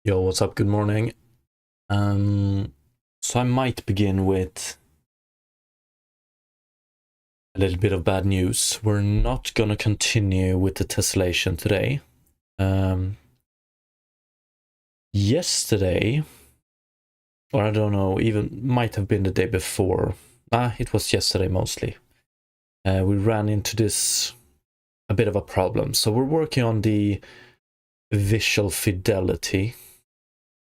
Yo, what's up? Good morning. So I might begin with a little bit of bad news. We're not gonna continue with the tessellation today. Yesterday, or I don't know, even might have been the day before. It was yesterday mostly. We ran into a bit of a problem. So we're working on the visual fidelity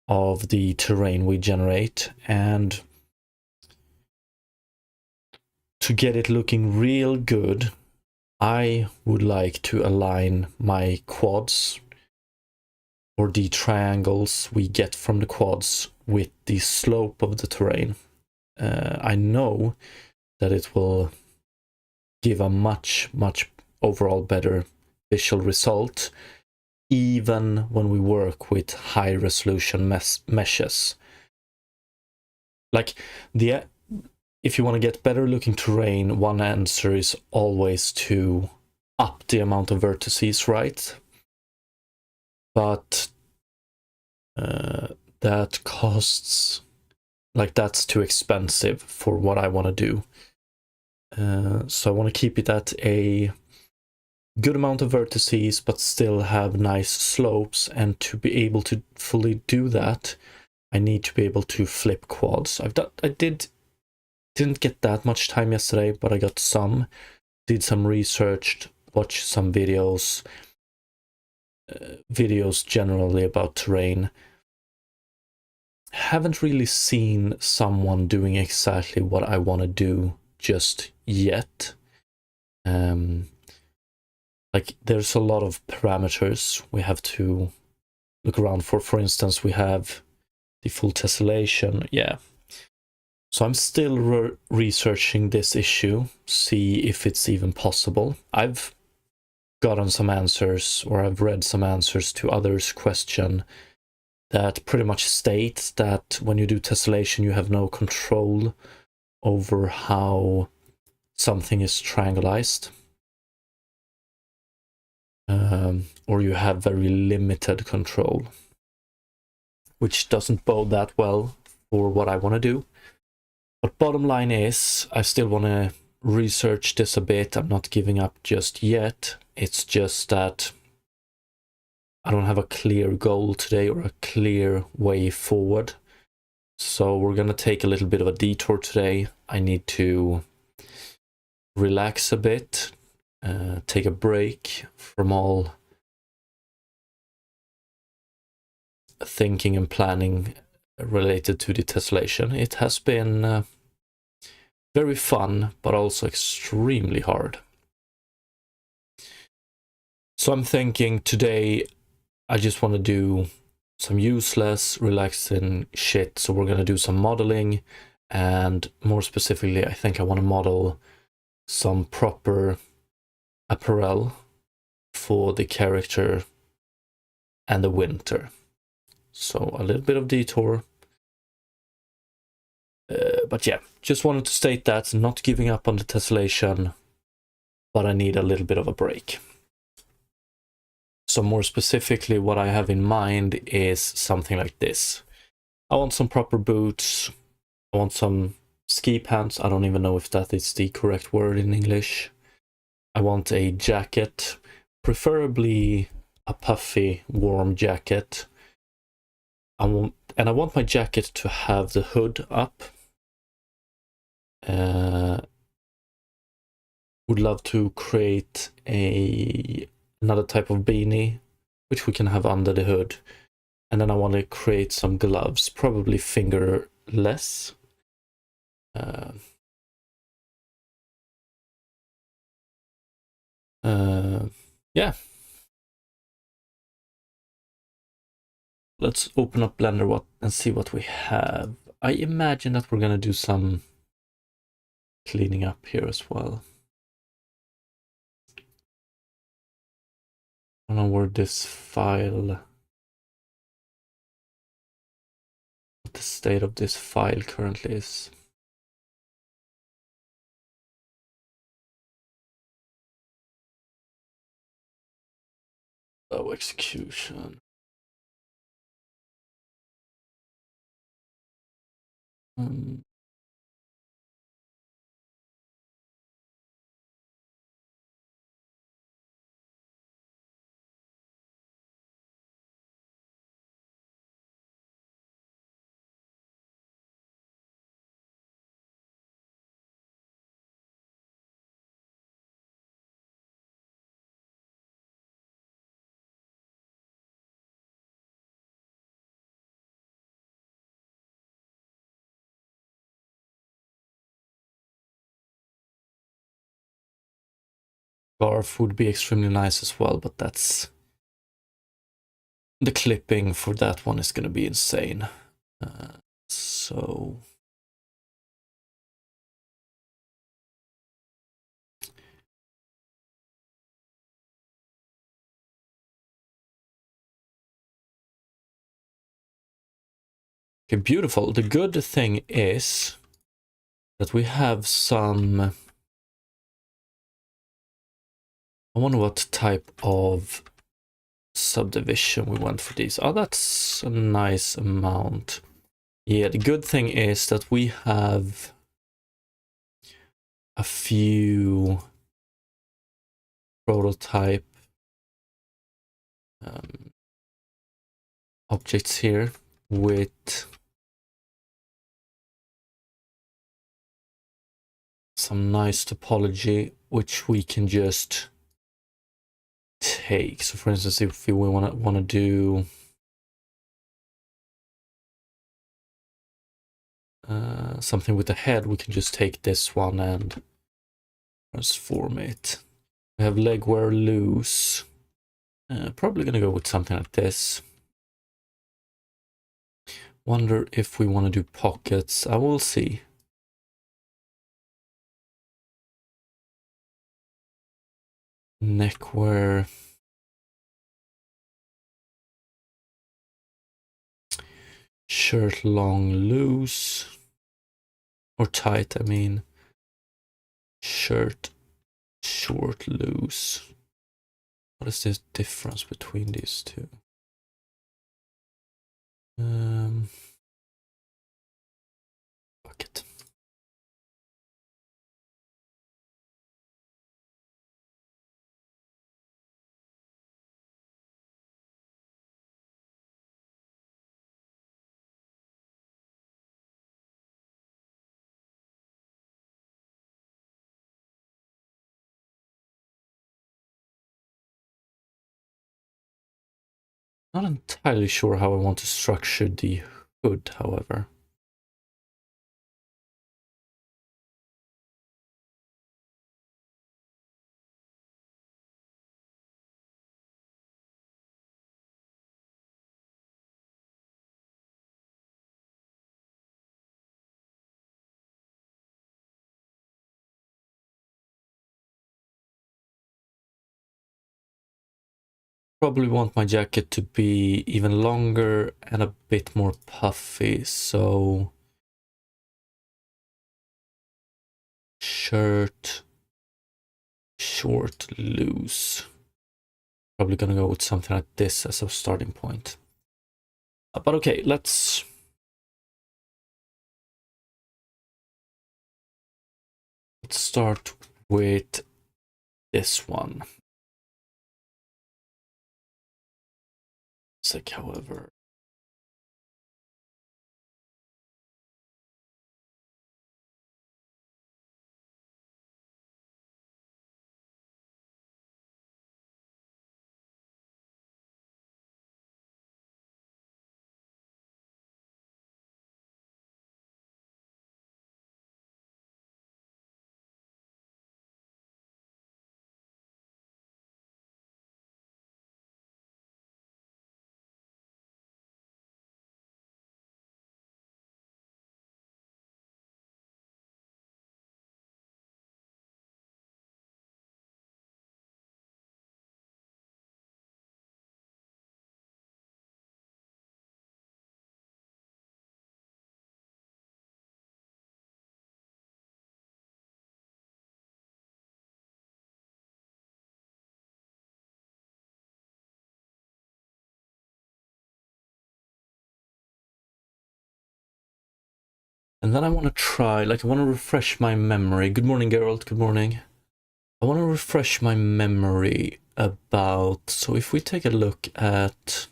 of the terrain we generate, and to get it looking real good, I would like to align my quads or the triangles we get from the quads with the slope of the terrain. I know that it will give a much overall better visual result, even when we work with high resolution meshes. Like if you want to get better looking terrain, one answer is always to up the amount of vertices, right? But that costs, like, that's too expensive for what I want to do. So I want to keep it at a good amount of vertices, but still have nice slopes. And to be able to fully do that, I need to be able to flip quads. Didn't get that much time yesterday, but I got some. Did some research, watched some videos generally about terrain. Haven't really seen someone doing exactly what I want to do just yet. Like, there's a lot of parameters we have to look around for. For instance, we have the full tessellation. Yeah. So I'm still researching this issue, see if it's even possible. I've gotten some answers, or I've read some answers to others' question that pretty much states that when you do tessellation, you have no control over how something is triangulized, or you have very limited control, which doesn't bode that well for what I want to do. But bottom line is, I still want to research this a bit. I'm not giving up just yet. It's just that I don't have a clear goal today or a clear way forward. So we're going to take a little bit of a detour today. I need to relax a bit, take a break from all thinking and planning related to the tessellation. It has been very fun, but also extremely hard. So I'm thinking today I just want to do some useless, relaxing shit. So we're going to do some modeling, and more specifically, I think I want to model some proper apparel for the character and the winter. So a little bit of detour. But yeah, just wanted to state that, not giving up on the tessellation, but I need a little bit of a break. So more specifically, what I have in mind is something like this. I want some proper boots. I want some ski pants. I don't even know if that is the correct word in English. I want a jacket, preferably a puffy, warm jacket. I want my jacket to have the hood up. Would love to create another type of beanie, which we can have under the hood. And then I want to create some gloves, probably fingerless. Yeah. Let's open up Blender and see what we have. I imagine that we're going to do some cleaning up here as well. I don't know where this file, what the state of this file currently is. Oh, execution. Um, Scarf would be extremely nice as well, but that's... the clipping for that one is going to be insane. So... okay, beautiful. The good thing is that we have some... I wonder what type of subdivision we want for these. Oh, that's a nice amount. Yeah, the good thing is that we have a few prototype objects here with some nice topology, which we can just take. So for instance, if we want to do something with the head, we can just take this one and transform it. We have leg wear loose. Probably gonna go with something like this. Wonder if we want to do pockets. I will see. Neckwear. Shirt long loose. Or tight, I mean. Shirt short loose. What is the difference between these two? Bucket. Not entirely sure how I want to structure the hood, however. Probably want my jacket to be even longer and a bit more puffy, so shirt short loose. Probably gonna go with something like this as a starting point. But okay, let's start with this one. Sick, however. And then I want to try, like I want to refresh my memory. Good morning, Geralt, good morning. I want to refresh my memory about, so if we take a look at,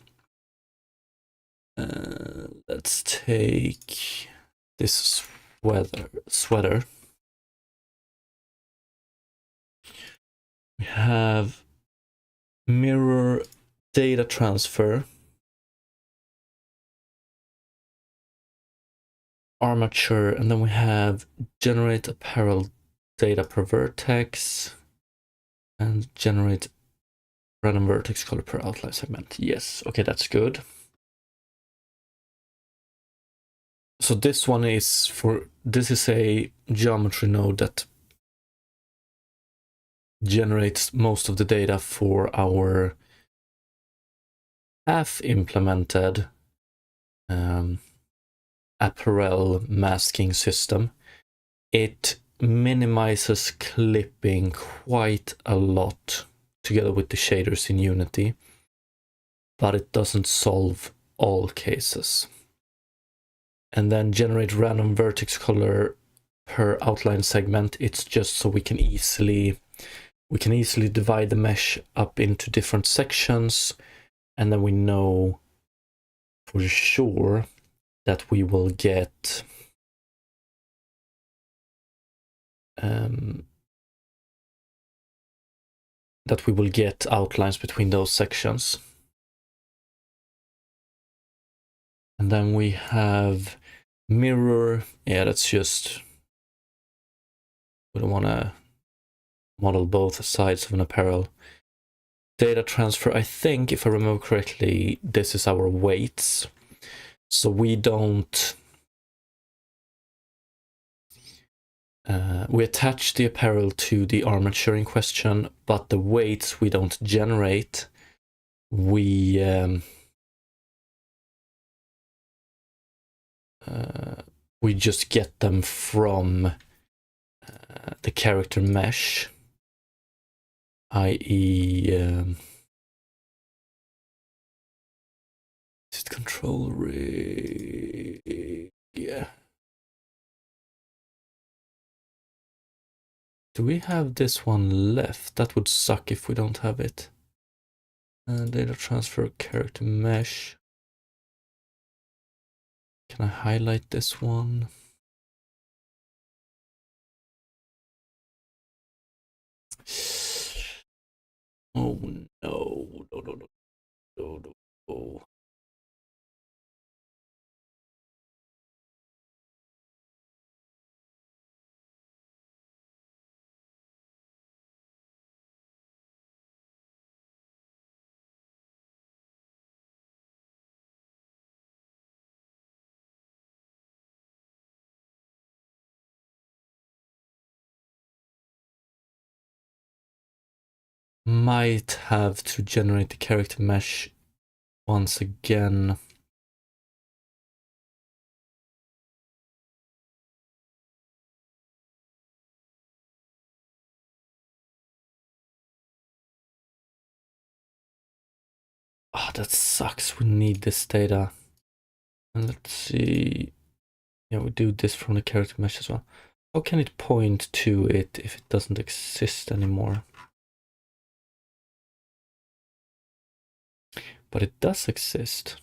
let's take this sweater. We have mirror data transfer, armature, and then we have generate apparel data per vertex and generate random vertex color per outline segment. Yes, okay, that's good. So this one is this is a geometry node that generates most of the data for our half implemented Apparel masking system. It minimizes clipping quite a lot together with the shaders in Unity, but it doesn't solve all cases. And then generate random vertex color per outline segment. It's just so we can easily divide the mesh up into different sections, and then we know for sure that we will get outlines between those sections. And then we have mirror. Yeah, that's just, we don't want to model both sides of an apparel. Data transfer, I think, if I remember correctly, this is our weights. So we don't, we attach the apparel to the armature in question, but the weights we don't generate. We just get them from the character mesh, i.e. Is it control rig? Yeah. Do we have this one left? That would suck if we don't have it. Data transfer character mesh. Can I highlight this one? Oh no, no. Might have to generate the character mesh once again. Ah, that sucks. We need this data. And let's see. Yeah, we do this from the character mesh as well. How can it point to it if it doesn't exist anymore? But it does exist.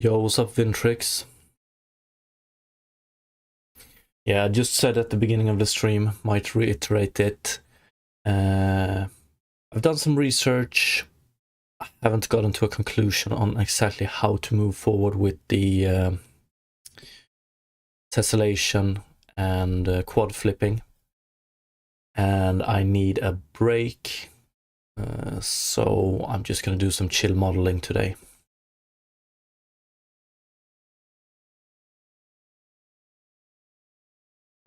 Yo, what's up, Vintrix? Yeah, I just said at the beginning of the stream, might reiterate it. I've done some research. I haven't gotten to a conclusion on exactly how to move forward with the tessellation and quad flipping. And I need a break. So I'm just going to do some chill modeling today.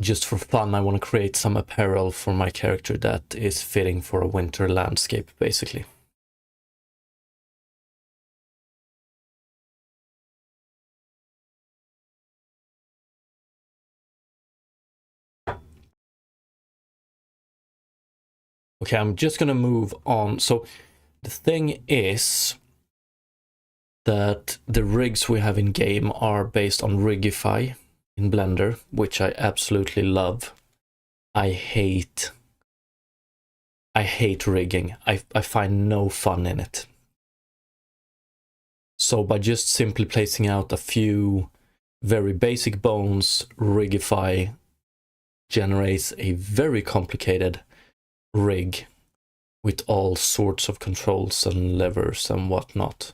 Just for fun, I want to create some apparel for my character that is fitting for a winter landscape, basically. Okay, I'm just gonna move on. So the thing is that the rigs we have in game are based on Rigify in Blender, which I absolutely love. I hate rigging. I find no fun in it. So by just simply placing out a few very basic bones, Rigify generates a very complicated rig with all sorts of controls and levers and whatnot.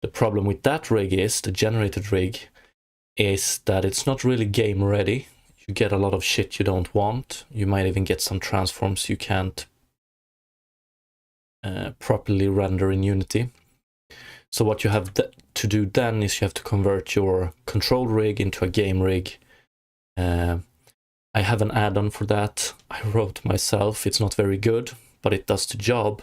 The problem with that rig is, the generated rig, is that it's not really game ready. You get a lot of shit you don't want. You might even get some transforms you can't properly render in Unity. So what you have to do then is you have to convert your control rig into a game rig. I have an add-on for that. I wrote myself. It's not very good, but it does the job.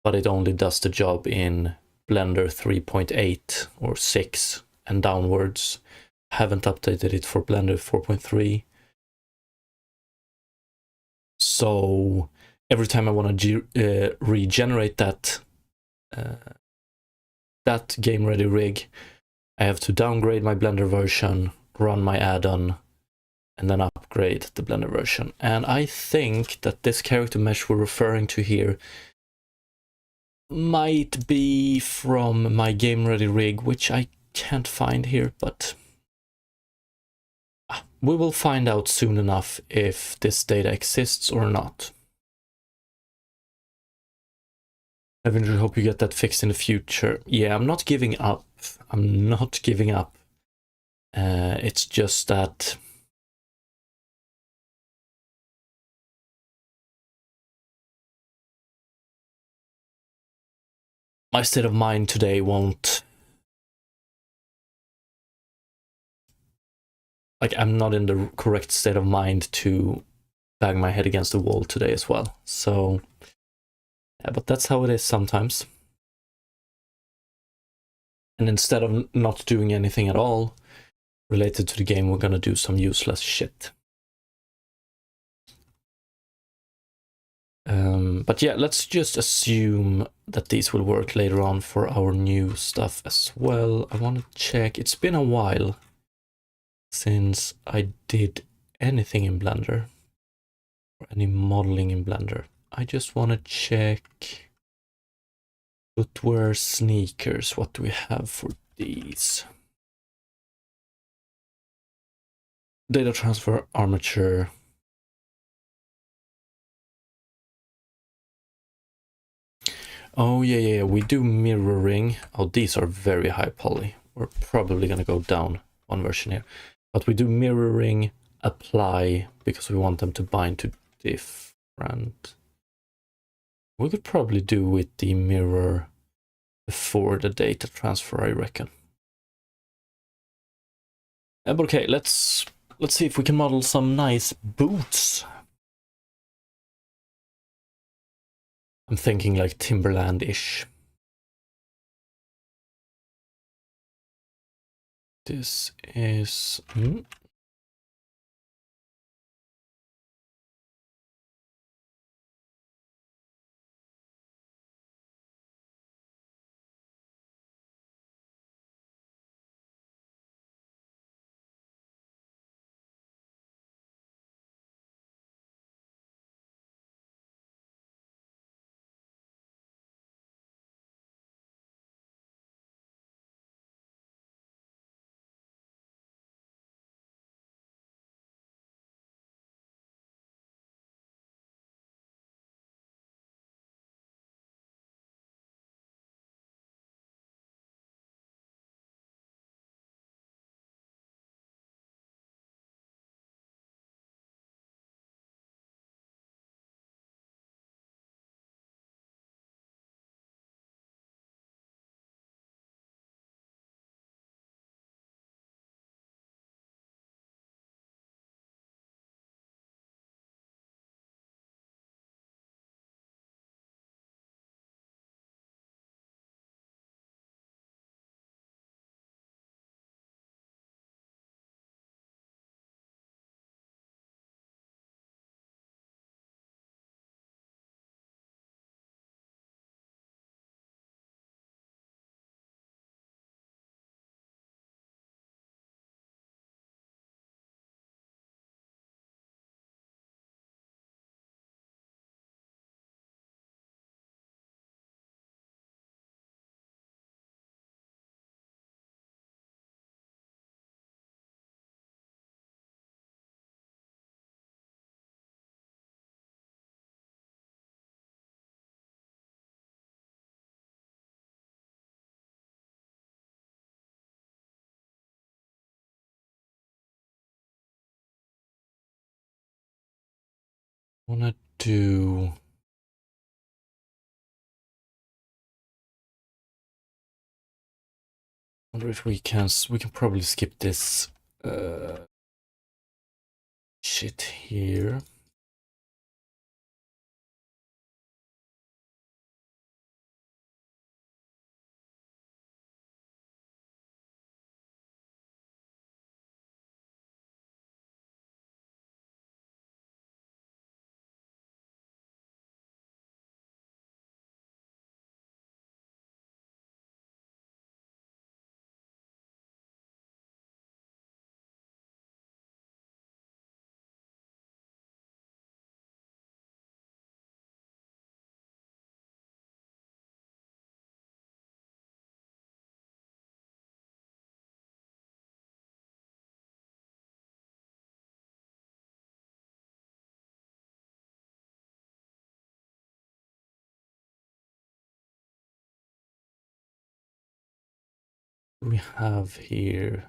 But it only does the job in Blender 3.8 or 6 and downwards. Haven't updated it for Blender 4.3. So every time I want to regenerate that game ready rig, I have to downgrade my Blender version, run my add-on, and then upgrade the Blender version. And I think that this character mesh we're referring to here might be from my game ready rig, which I can't find here, but we will find out soon enough if this data exists or not. I really hope you get that fixed in the future. Yeah, I'm not giving up. I'm not giving up. It's just that my state of mind today won't... Like, I'm not in the correct state of mind to bang my head against the wall today as well. So, yeah, but that's how it is sometimes. And instead of not doing anything at all related to the game, we're gonna do some useless shit. But yeah, let's just assume that these will work later on for our new stuff as well. I want to check. It's been a while since I did anything in Blender or any modeling in Blender. I just want to check footwear, sneakers. What do we have for these? Data transfer, armature. Oh yeah, we do mirroring. Oh, these are very high poly. We're probably gonna go down one version here. But we do mirroring, apply, because we want them to bind to different... We could probably do with the mirror before the data transfer, I reckon. But okay, let's see if we can model some nice boots. I'm thinking like Timberland-ish. This is... wanna do... wonder if we can probably skip this shit here. We have here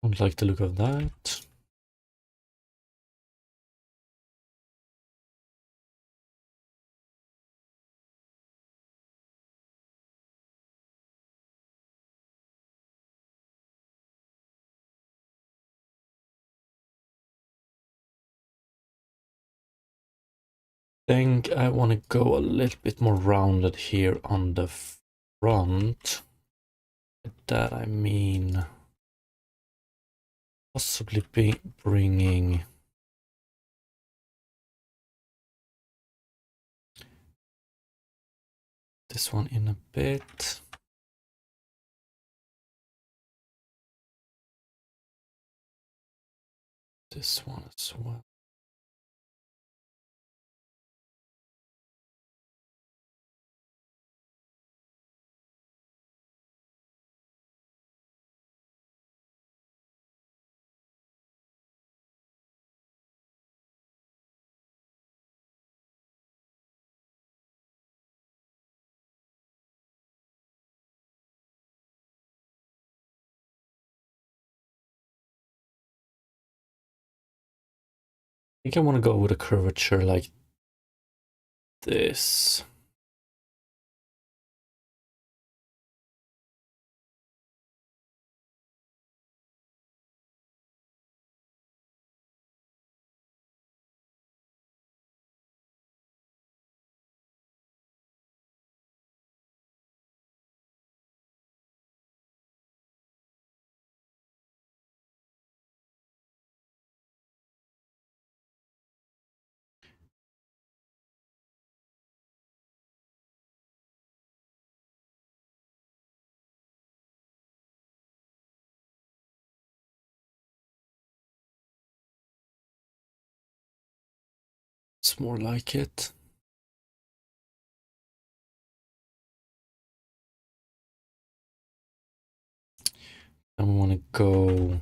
don't like the look of that. Think I want to go a little bit more rounded here on the front. By that I mean possibly bringing this one in a bit. This one as well. I think I want to go with a curvature like this. It's more like it. And we want to go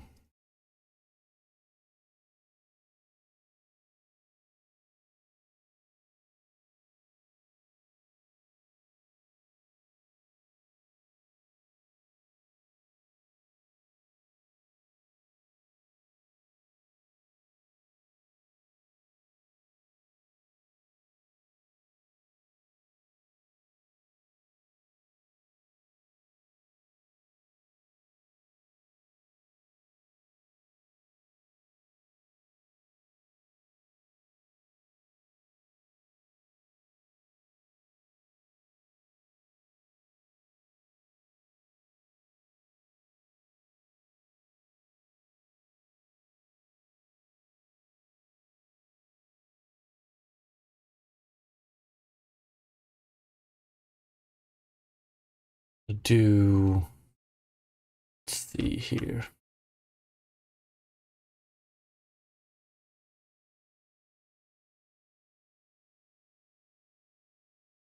do, let's see here.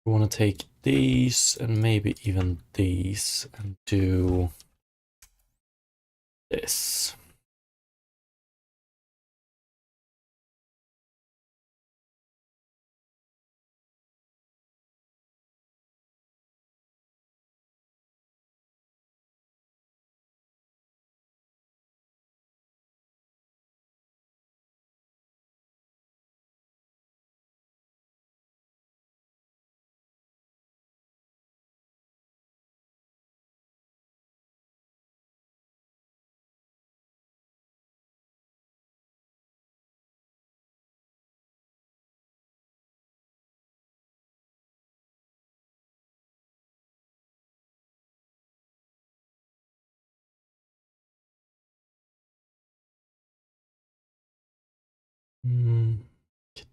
We want to take these and maybe even these and do this.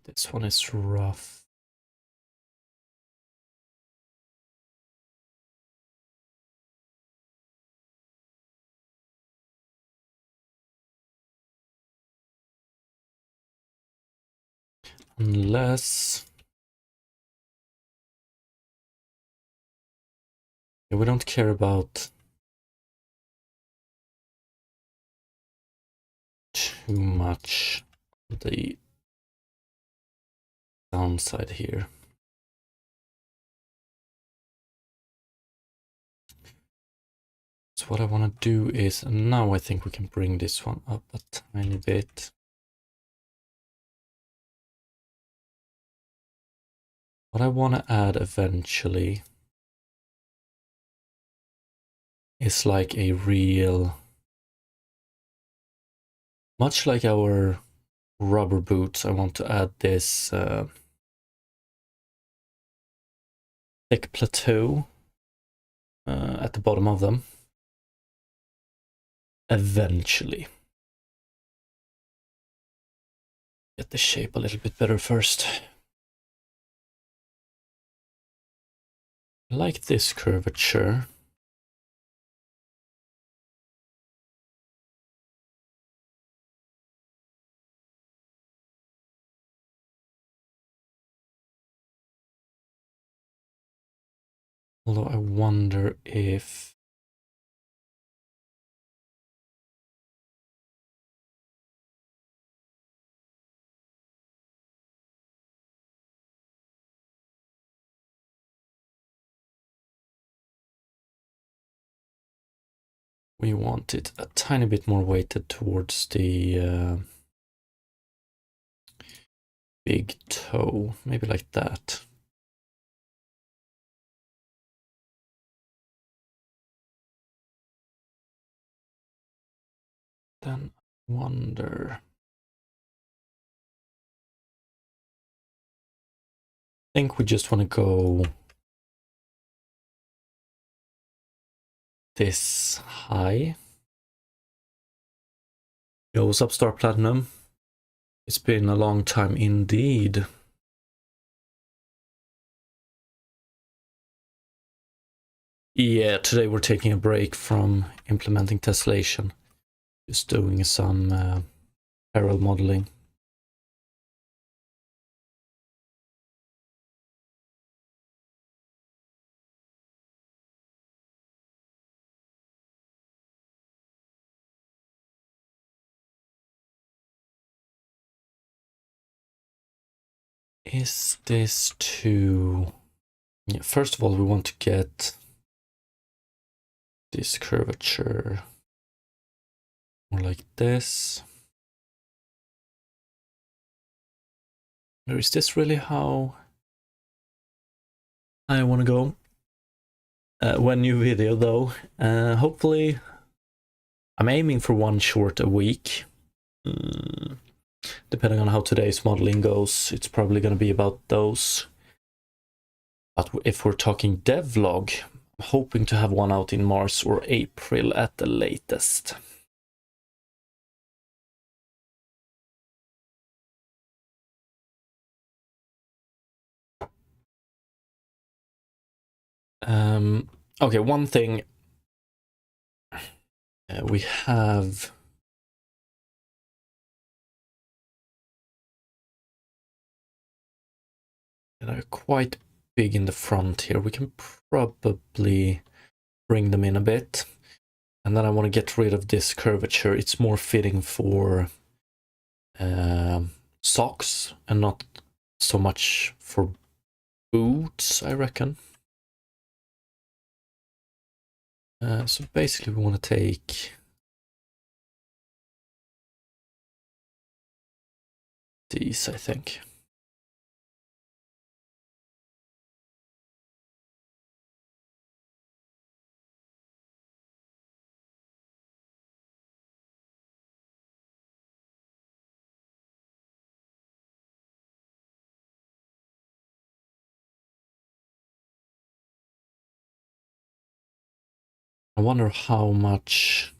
This one is rough. Unless we don't care about too much the downside here. So what I want to do is, now I think we can bring this one up a tiny bit. What I want to add eventually is like a real, much like our rubber boots, I want to add this thick plateau at the bottom of them. Eventually. Get the shape a little bit better first. I like this curvature. Although I wonder if we want it a tiny bit more weighted towards the big toe, maybe like that. Then I wonder, I think we just want to go this high. Yo, what's up, Star Platinum? It's been a long time indeed. Yeah, today we're taking a break from implementing tessellation. Just doing some apparel modeling. Is this too... Yeah, first of all, we want to get this curvature more like this. Or is this really how I want to go? One new video though. Hopefully, I'm aiming for one short a week. Depending on how today's modeling goes, it's probably going to be about those. But if we're talking devlog, I'm hoping to have one out in March or April at the latest. Okay, one thing we have. They're quite big in the front here. We can probably bring them in a bit. And then I want to get rid of this curvature. It's more fitting for socks and not so much for boots, I reckon. So basically we want to take these, I think. I wonder how much.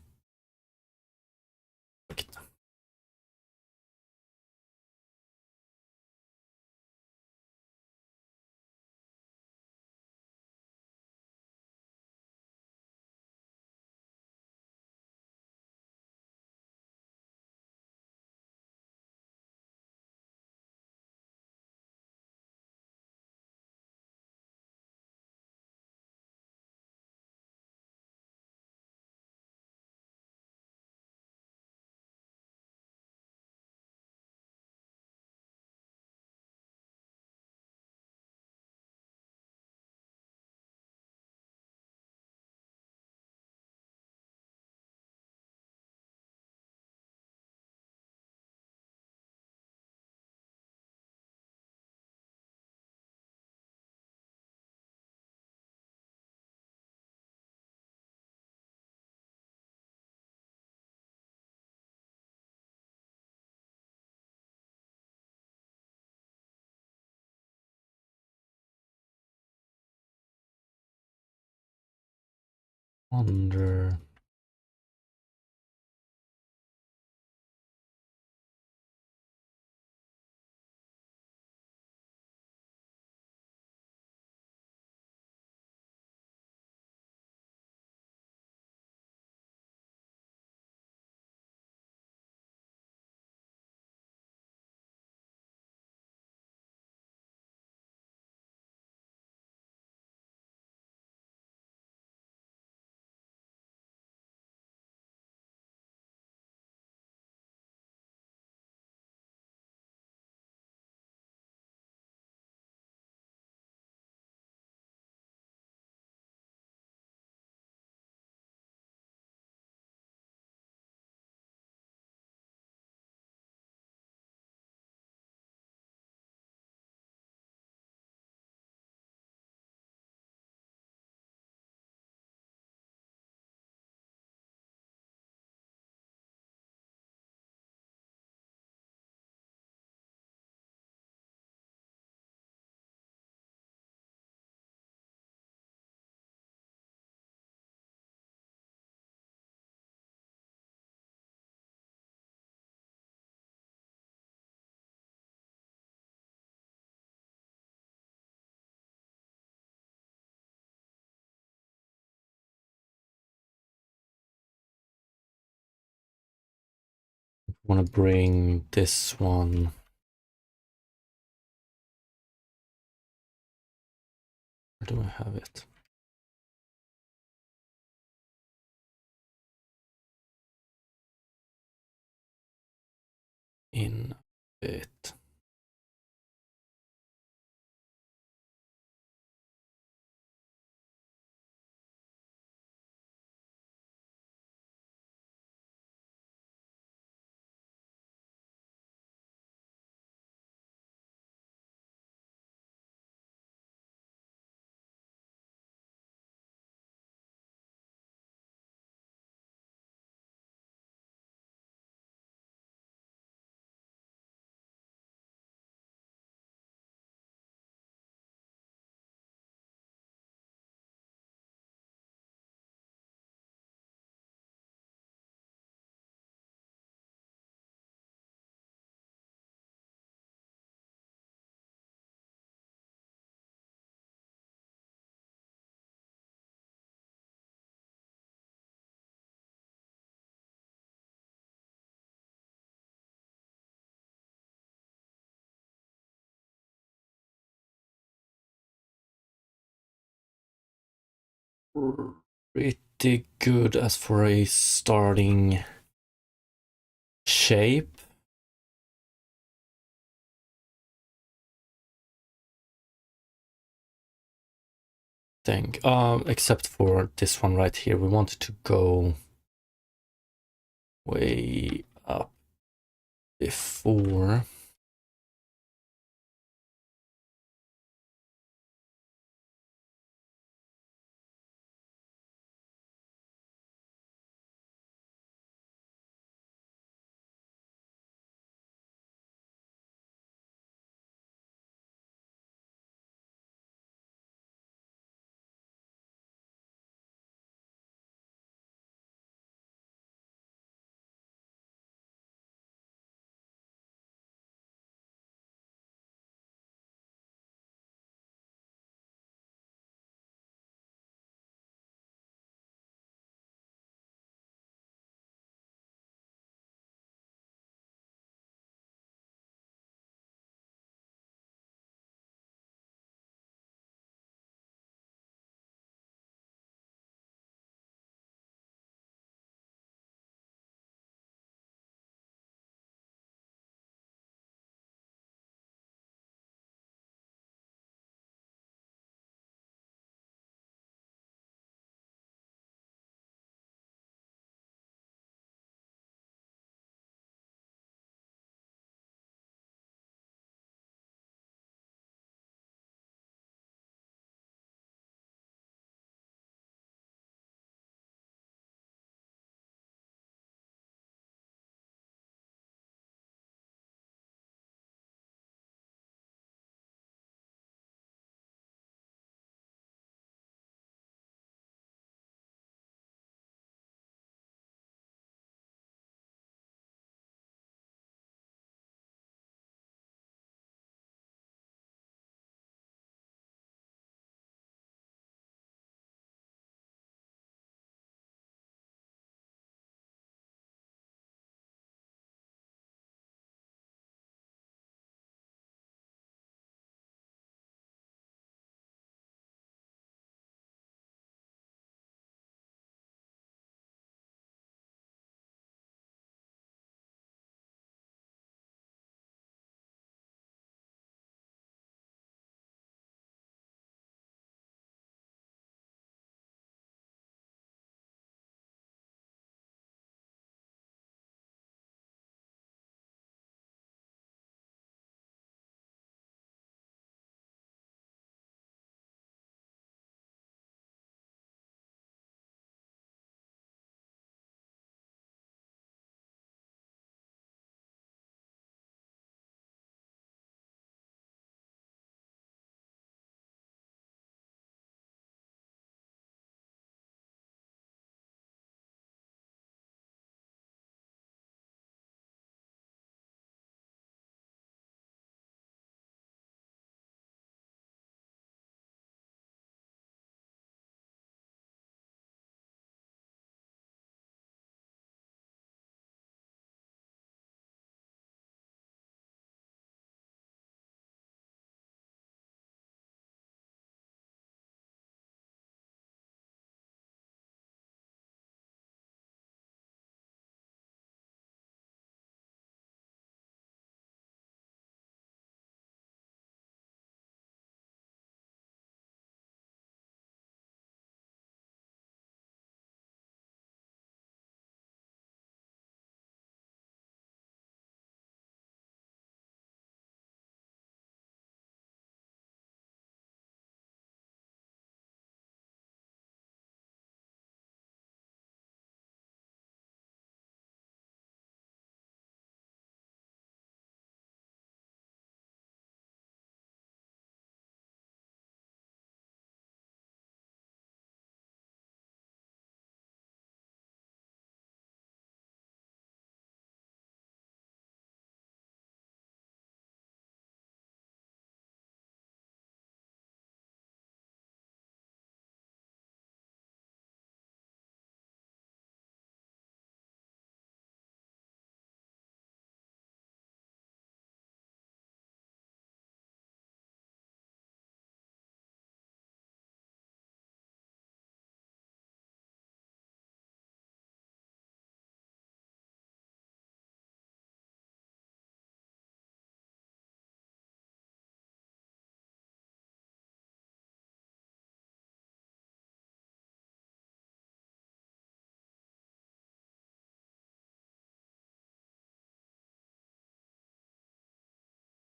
Wonder. Want to bring this one. Where do I have it? In a bit. pretty good as for a starting shape. Thing, except for this one right here. We wanted to go way up before.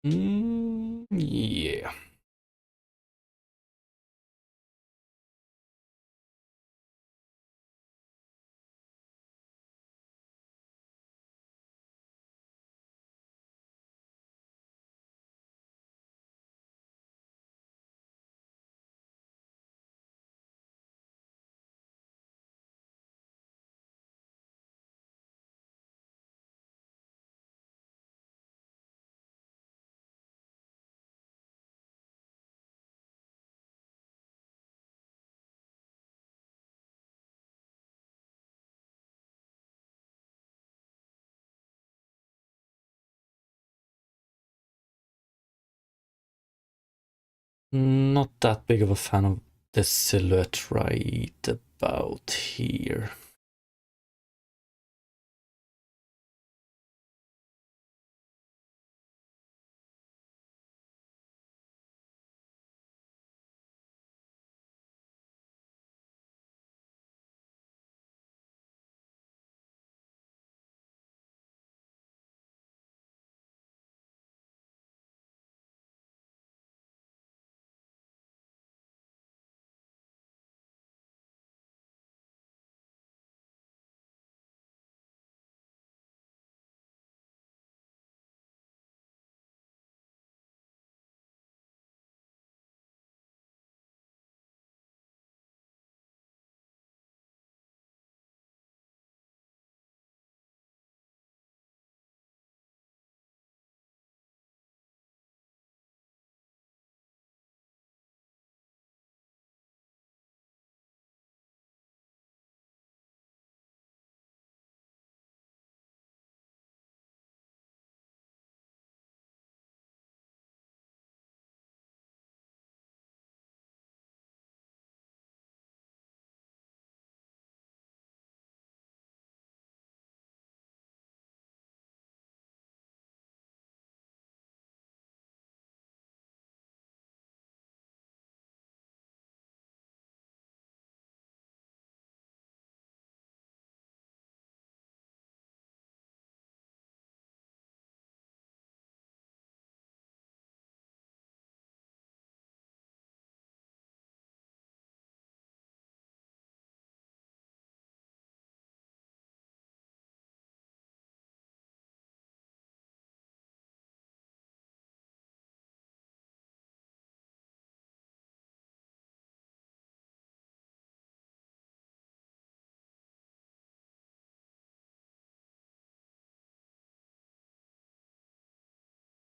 Yeah. Not that big of a fan of the silhouette right about here.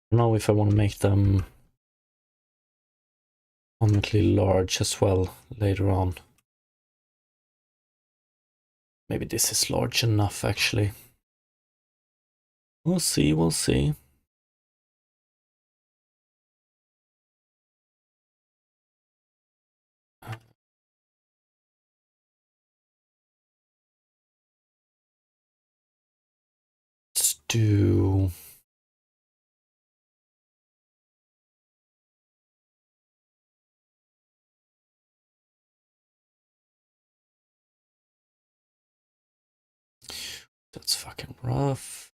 I don't know if I want to make them comically large as well later on. Maybe this is large enough actually. We'll see, we'll see. Let's do... That's fucking rough.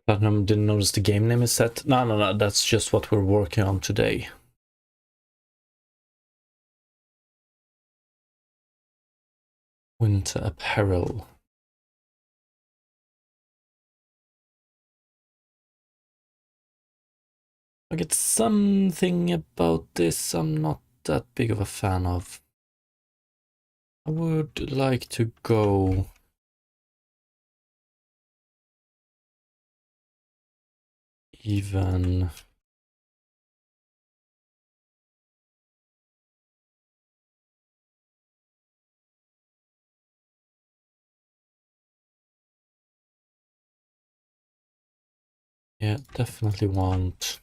Platinum didn't notice the game name is set. No, that's just what we're working on today. Winter apparel. I get something about this I'm not that big of a fan of. I would like to go even yeah, definitely want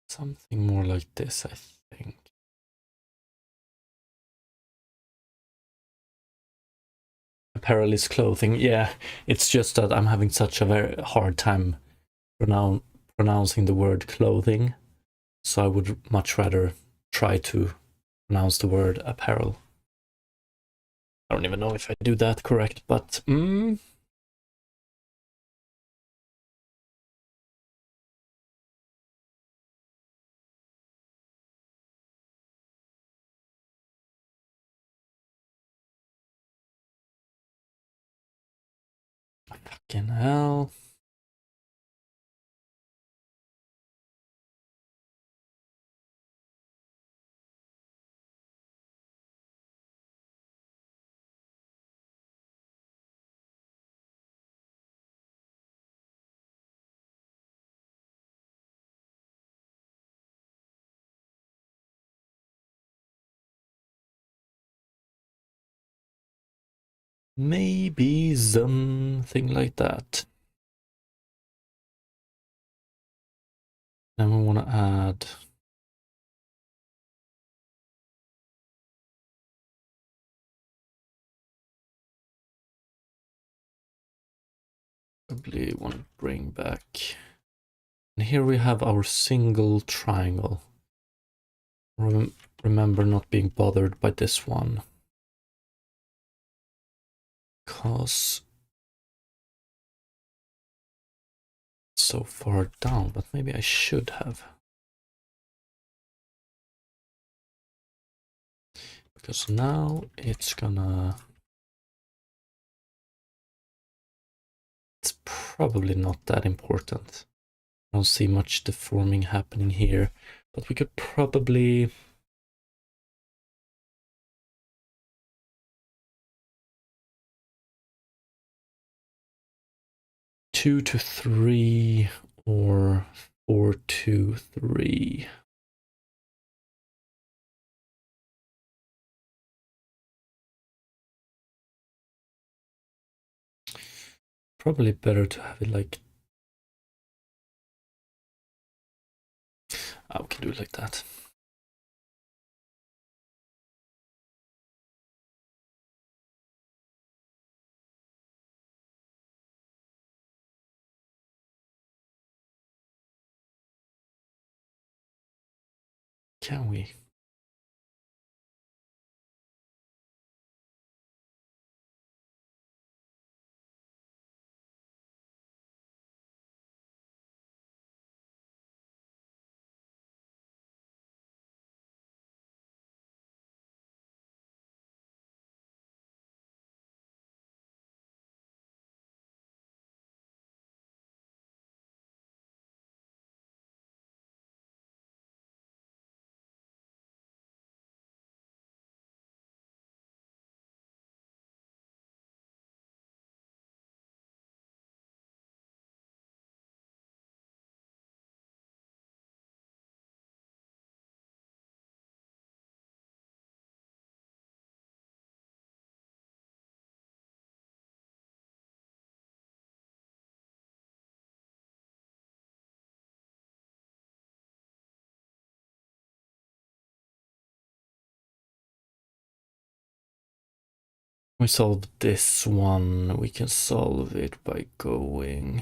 something more like this, I think. Apparel is clothing. Yeah, it's just that I'm having such a very hard time pronouncing the word clothing. So I would much rather try to pronounce the word apparel. I don't even know if I do that correct, but fucking hell. Maybe something like that. Then we want to add probably want to bring back, and here we have our single triangle. Remember not being bothered by this one, because it's so far down, but maybe I should have, because now it's probably not that important. I don't see much deforming happening here, but we could probably 2 to 3 or 4 to 3. Probably better to have it like, we can do it like that. Can we? We solved this one. We can solve it by going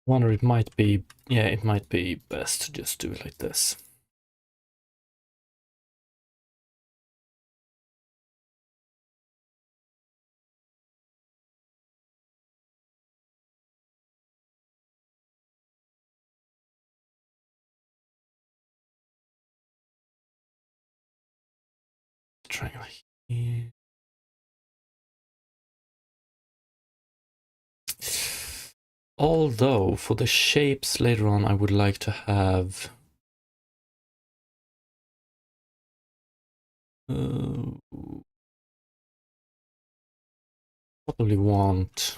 Wonder it might be, yeah, it might be best to just do it like this. Triangle here. Although for the shapes later on, I would like to have probably want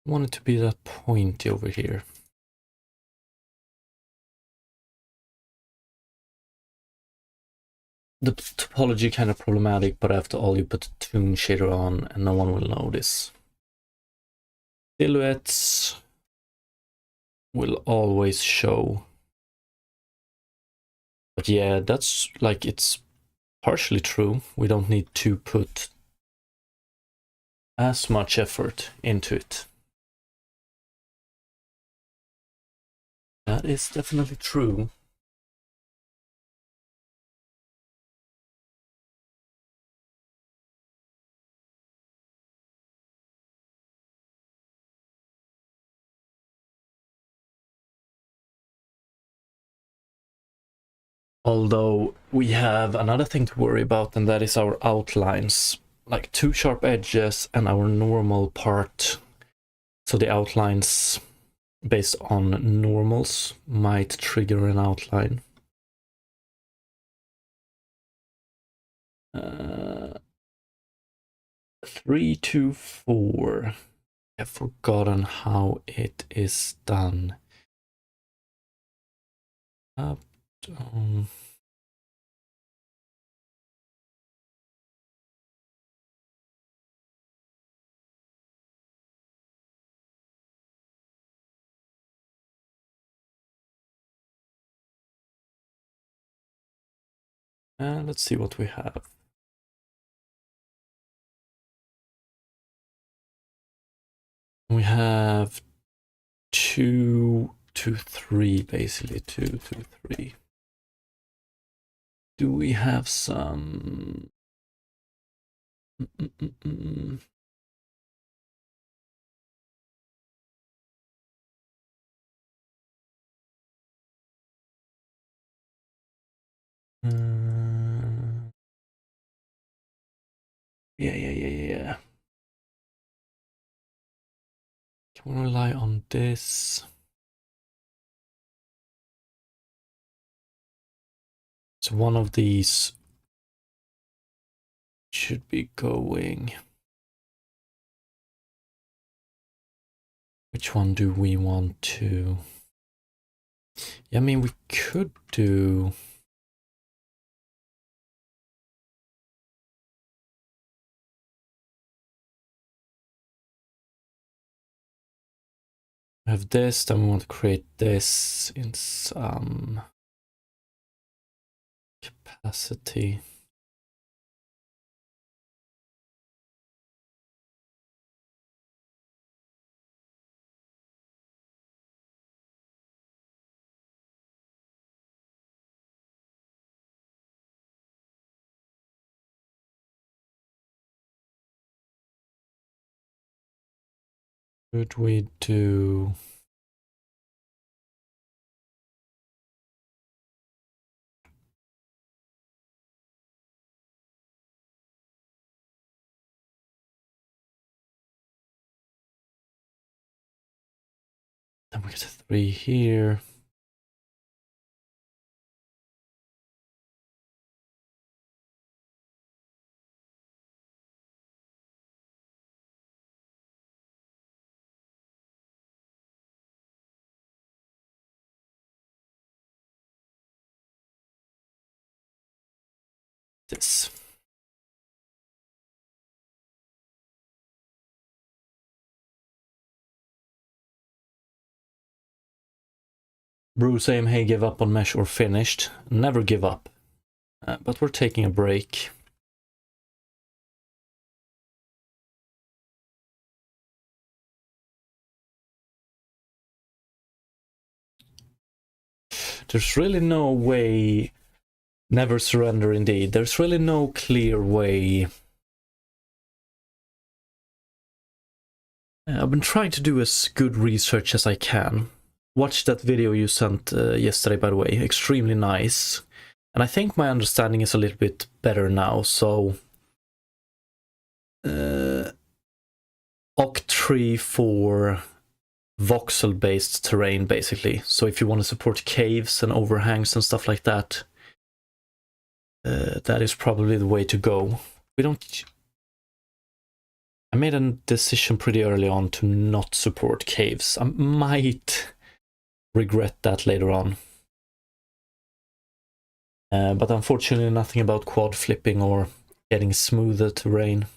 it to be that pointy over here. The topology kind of problematic, but after all, you put the toon shader on and no one will notice. Silhouettes will always show. But yeah, that's like, it's partially true. We don't need to put as much effort into it. That is definitely true. Although we have another thing to worry about, and that is our outlines. Like two sharp edges and our normal part. So the outlines based on normals might trigger an outline. 3, 2, 4. I've forgotten how it is done. Up, down. Let's see what we have. We have 2, 2, 3, basically 2, 2, 3. Do we have some? Yeah. Can we rely on this? So one of these should be going. Which one do we want to? Yeah, I mean, we could do. We have this, then we want to create this in some capacity. Could we do? Then we get a 3 here. This. Bruce aim, hey, give up on mesh or finished. Never give up. But we're taking a break. There's really no way. Never surrender indeed. There's really no clear way. I've been trying to do as good research as I can. Watch that video you sent yesterday, by the way. Extremely nice. And I think my understanding is a little bit better now, so... Octree for voxel-based terrain, basically. So if you want to support caves and overhangs and stuff like that, that is probably the way to go. We don't... I made a decision pretty early on to not support caves. I might regret that later on. But unfortunately nothing about quad flipping or getting smoother terrain.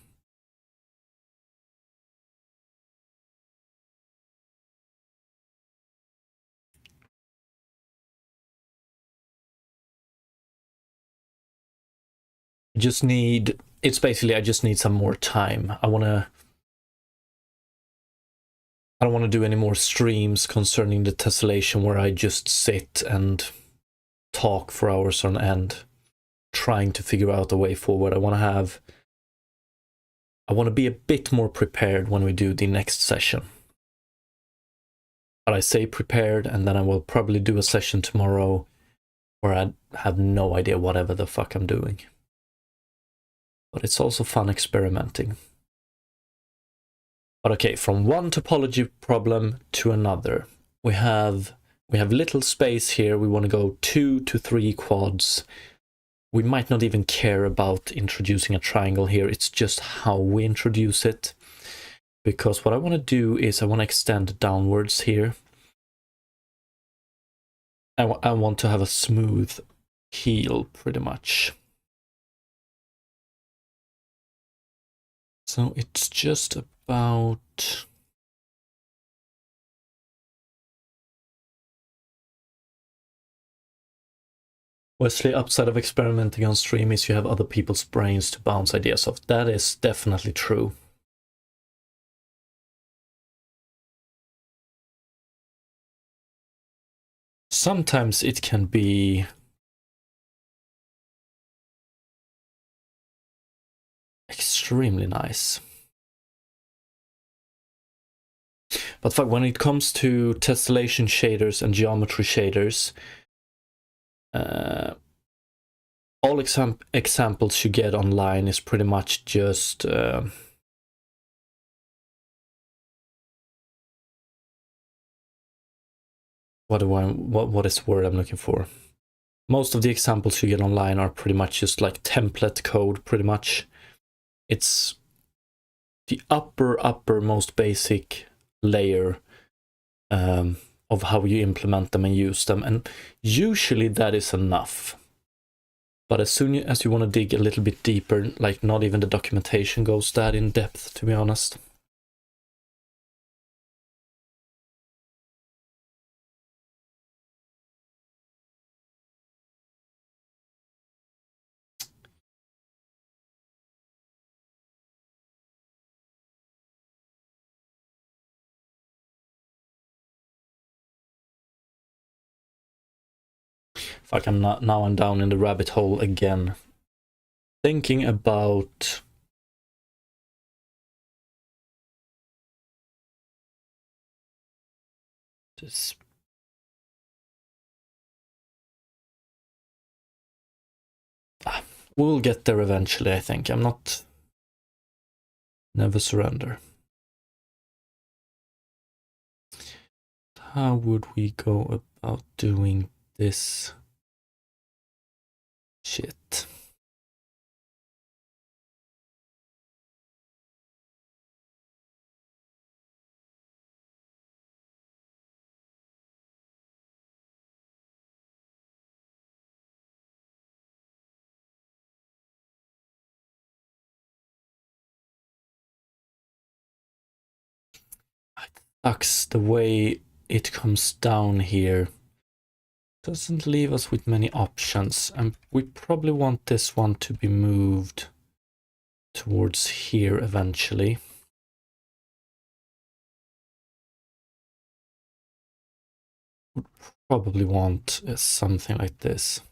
Just need, it's basically I just need some more time. I don't want to do any more streams concerning the tessellation where I just sit and talk for hours on end trying to figure out a way forward. I want to be a bit more prepared when we do the next session. But I say prepared, and then I will probably do a session tomorrow where I have no idea whatever the fuck I'm doing. But it's also fun experimenting. But okay, from one topology problem to another. We have little space here. We want to go 2 to 3 quads. We might not even care about introducing a triangle here. It's just how we introduce it. Because what I want to do is I want to extend downwards here. I want to have a smooth heel, pretty much. So it's just about... Wesley, upside of experimenting on stream is you have other people's brains to bounce ideas off. That is definitely true. Sometimes it can be extremely nice. But fuck, when it comes to tessellation shaders and geometry shaders, all examples you get online is pretty much just what is the word I'm looking for? Most of the examples you get online are pretty much just like template code, pretty much. It's the uppermost basic layer of how you implement them and use them, and usually that is enough. But as soon as you want to dig a little bit deeper, like not even the documentation goes that in depth, to be honest. Fuck, now I'm down in the rabbit hole again. Thinking about this. We'll get there eventually, I think. I'm not... Never surrender. How would we go about doing this shit? Sucks the way it comes down here. Doesn't leave us with many options, and we probably want this one to be moved towards here eventually. Would probably want something like this.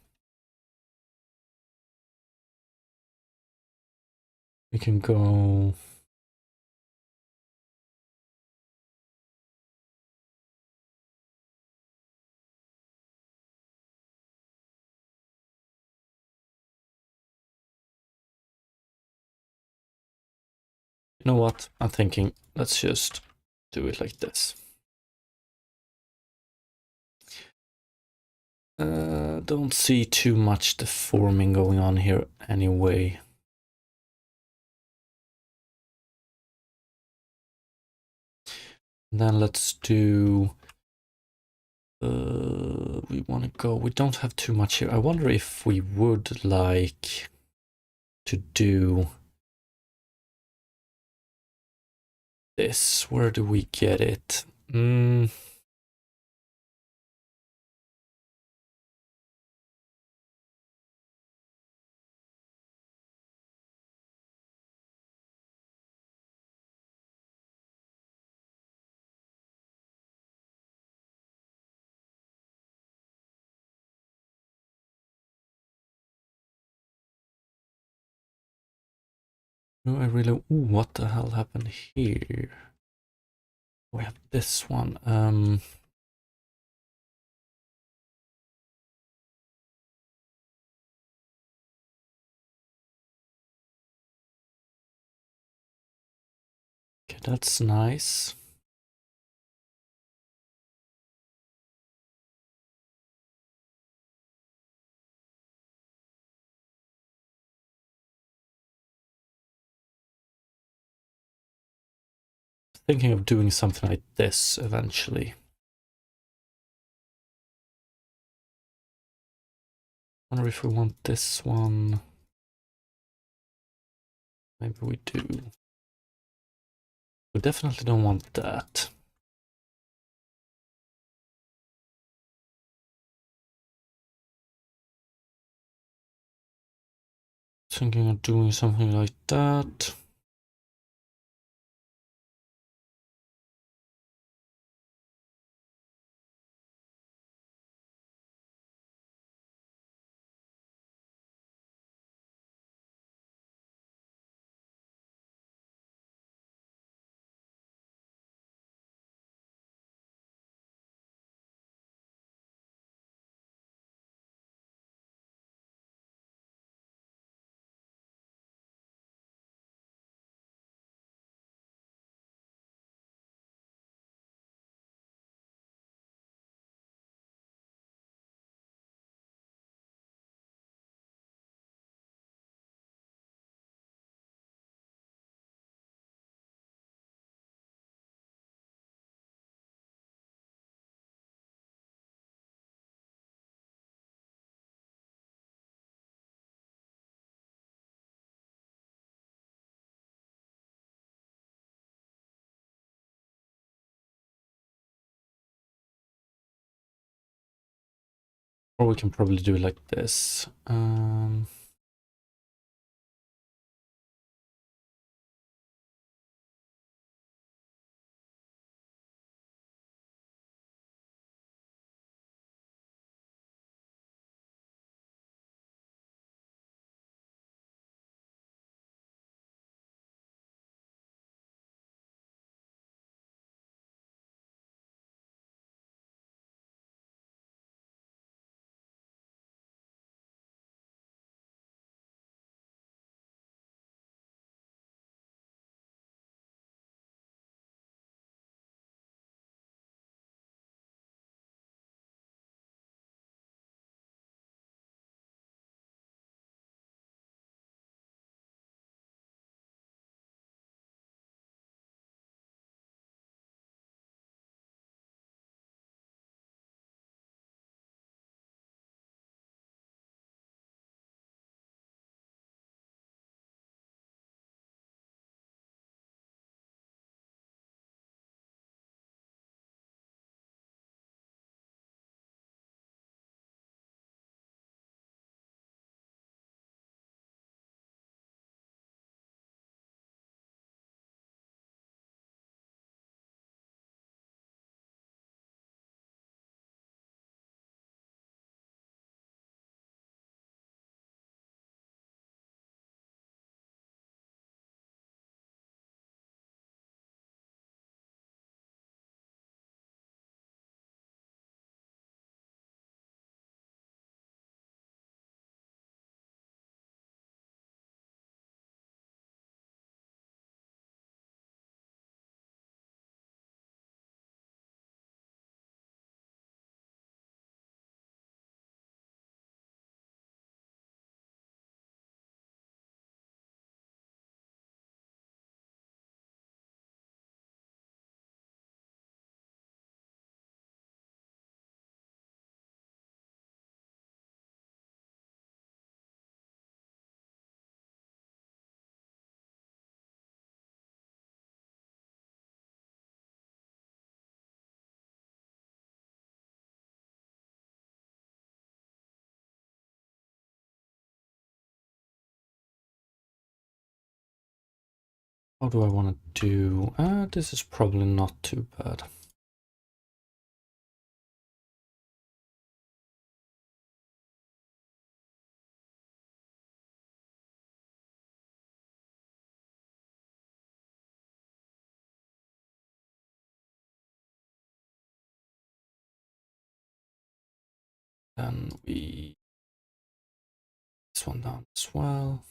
We can go... You know what? I'm thinking, let's just do it like this. Don't see too much deforming going on here anyway. And then let's do... we want to go... We don't have too much here. I wonder if we would like to do this. Where do we get it? No, I really... Ooh, what the hell happened here? We have this one. Okay, that's nice. Thinking of doing something like this eventually. Wonder if we want this one. Maybe we do. We definitely don't want that. Thinking of doing something like that. Or we can probably do it like this. How do I want to do? This is probably not too bad. Then we this one down as well.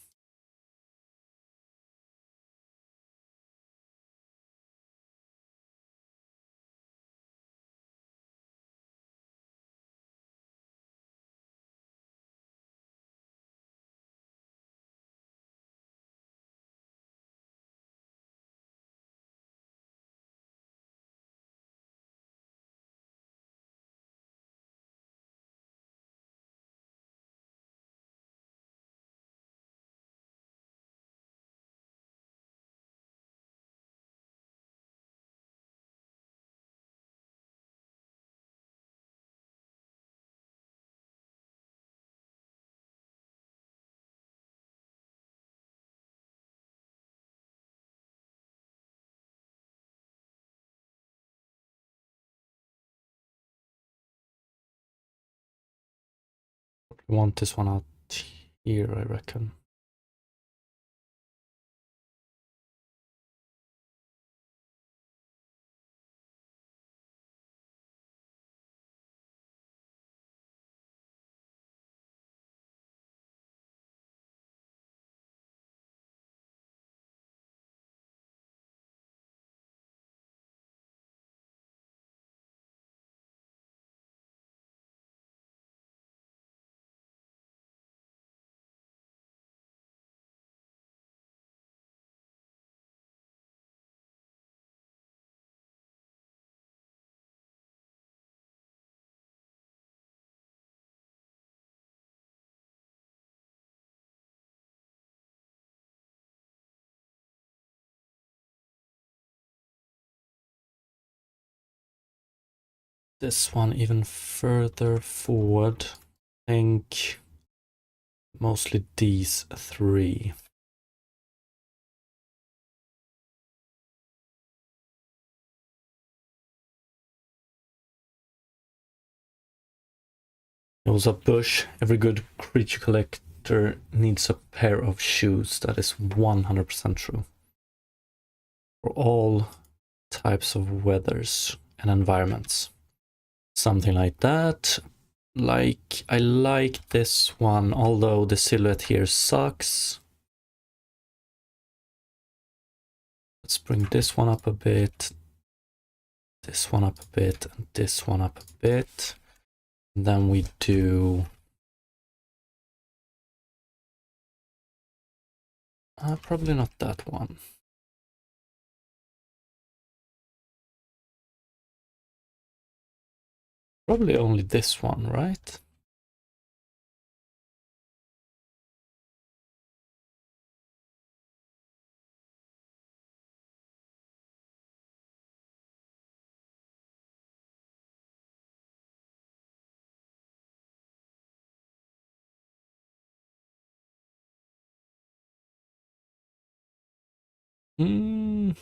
We want this one out here, I reckon. This one even further forward. I think mostly these three. There was a bush. Every good creature collector needs a pair of shoes. That is 100% true. For all types of weathers and environments. Something like that. Like, I like this one, although the silhouette here sucks. Let's bring this one up a bit. This one up a bit, and this one up a bit. And then we do probably not that one. Probably only this one, right? Mm.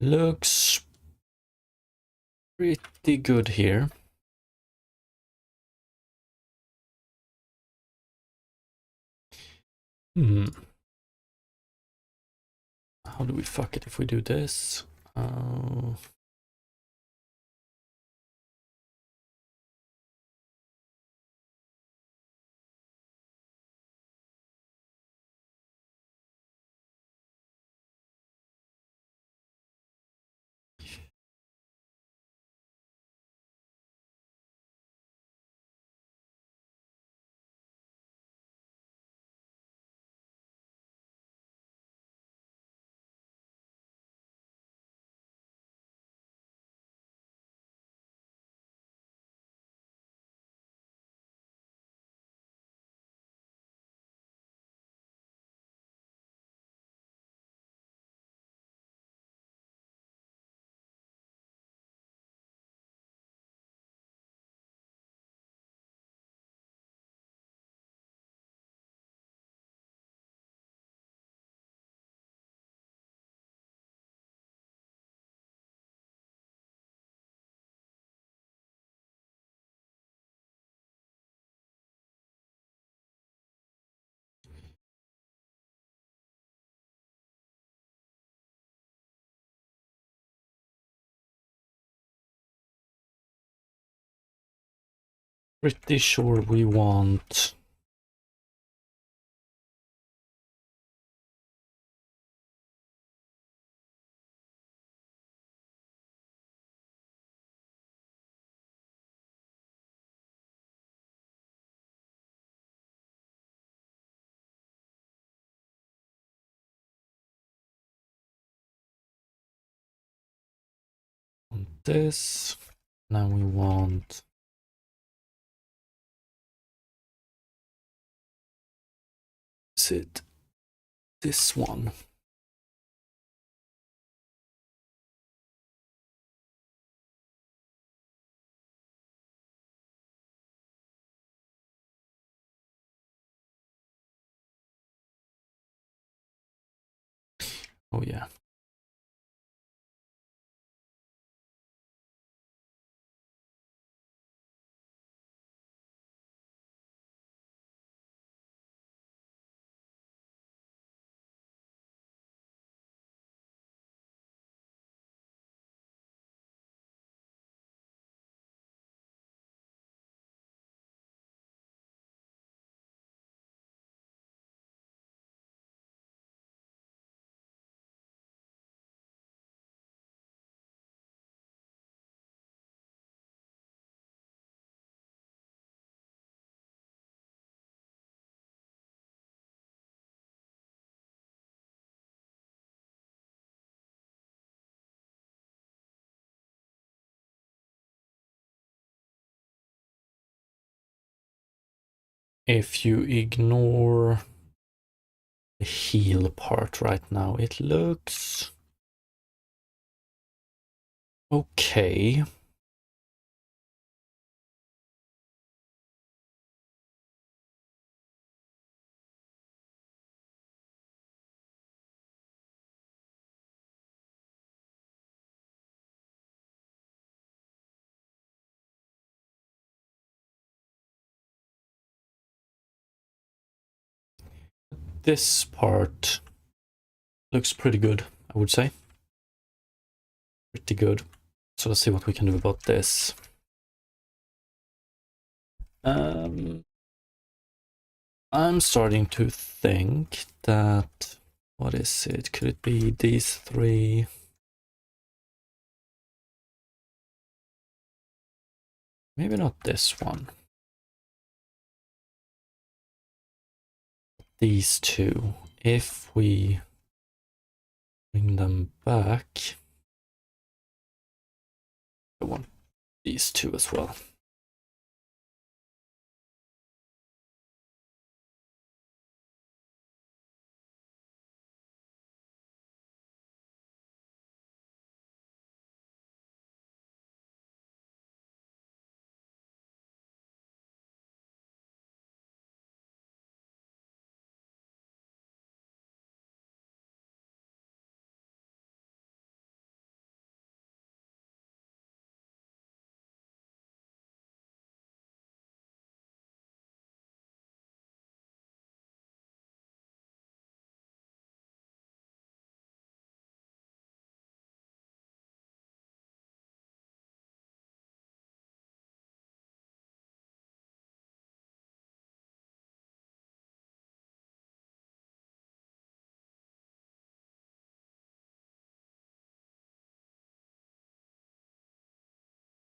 Looks pretty good here. Hmm. How do we fuck it if we do this? Pretty sure we want... this. Now we want... Is it this one? Oh yeah. If you ignore the heel part right now, it looks okay. This part looks pretty good, I would say. Pretty good. So let's see what we can do about this. I'm starting to think that... What is it? Could it be these three? Maybe not this one. These two. If we bring them back, I want these two as well.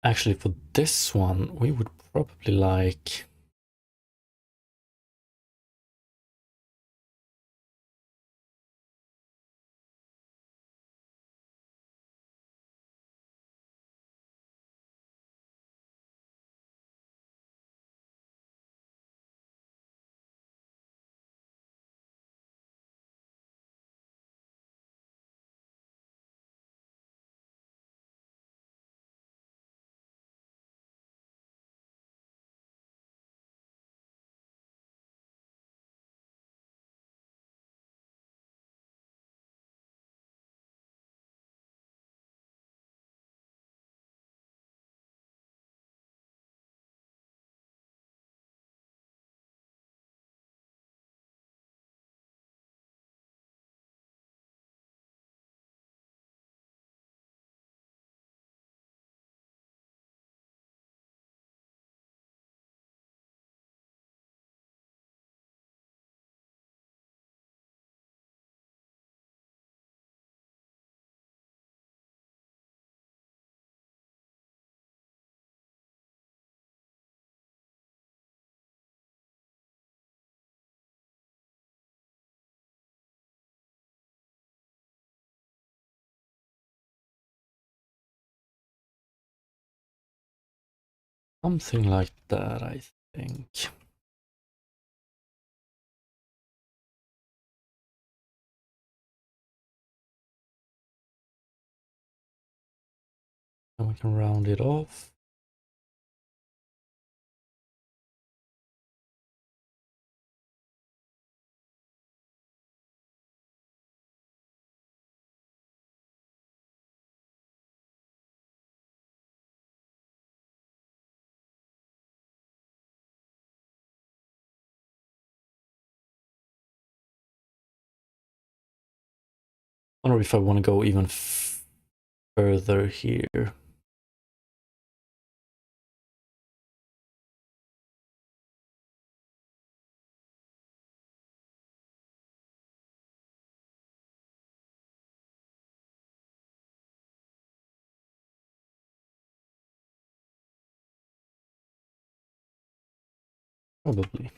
Actually, for this one, we would probably like... Something like that, I think. And we can round it off. I wonder if I want to go even further here. Probably.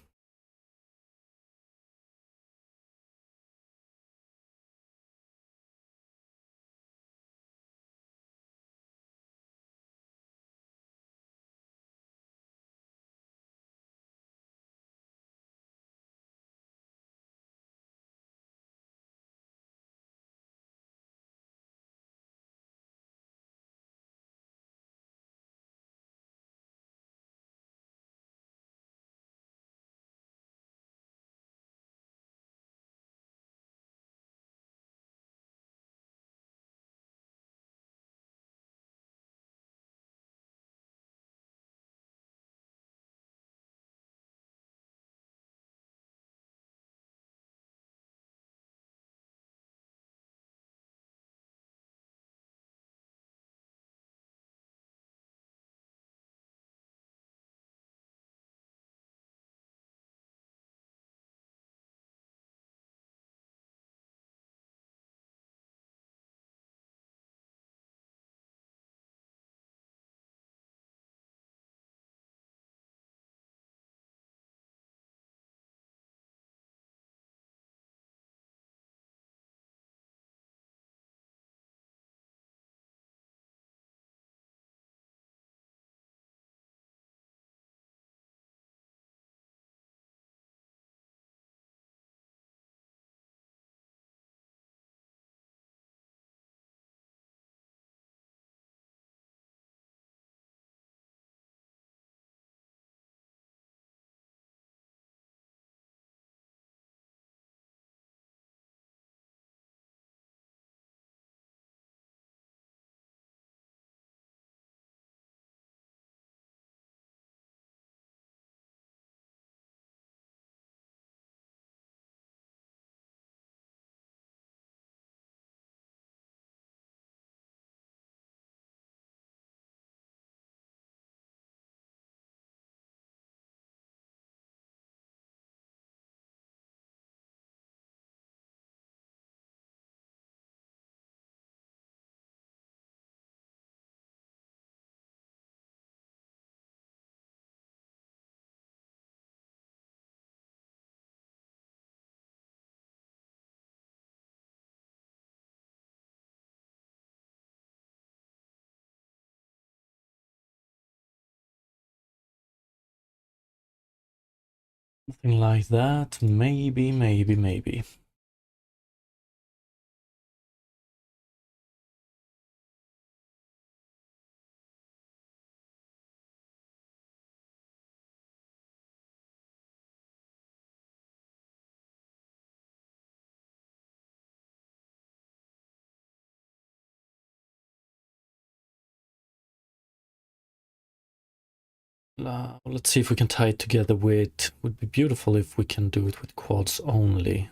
Something like that. Maybe. Let's see if we can tie it together with... Would be beautiful if we can do it with quads only.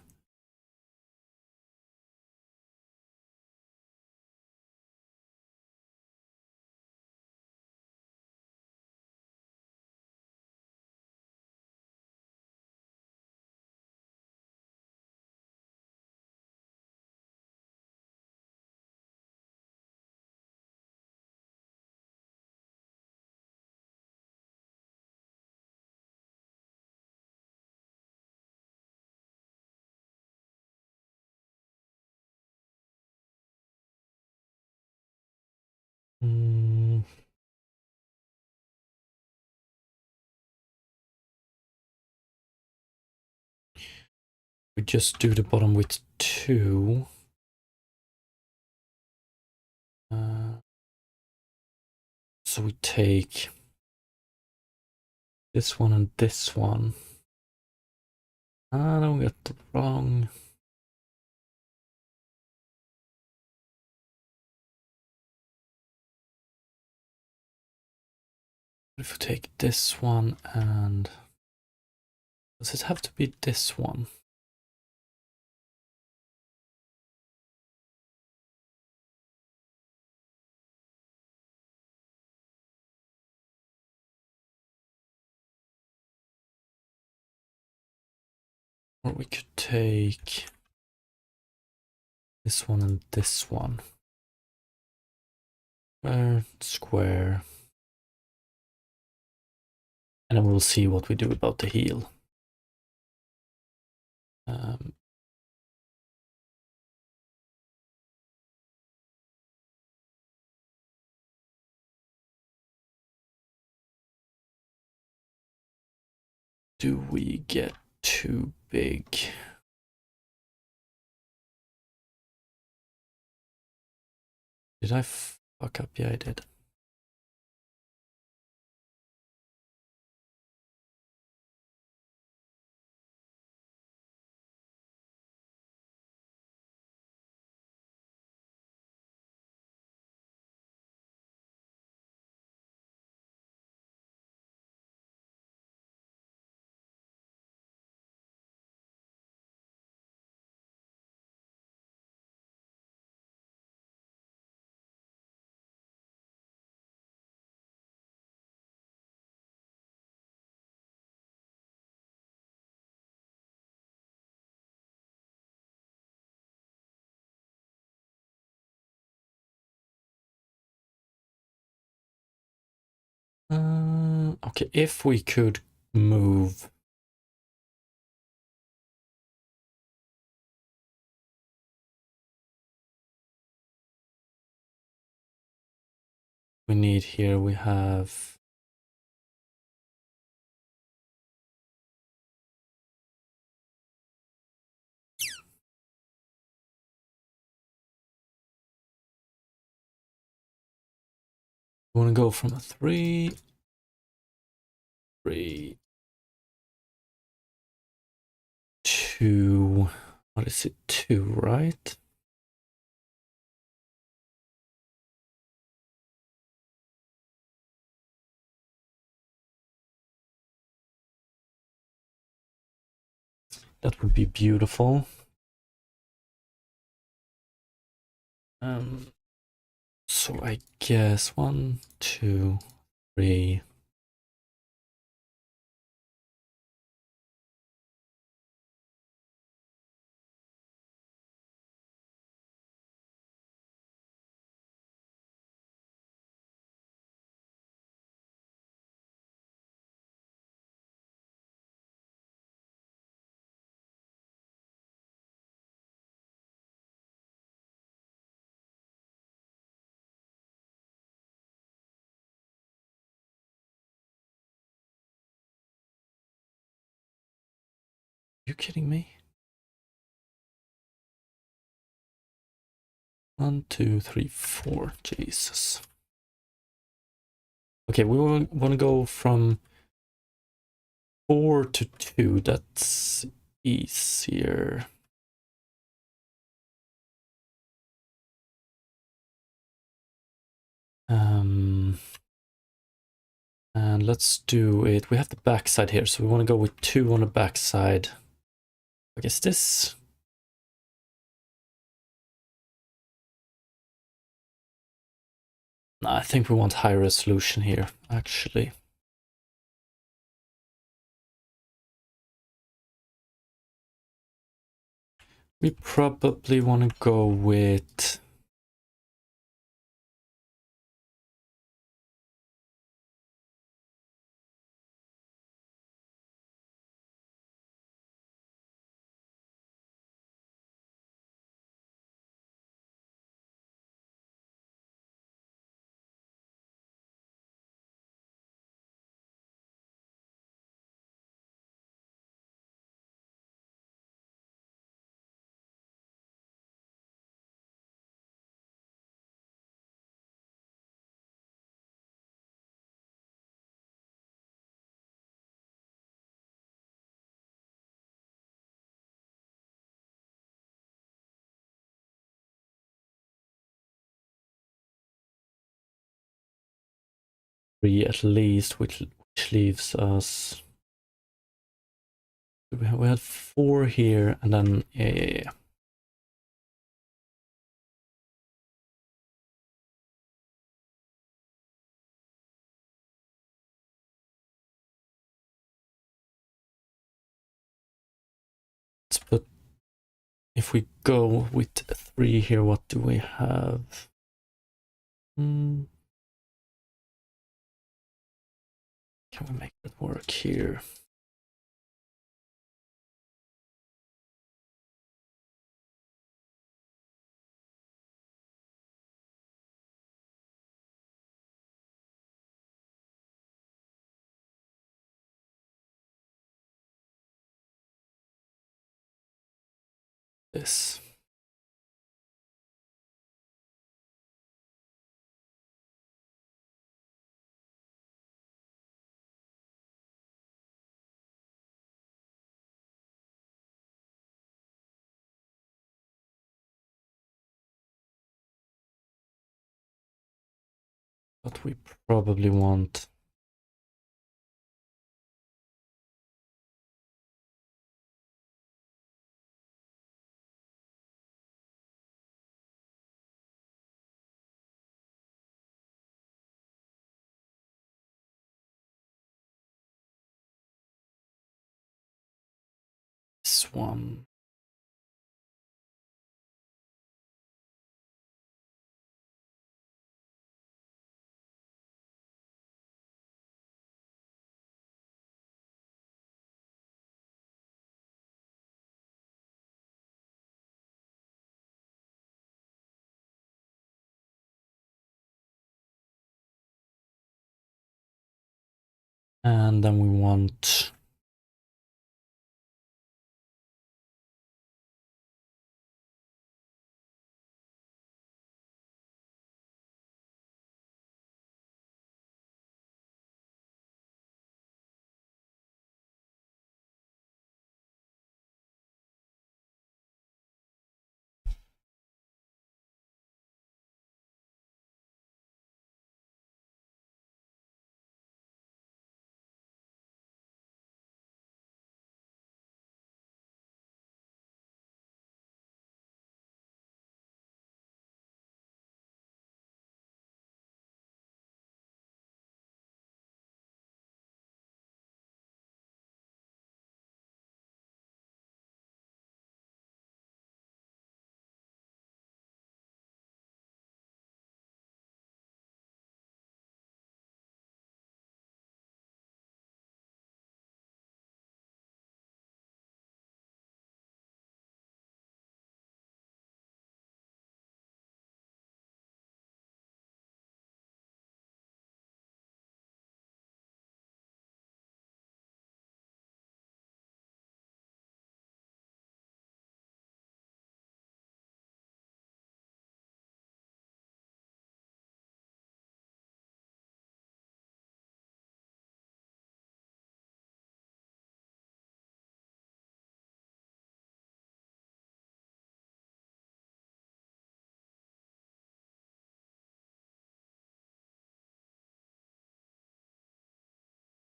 We just do the bottom with 2. So we take this one and this one. No, we got the wrong. If we take this one and... Does it have to be this one? Or we could take this one and this one. Square, square. And then we'll see what we do about the heel. Do we get too big? Did I fuck up? Yeah, I did. Okay, if we could move... We need here, we have... We want to go from a 3, 3 to... What is it? 2, right? That would be beautiful. So I guess 1, 2, 3. you kidding me? 1, 2, 3, 4. Jesus. Okay, we want to go from 4 to 2. That's easier. And let's do it. We have the backside here, so we want to go with 2 on the backside. I guess this. No, I think we want high resolution here, actually. We probably want to go with... three at least, which leaves us... We had 4 here, and then... Yeah. Let's put... If we go with 3 here, what do we have? Can we make that work here? This. But we probably want... this one. And then we want...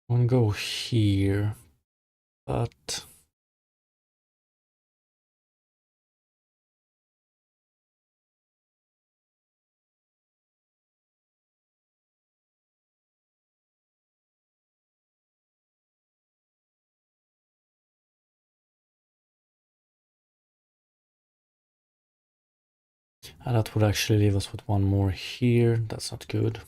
I want to go here, but that would actually leave us with one more here. That's not good.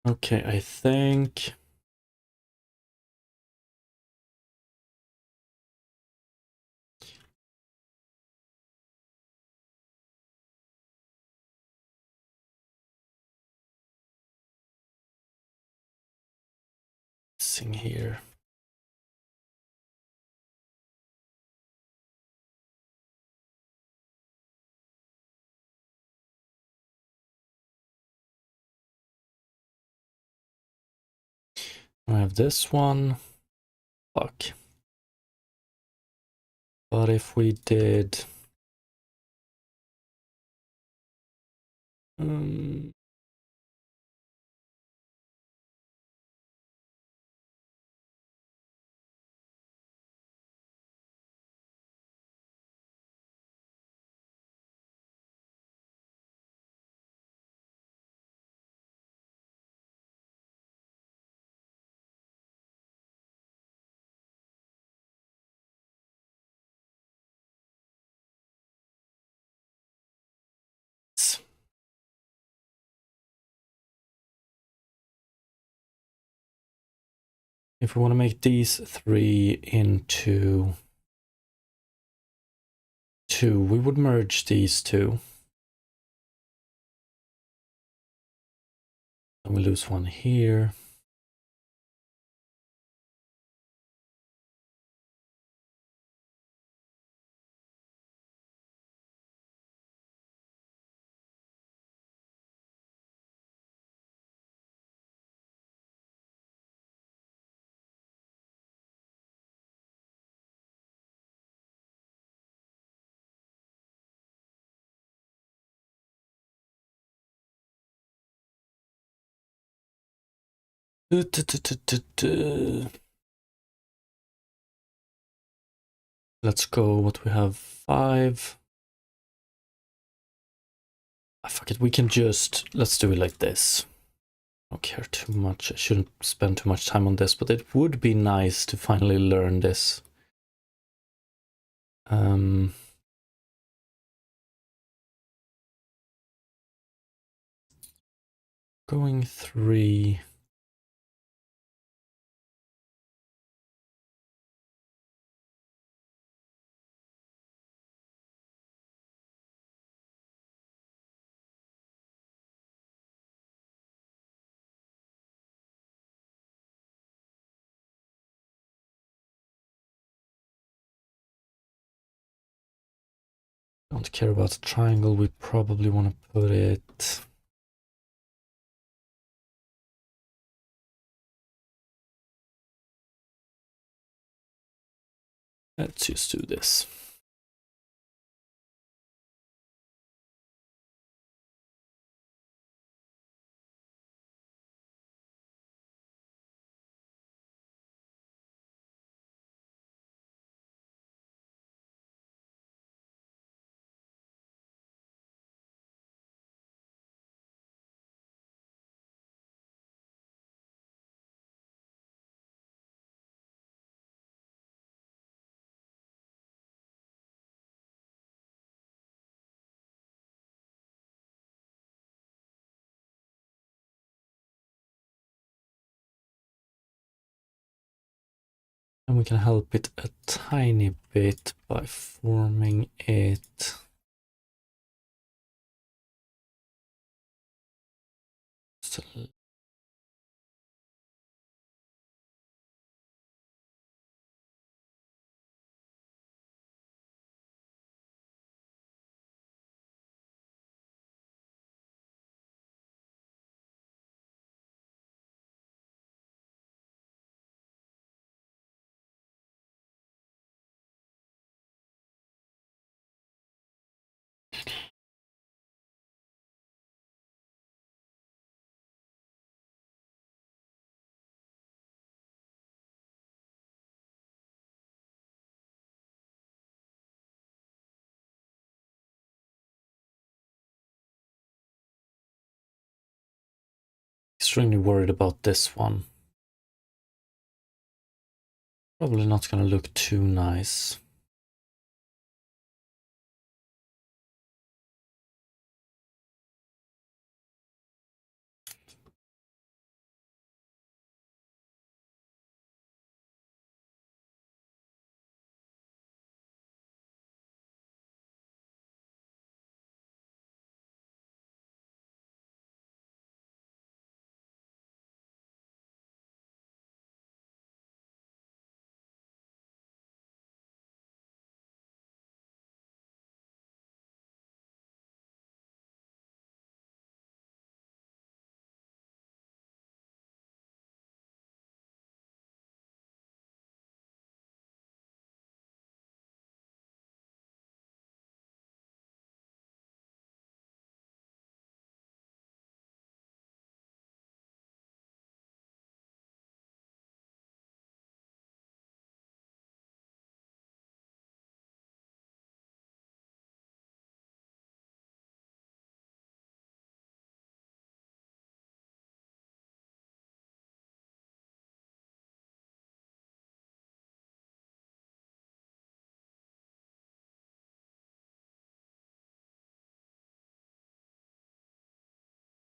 Okay, I think sing here. I have this one. Fuck. But if we did um, if we want to make these three into two, we would merge these two. And we lose one here. Let's go. What we have 5. Fuck it. We can just let's do it like this. I don't care too much. I shouldn't spend too much time on this, but it would be nice to finally learn this. Going 3. Don't care about the triangle. We probably want to put it. Let's just do this. And we can help it a tiny bit by forming it. So extremely worried about this one. Probably not gonna look too nice.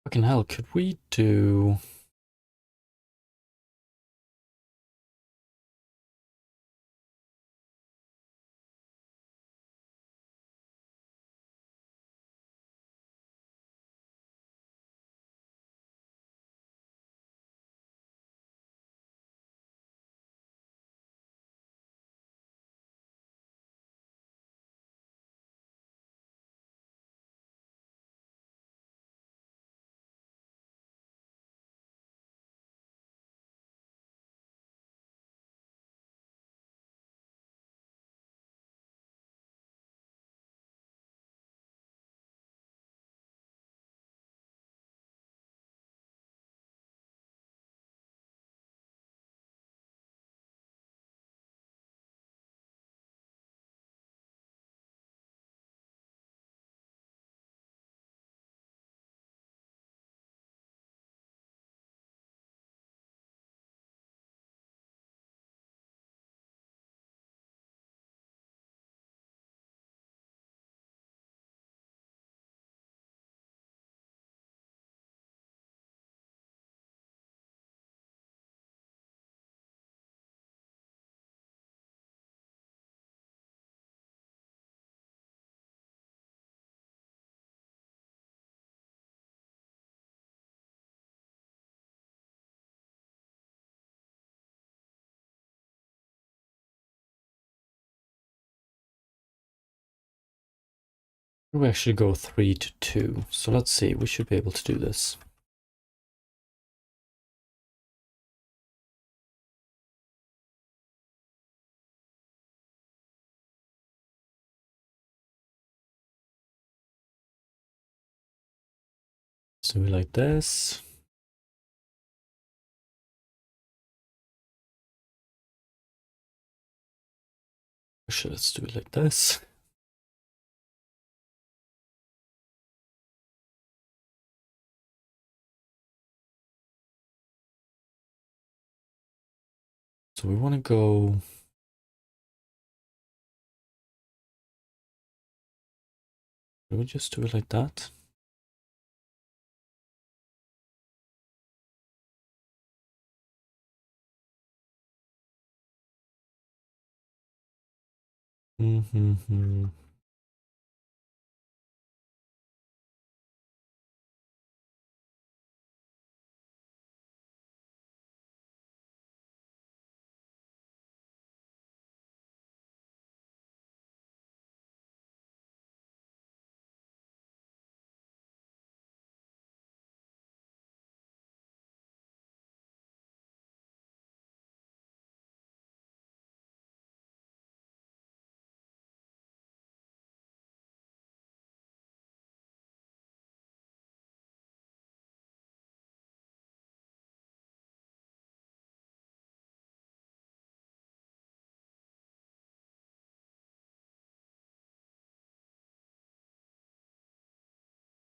Fucking hell, could we do... We actually go 3 to 2. So let's see, we should be able to do this. So we like this. Actually, let's do it like this. So we want to go... Do we just do it like that? Mm-hmm.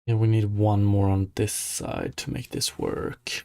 Yeah, we need one more on this side to make this work.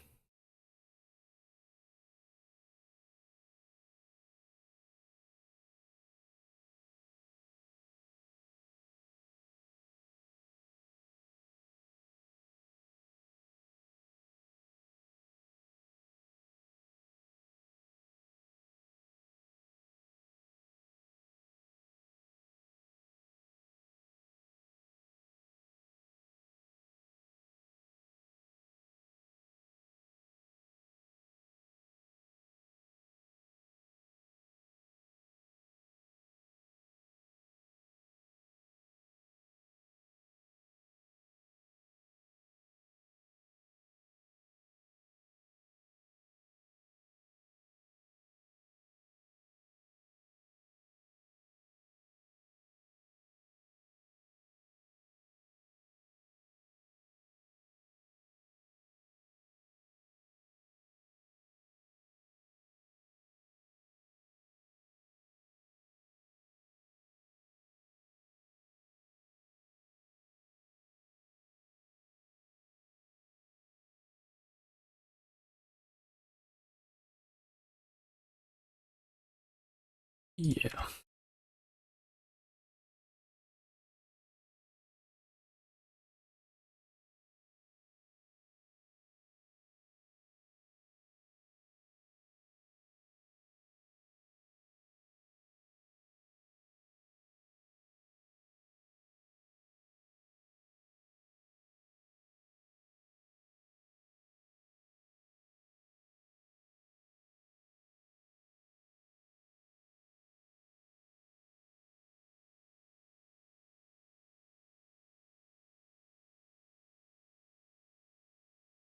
Yeah.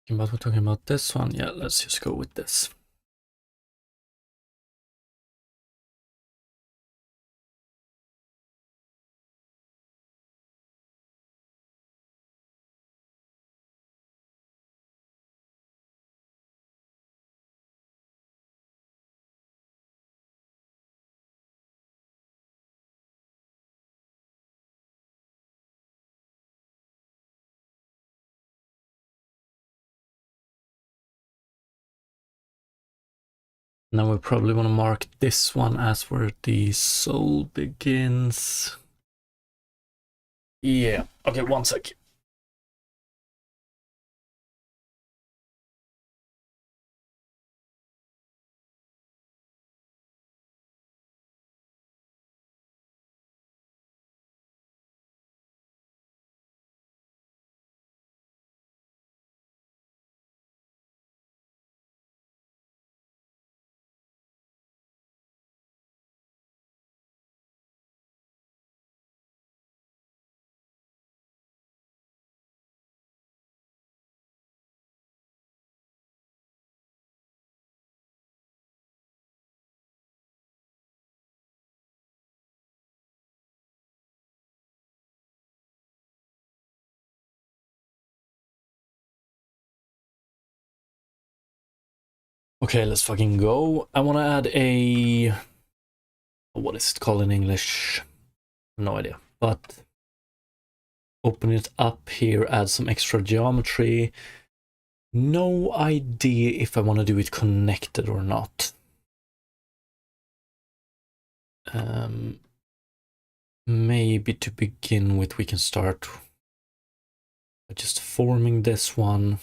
But we're talking about this one. Yeah, let's just go with this. Now we probably want to mark this one as where the soul begins. Yeah. Okay, one sec. Okay, let's fucking go. I want to add a... What is it called in English? No idea. But open it up here, add some extra geometry. No idea if I want to do it connected or not. Maybe to begin with, we can start by just forming this one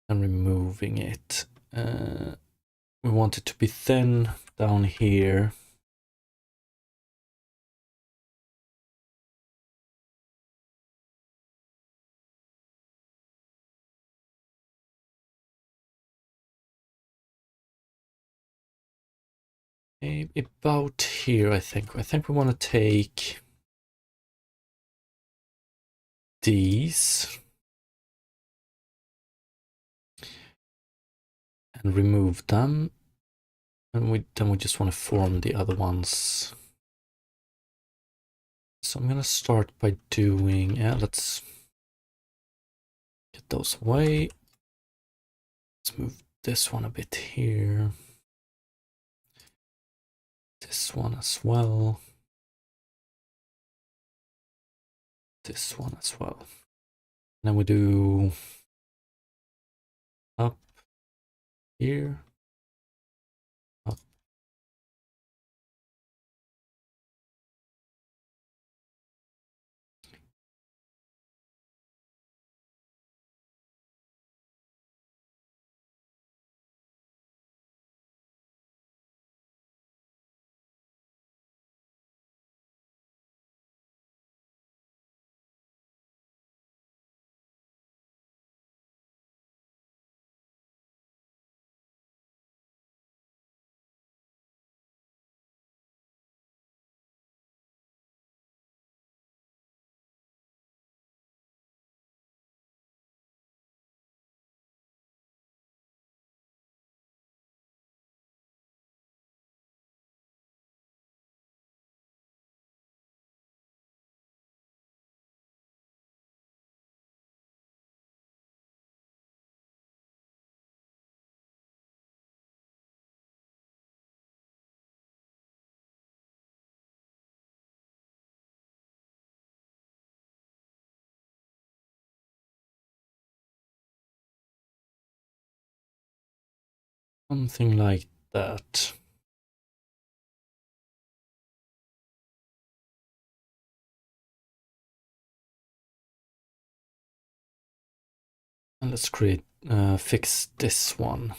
and removing it. We want it to be thin down here. about here, I think. I think we want to take these and remove them. And then we just want to form the other ones. So I'm gonna start by doing, let's get those away. Let's move this one a bit here. This one as well. This one as well. And then we do up here. Up. Something like that. And let's fix this one.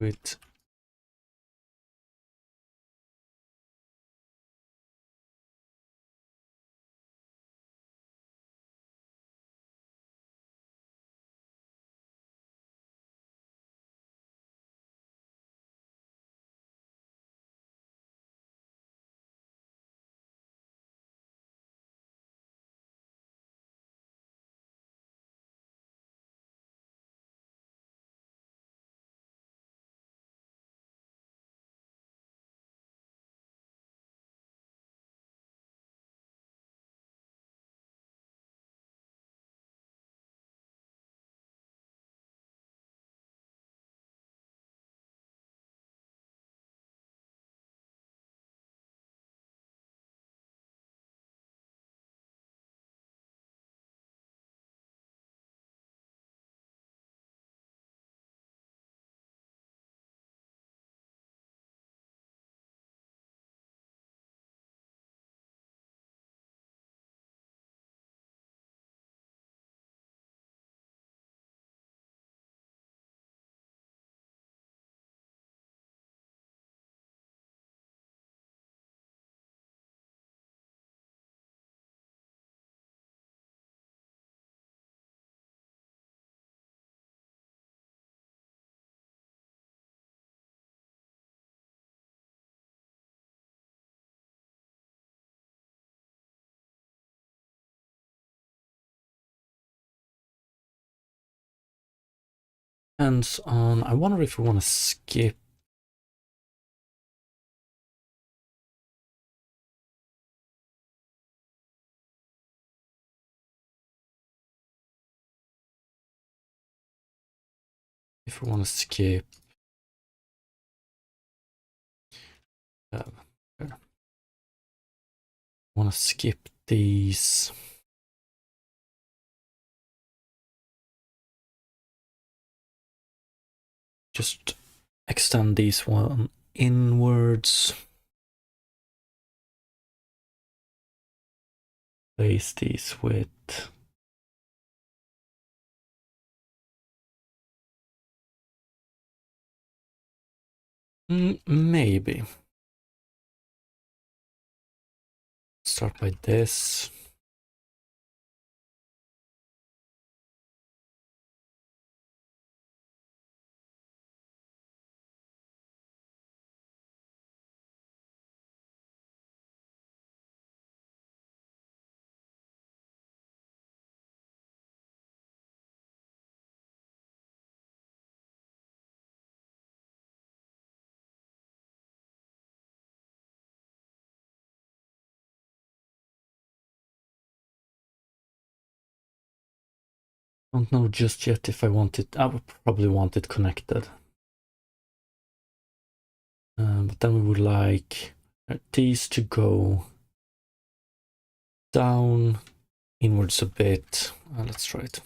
With depends on, I wonder if we want to skip. If we want to skip. Want to skip these. Just extend these one inwards. Place these with maybe. Start by this. Don't know just yet if I want it. I would probably want it connected. But then we would like these to go down, inwards a bit. Let's try it.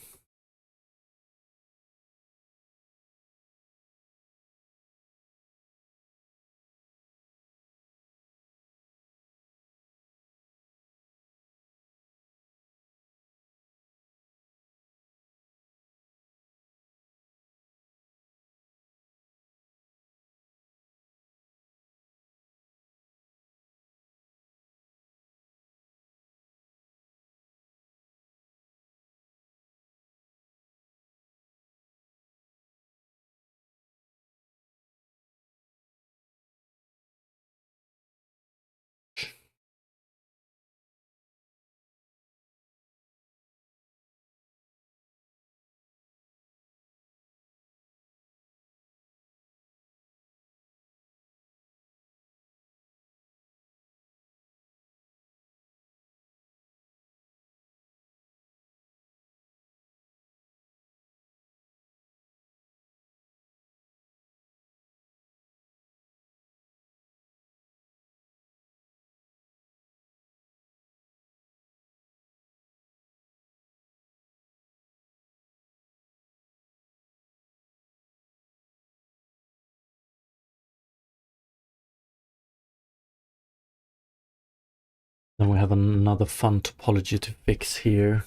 Then we have another fun topology to fix here.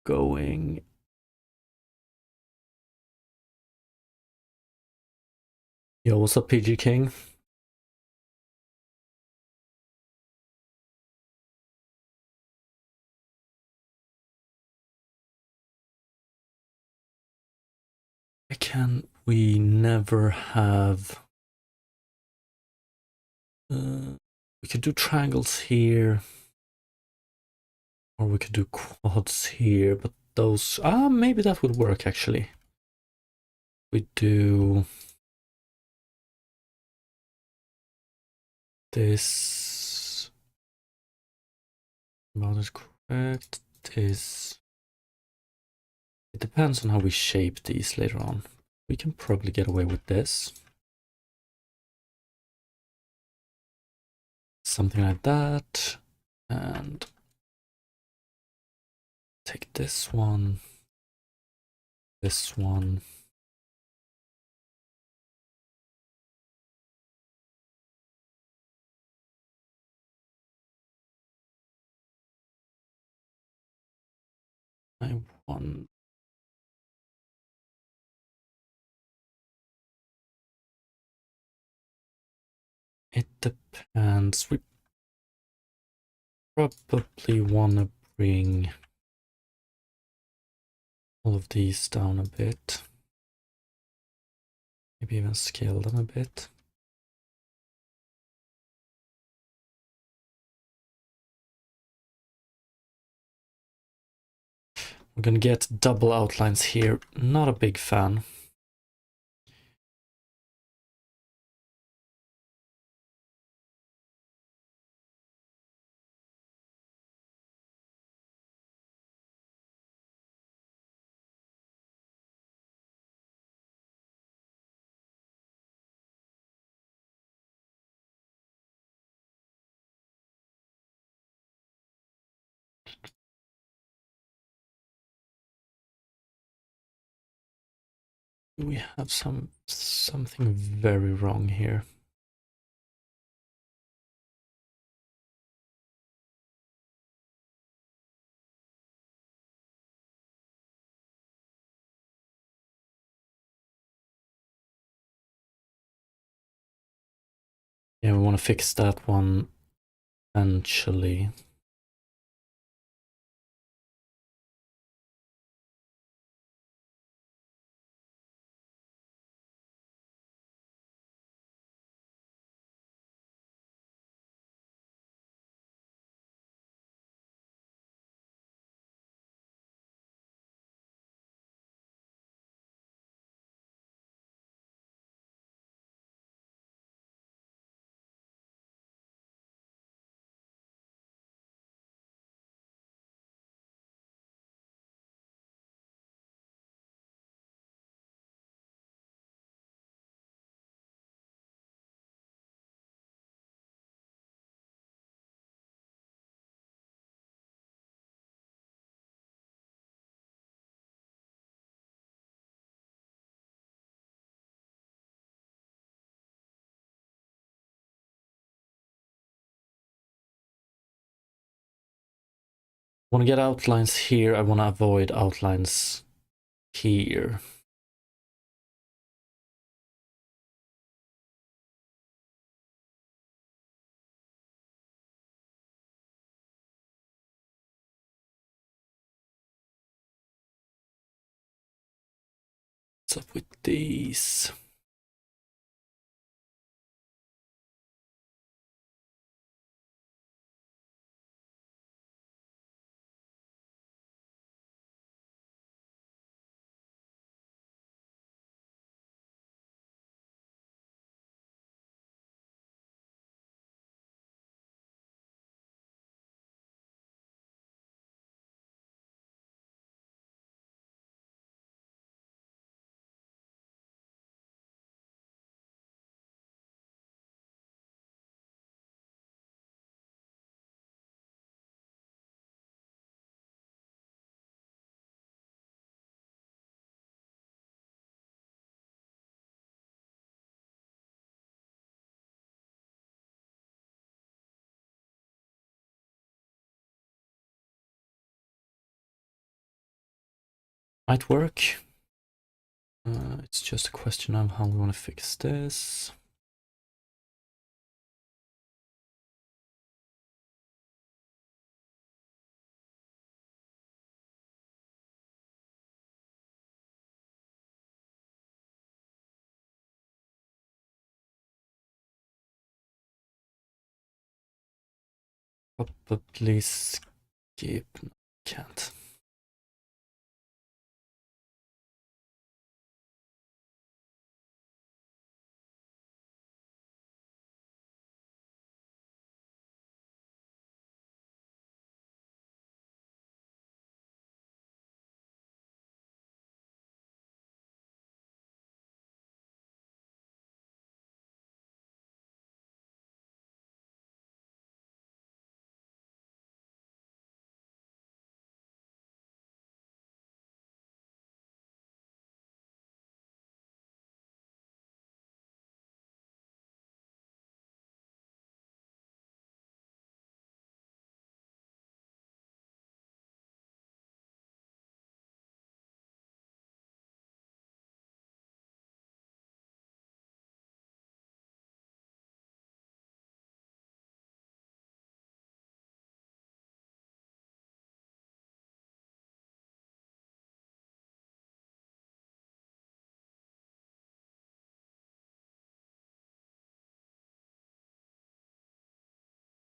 Going. Yo, what's up, PG King? Why can we never have... we could do triangles here. Or we could do quads here, but those... maybe that would work, actually. We do... this... About is correct. This... It depends on how we shape these later on. We can probably get away with this. Something like that. And take this one. This one. I want... It depends. We probably want to bring all of these down a bit. Maybe even scale them a bit. We're gonna get double outlines here. Not a big fan. We have something very wrong here. Yeah, we want to fix that one eventually. I want to get outlines here. I want to avoid outlines here. What's up with these? Might work. It's just a question of how we want to fix this. Probably skip. No, can't.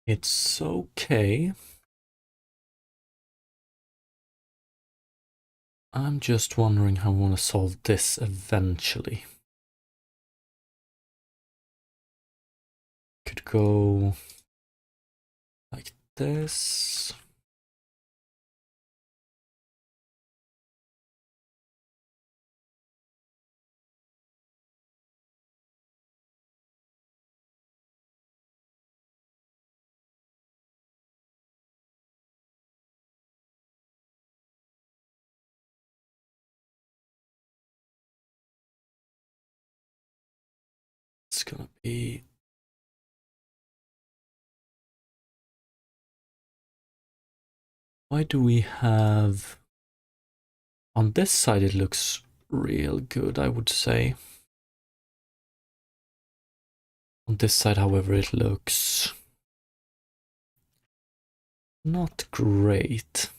It's okay. I'm just wondering how I want to solve this eventually. Could go like this. It's gonna be... Why do we have... On this side it looks real good, I would say. On this side, however, it looks not great.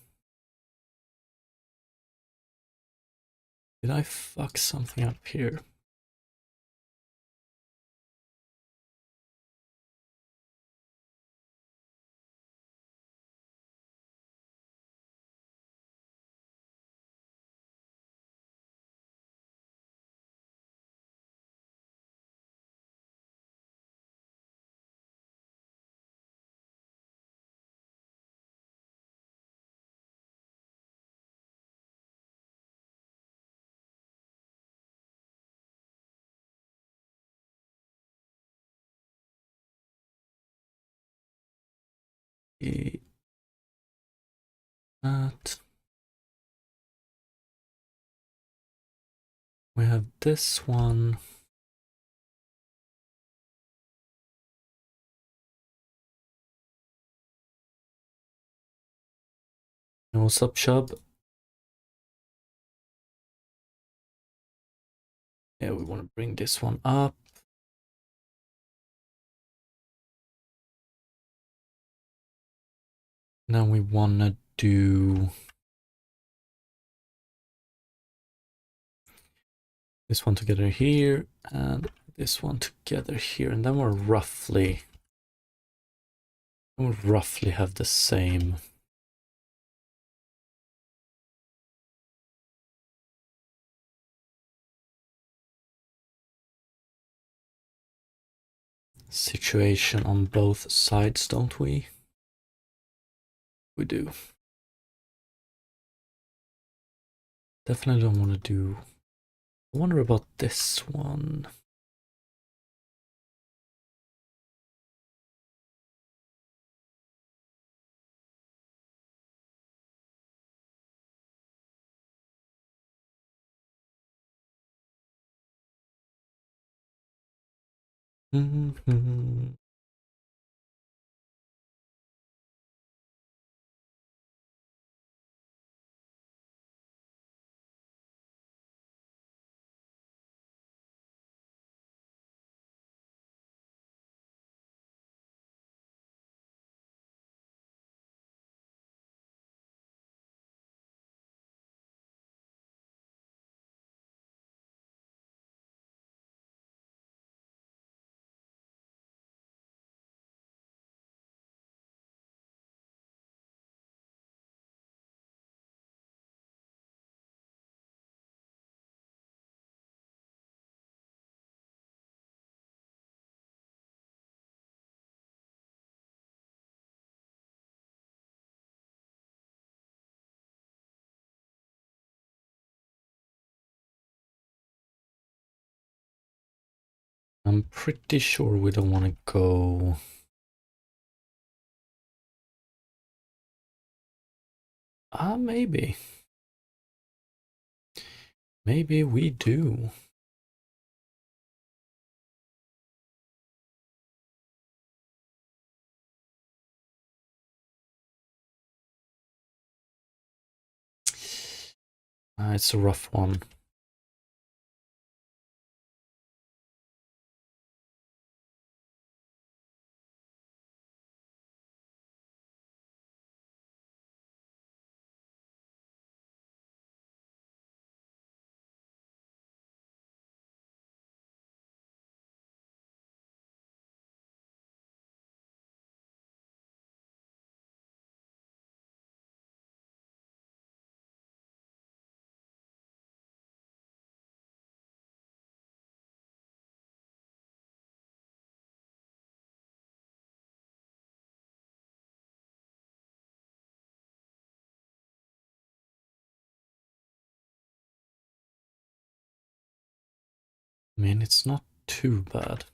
Did I fuck something up here? That. We have this one. And what's up, Chub? Yeah, we want to bring this one up. Now we want to do this one together here and this one together here, and then we'll roughly have the same. Situation on both sides, don't we? We do. Definitely don't want to do... I wonder about this one. Mm-hmm. I'm pretty sure we don't want to go... maybe. Maybe we do. It's a rough one. I mean, it's not too bad.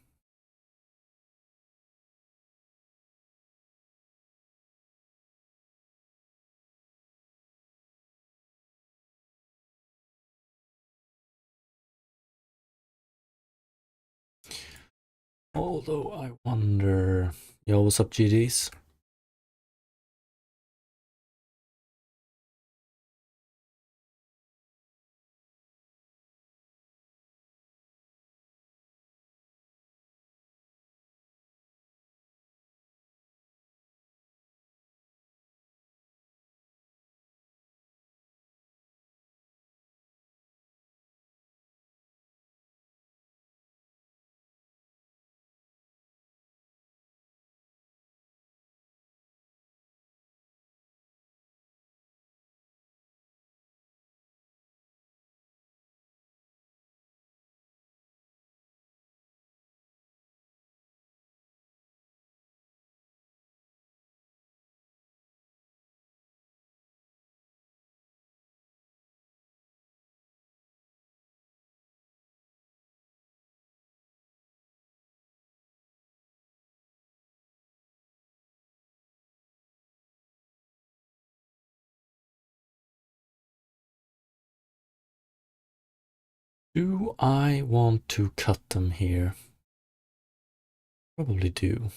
Although I wonder... Yo, what's up, GDs? Do I want to cut them here? Probably do.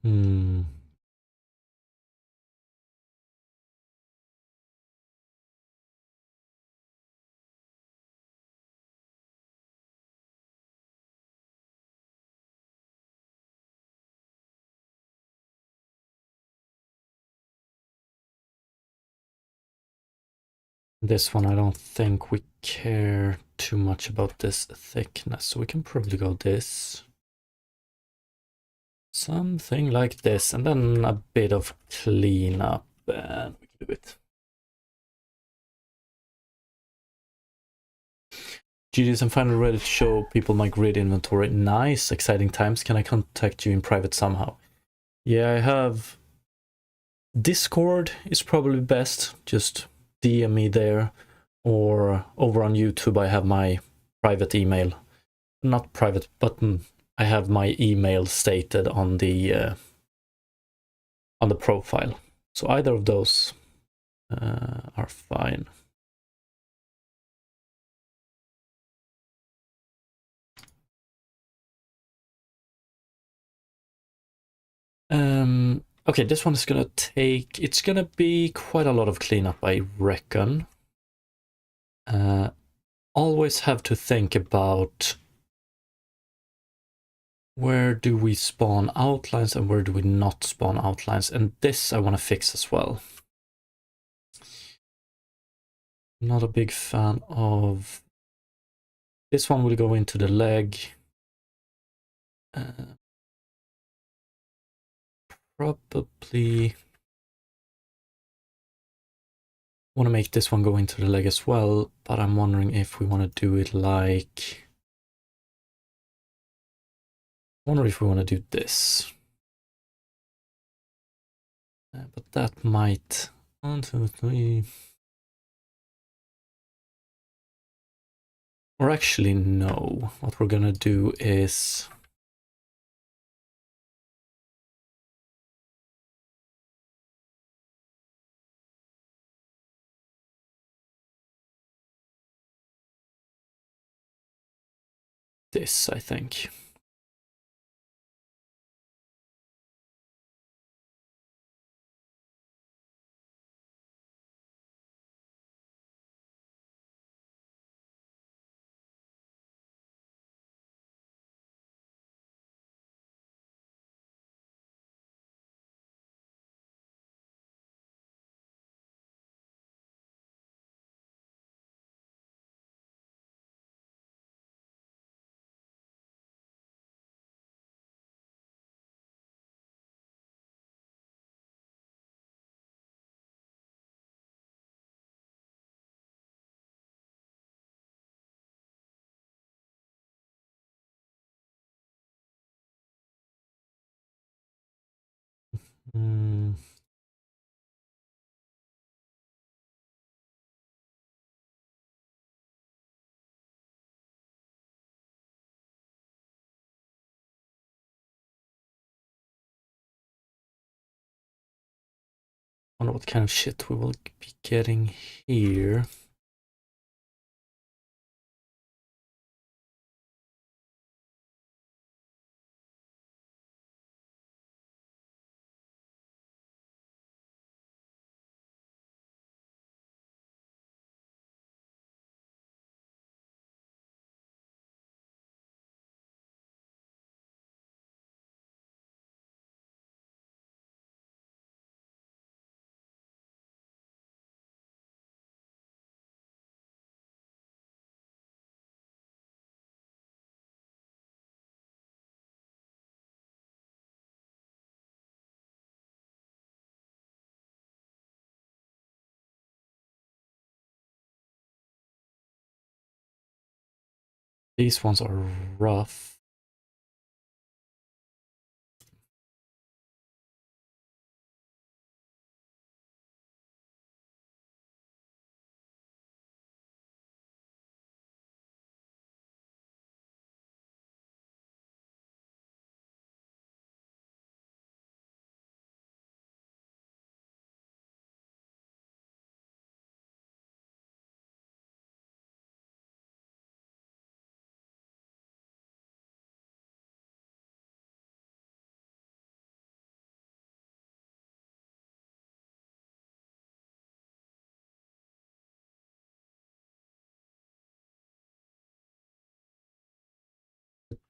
Hmm. This one, I don't think we care too much about this thickness, so we can probably go this. Something like this, and then a bit of cleanup, and we can do it. GDs, I'm finally ready to show people my grid inventory. Nice, exciting times. Can I contact you in private somehow? Yeah, I have... Discord is probably best. Just DM me there. Or over on YouTube, I have my private email. Not private, but I have my email stated on the profile. So either of those are fine. Okay, this one is gonna take... It's gonna be quite a lot of cleanup, I reckon. Always have to think about where do we spawn outlines and where do we not spawn outlines, and this I want to fix as well. Not a big fan of... This one will go into the leg. Probably want to make this one go into the leg as well, but I'm wondering if we want to do it like... I wonder if we want to do this. But that might... 1, 2, 3... Or actually, no. What we're gonna do is... this, I think. Mm. Wonder what kind of shit we will be getting here. These ones are rough.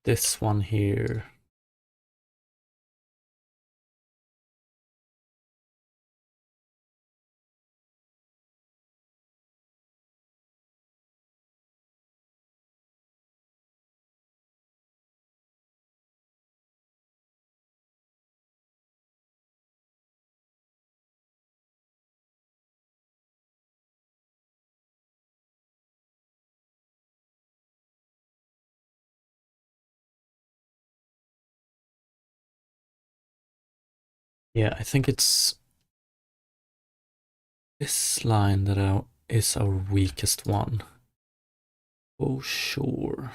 This one here. Yeah, I think it's this line that is our weakest one. Oh, sure.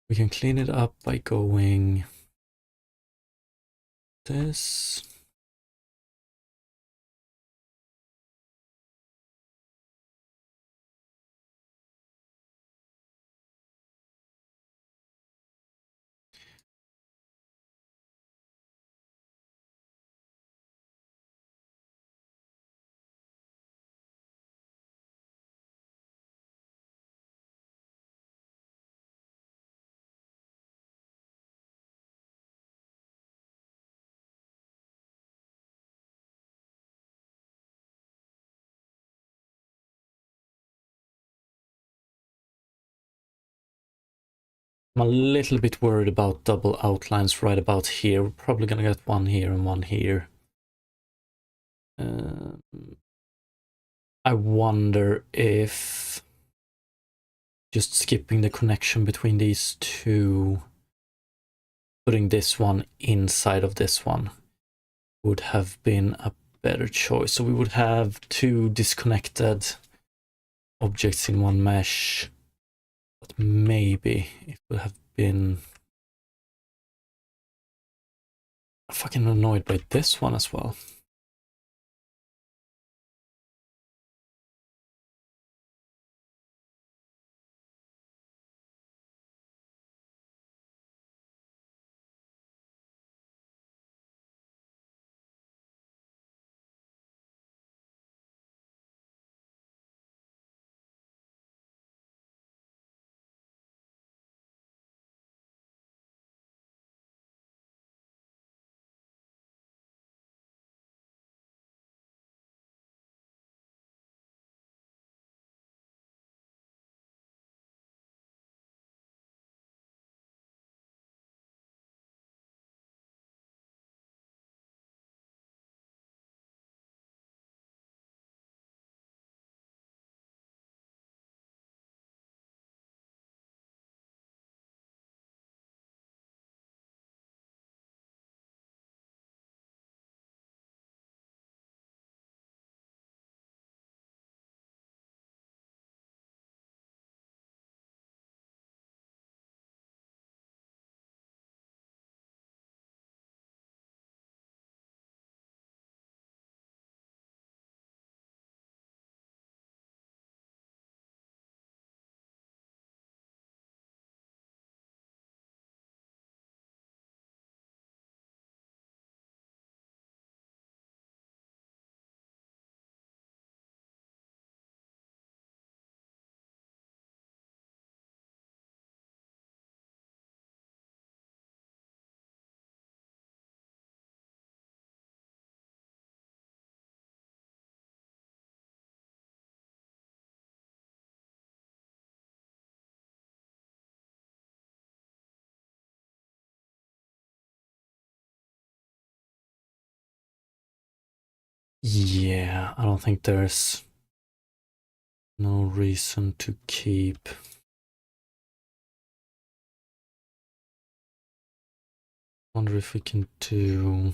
We can clean it up by going this. I'm a little bit worried about double outlines right about here. We're probably gonna get one here and one here. I wonder if just skipping the connection between these two, putting this one inside of this one would have been a better choice. So we would have two disconnected objects in one mesh, but maybe it would have been... I'm fucking annoyed by this one as well. Yeah, I don't think there's no reason to keep. Wonder if we can do.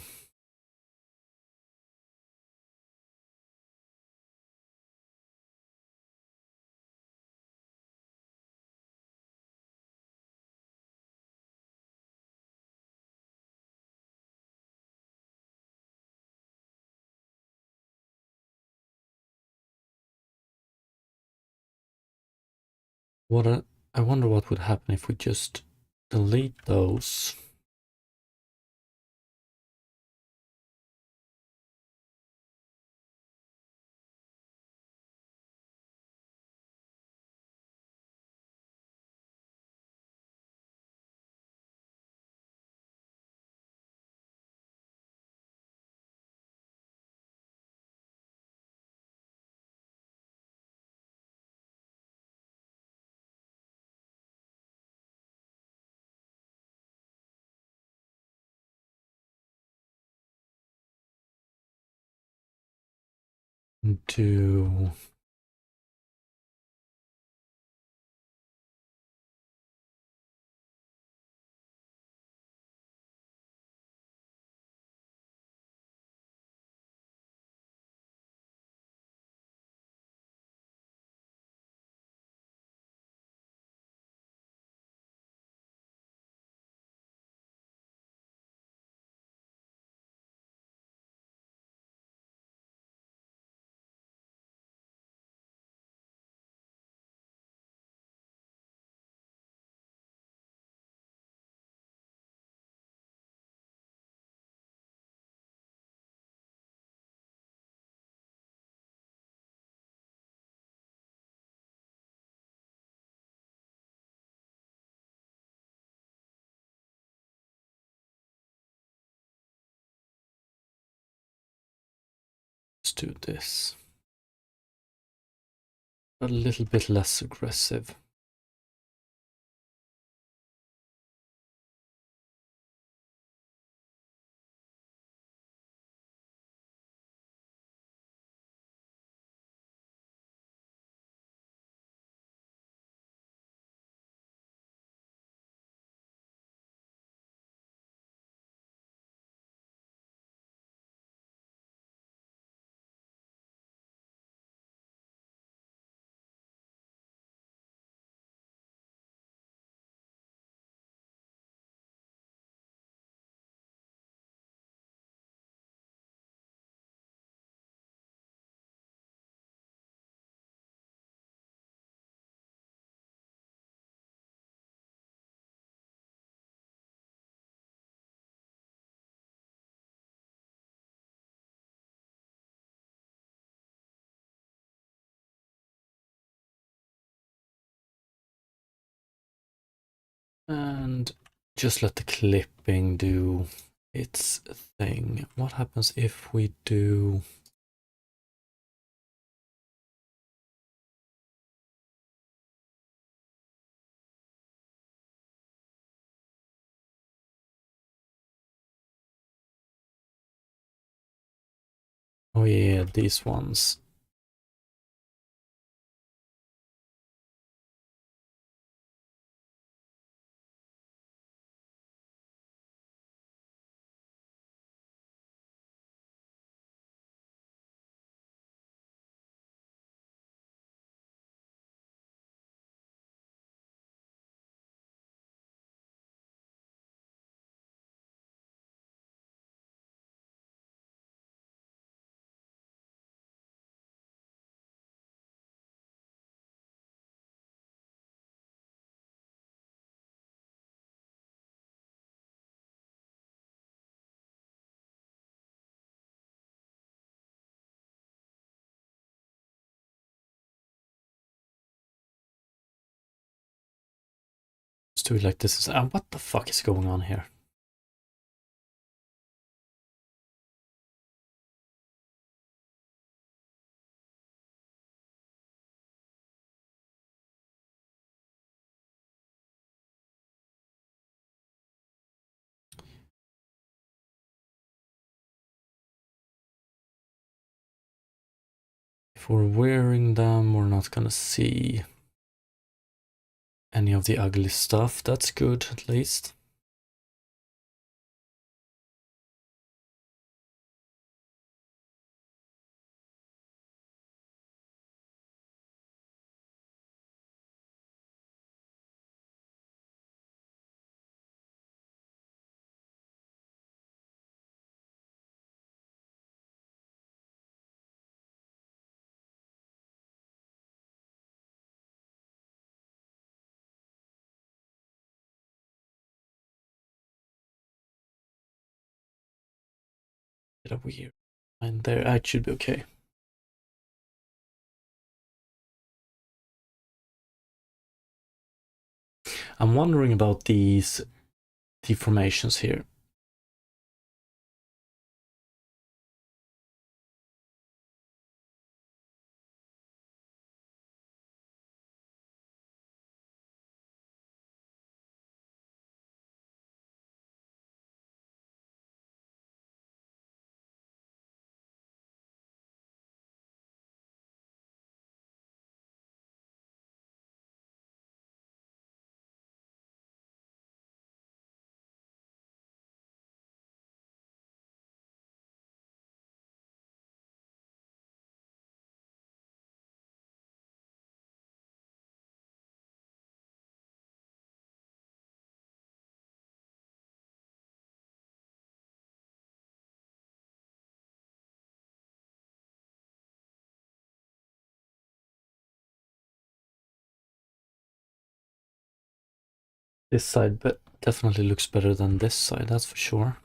I wonder what would happen if we just delete those. Do let's do this. A little bit less aggressive. And just let the clipping do its thing. What happens if we do... Oh yeah, these ones. Let's do it like this. What the fuck is going on here? if we're wearing them, we're not gonna see any of the ugly stuff. That's good, at least. Get a weird line there. It should be okay. I'm wondering about these deformations here. This side but definitely looks better than this side, that's for sure.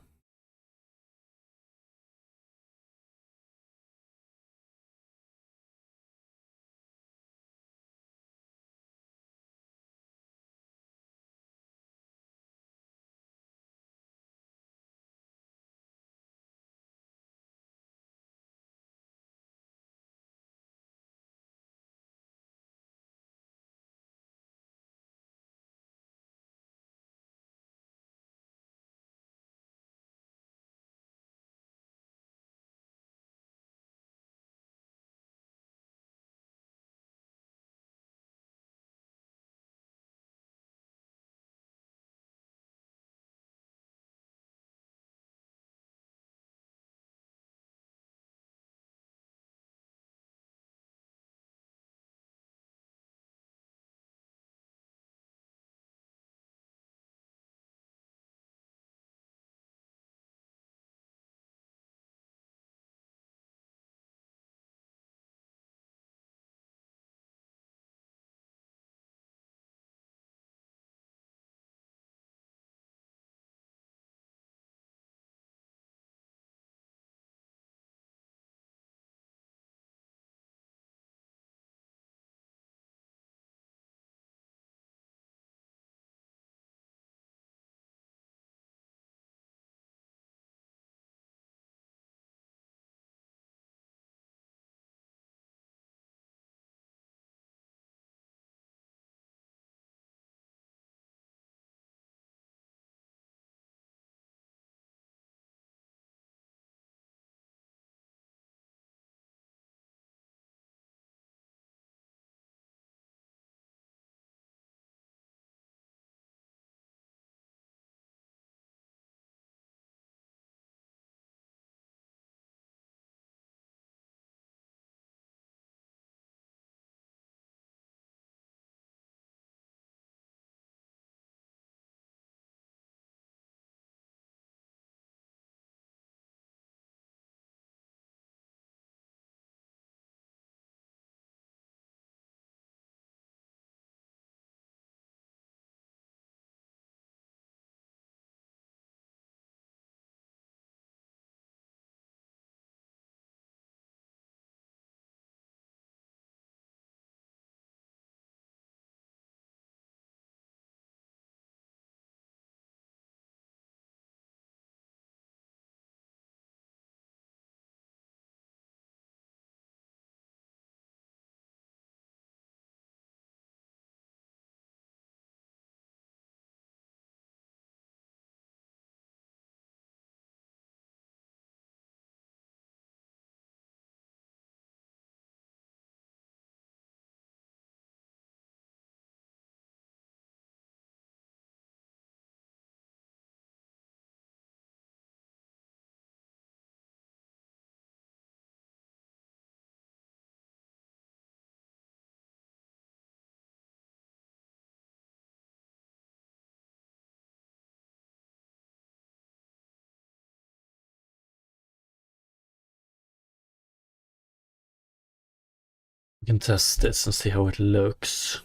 We can test this and see how it looks.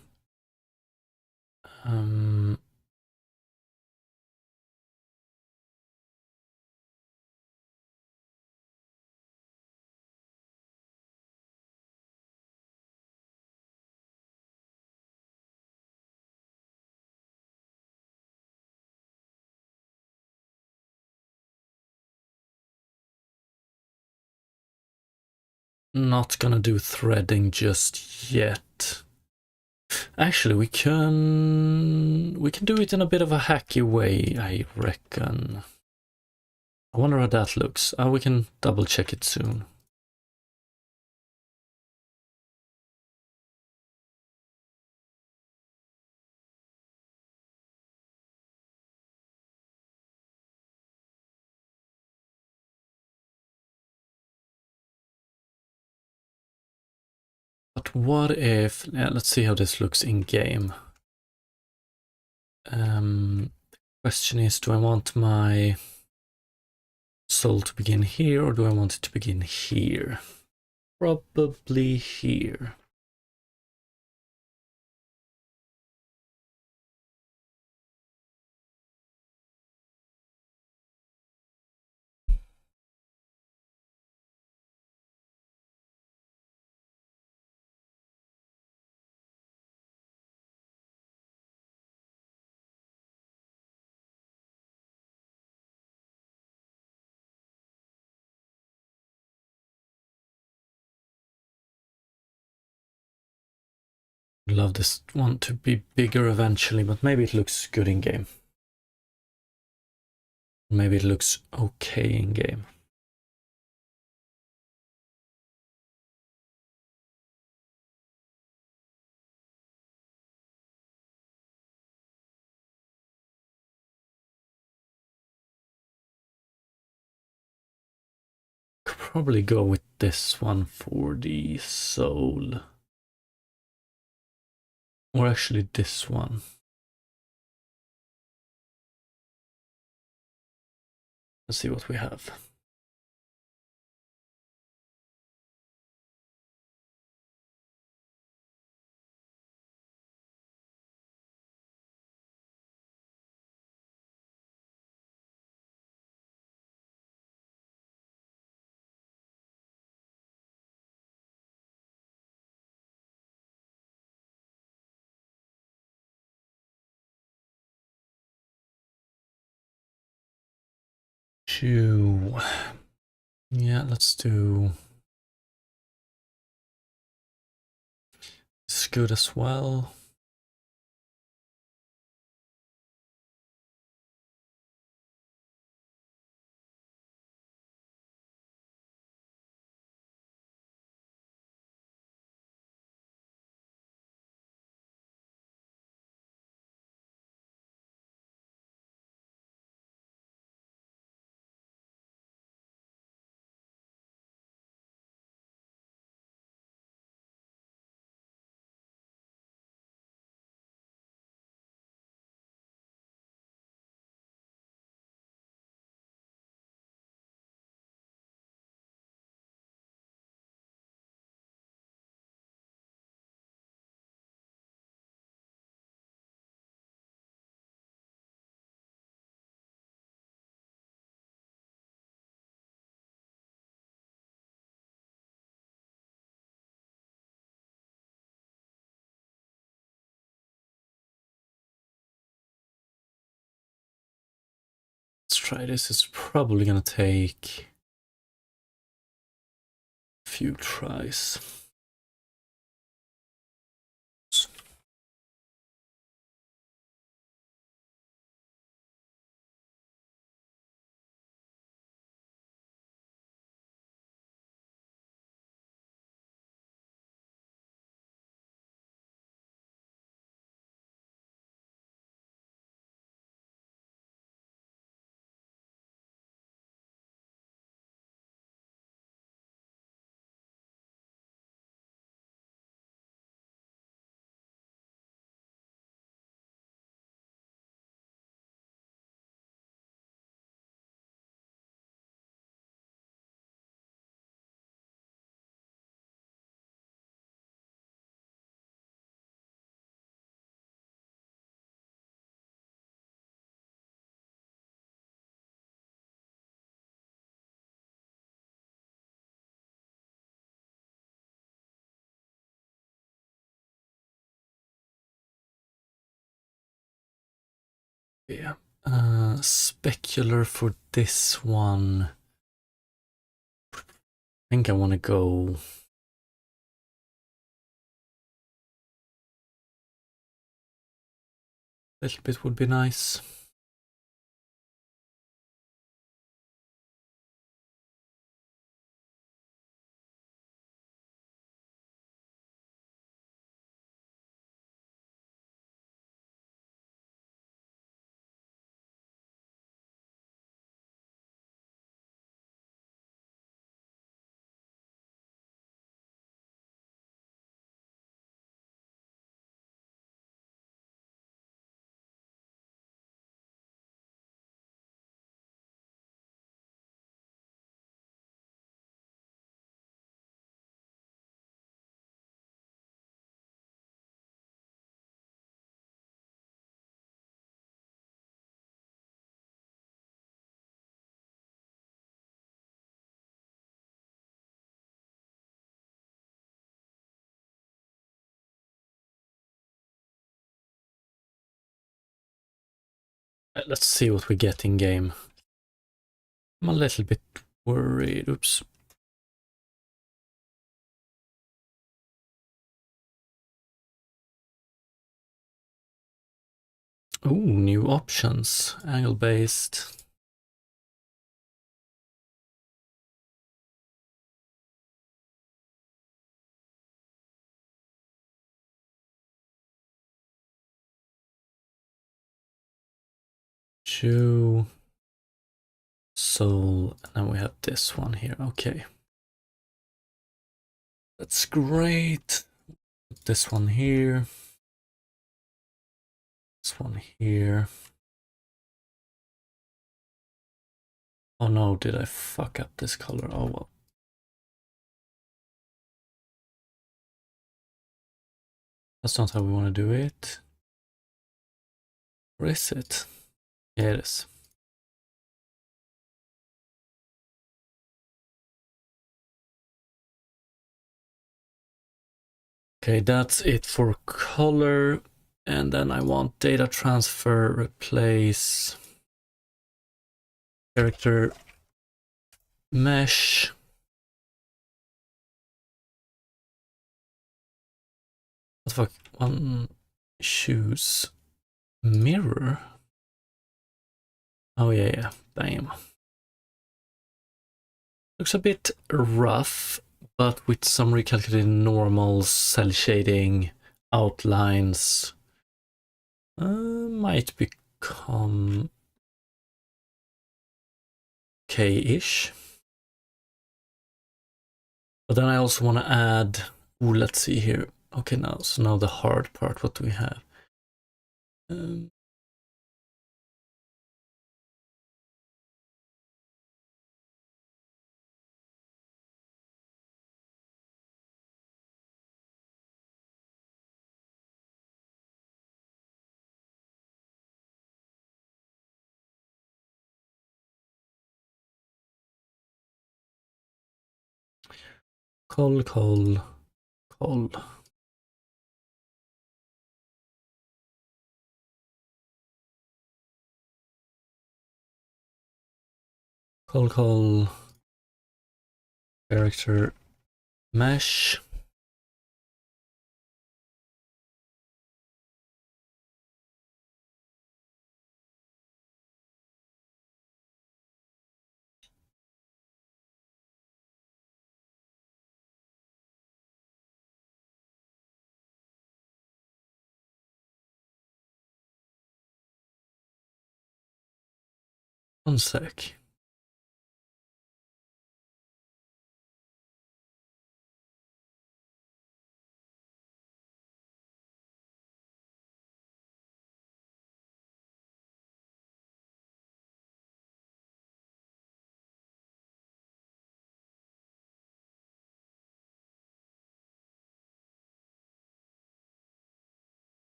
Not gonna do threading just yet. Actually, we can do it in a bit of a hacky way, I reckon. I wonder how that looks. We can double check it soon. But what if, let's see how this looks in game. The question is, do I want my soul to begin here or do I want it to begin here? Probably here. Love this one to be bigger eventually, but maybe it looks good in game. Maybe it looks okay in game. Could probably go with this one for the soul. Or actually this one. Let's see what we have. Yeah, let's do this good as well. Let's try this. It's probably gonna take a few tries. Yeah. Specular for this one. I think I want to go. A little bit would be nice. Let's see what we get in game. I'm a little bit worried. Oops. Ooh, new options. Angle based. Shoe. Soul. And then we have this one here. Okay. That's great. Put this one here. This one here. Oh no, did I fuck up this color? Oh well. That's not how we want to do it. Or is it? Yeah, it is. Okay, that's it for color. And then I want data transfer, replace character mesh. What the fuck? One choose mirror. Oh yeah, bam. Looks a bit rough, but with some recalculated normals, cell shading, outlines, might become okay-ish. But then I also want to add, ooh, let's see here. Okay, now the hard part, what do we have? Col. Character mesh. One sec.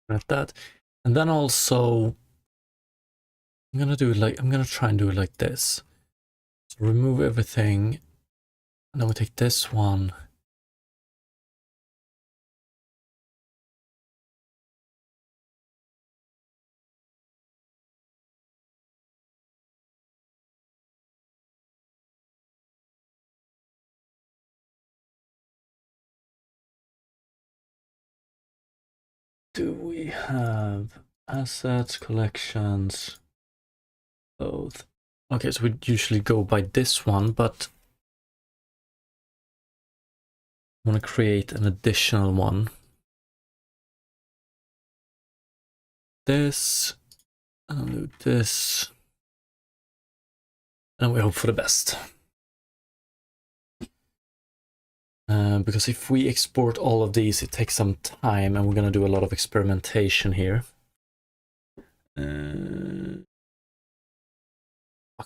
at that. And then also, I'm gonna do it like, I'm gonna try and do it like this. So remove everything, and then we take this one. Do we have assets, collections, both? Okay, so we usually go by this one, but I want to create an additional one. This, and I'll do this, and we hope for the best. Because if we export all of these, it takes some time, and we're going to do a lot of experimentation here.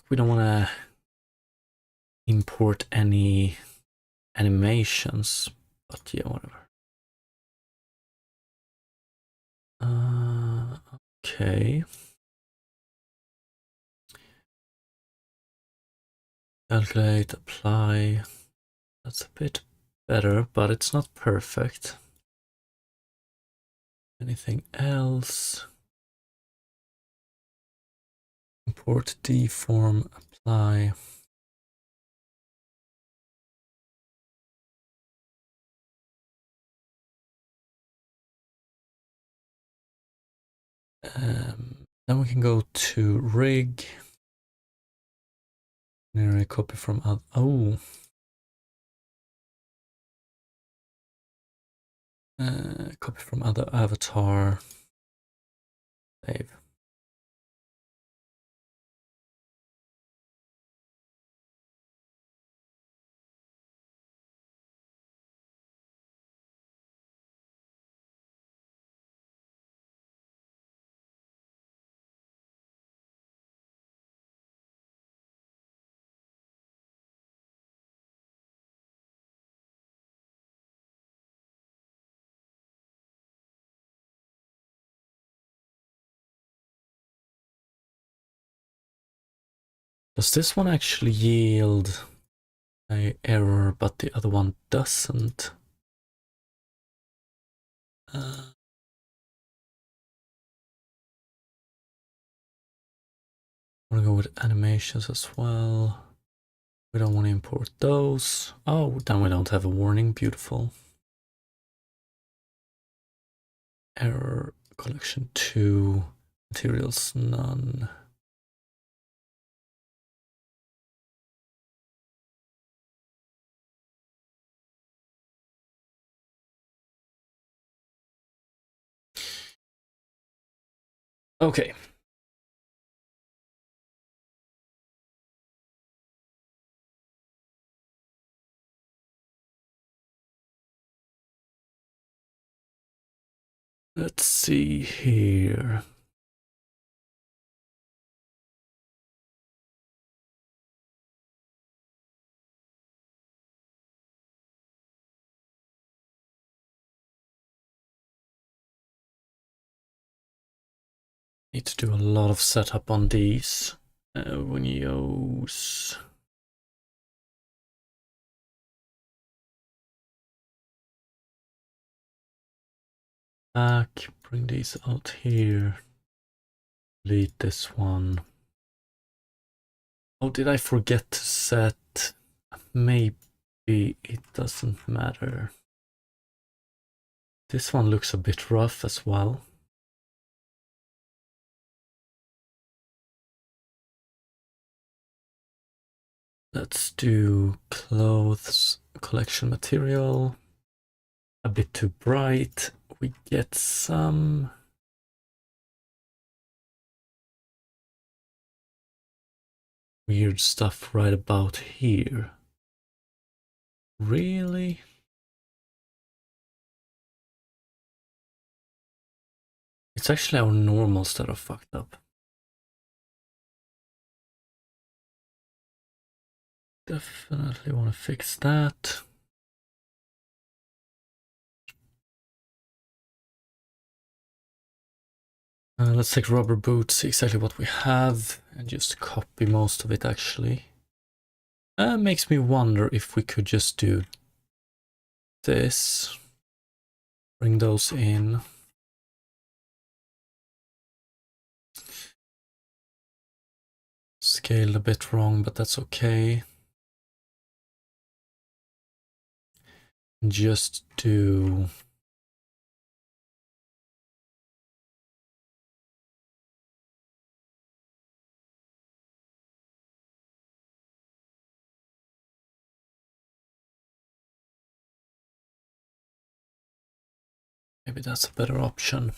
We don't want to import any animations, but yeah, whatever. Okay. Calculate, apply. That's a bit better, but it's not perfect. Anything else? Import deform, apply. Then we can go to rig. Copy from copy from other avatar. Save. Does this one actually yield an error, but the other one doesn't? I want to go with animations as well. We don't want to import those. Oh, then we don't have a warning. Beautiful. Error collection 2, materials none. Okay. Let's see here. Need to do a lot of setup on these. When you use back, bring these out here. Delete this one. Oh, did I forget to set? Maybe it doesn't matter. This one looks a bit rough as well. Let's do clothes collection material. A bit too bright. We get some weird stuff right about here. Really? It's actually our normals that are fucked up. Definitely want to fix that. Let's take rubber boots, see exactly what we have, and just copy most of it actually. Makes me wonder if we could just do this. Bring those in. Scaled a bit wrong, but that's okay. Just do... Maybe that's a better option.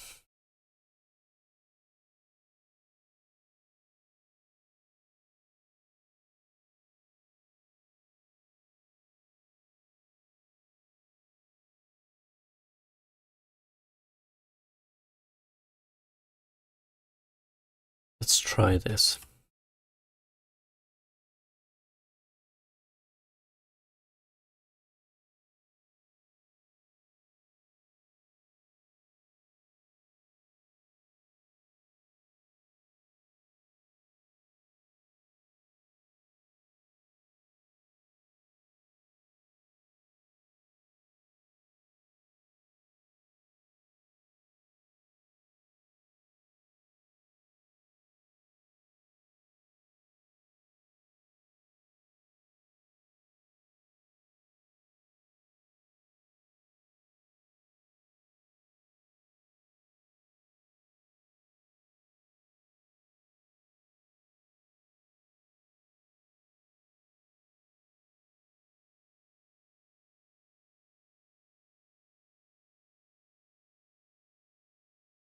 Let's try this.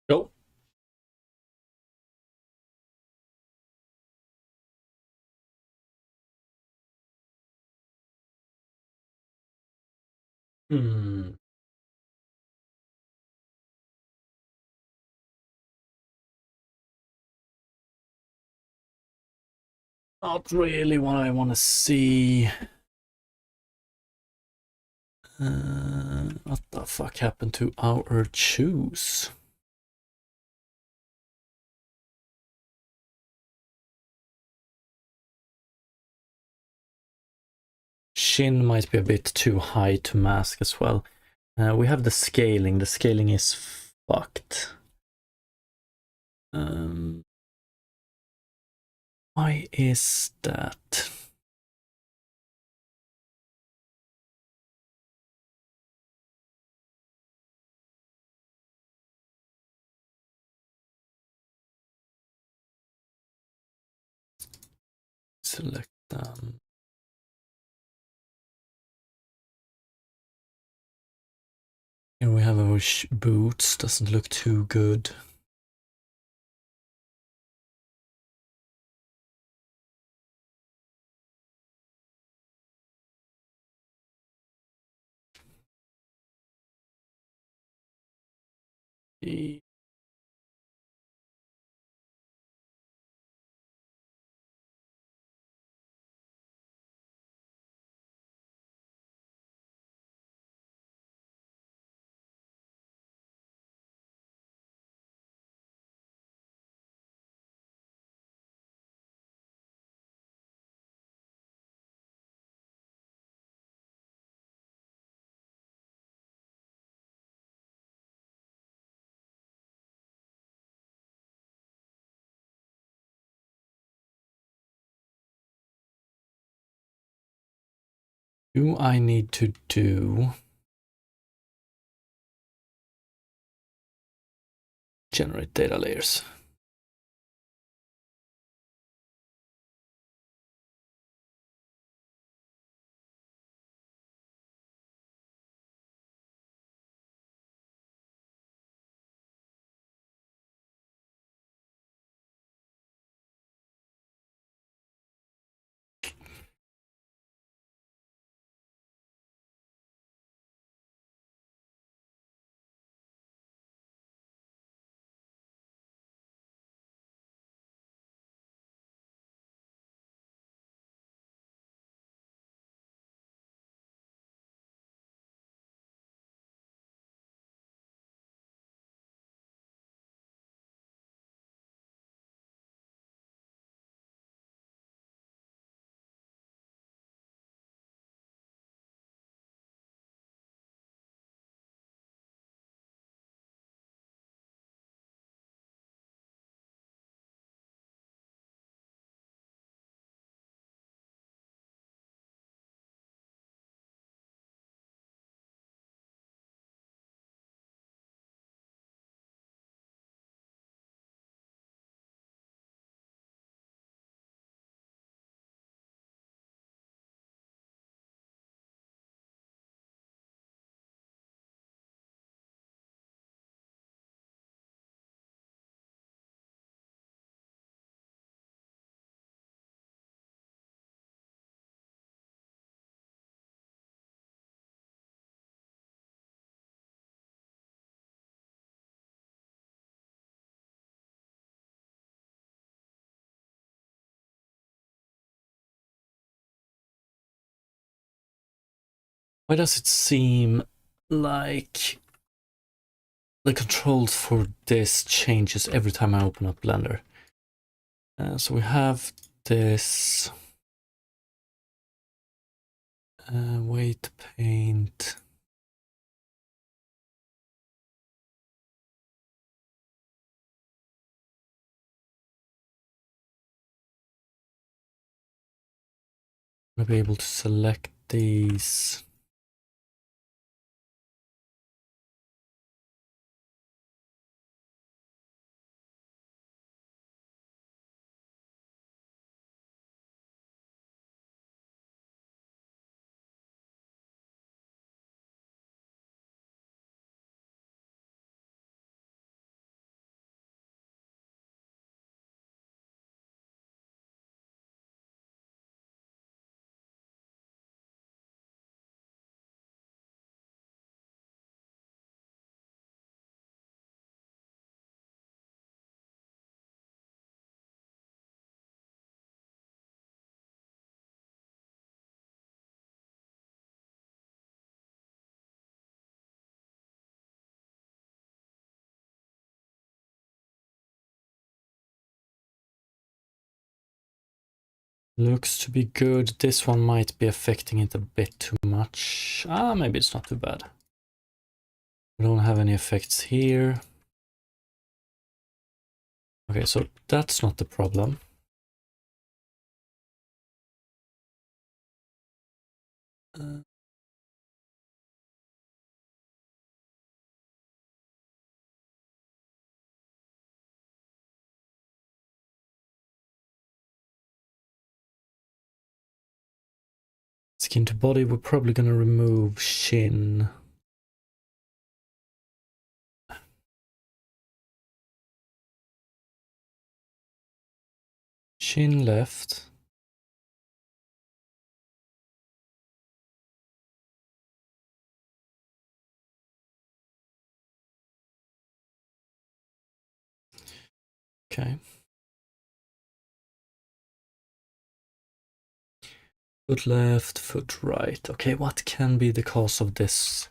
Go. Hmm. Not really what I want to see. What the fuck happened to our shoes? Shin might be a bit too high to mask as well. We have the scaling. The scaling is fucked. Why is that? Select them. Here we have our boots. Doesn't look too good. Do I need to do generate data layers? Why does it seem like the controls for this changes every time I open up Blender? So we have this weight paint. I'm gonna be able to select these. Looks to be good. This one might be affecting it a bit too much. Maybe it's not too bad. We don't have any effects here. Okay, so that's not the problem. Skin to body, we're probably gonna remove shin. Shin left. Okay. Foot left, foot right. Okay, what can be the cause of this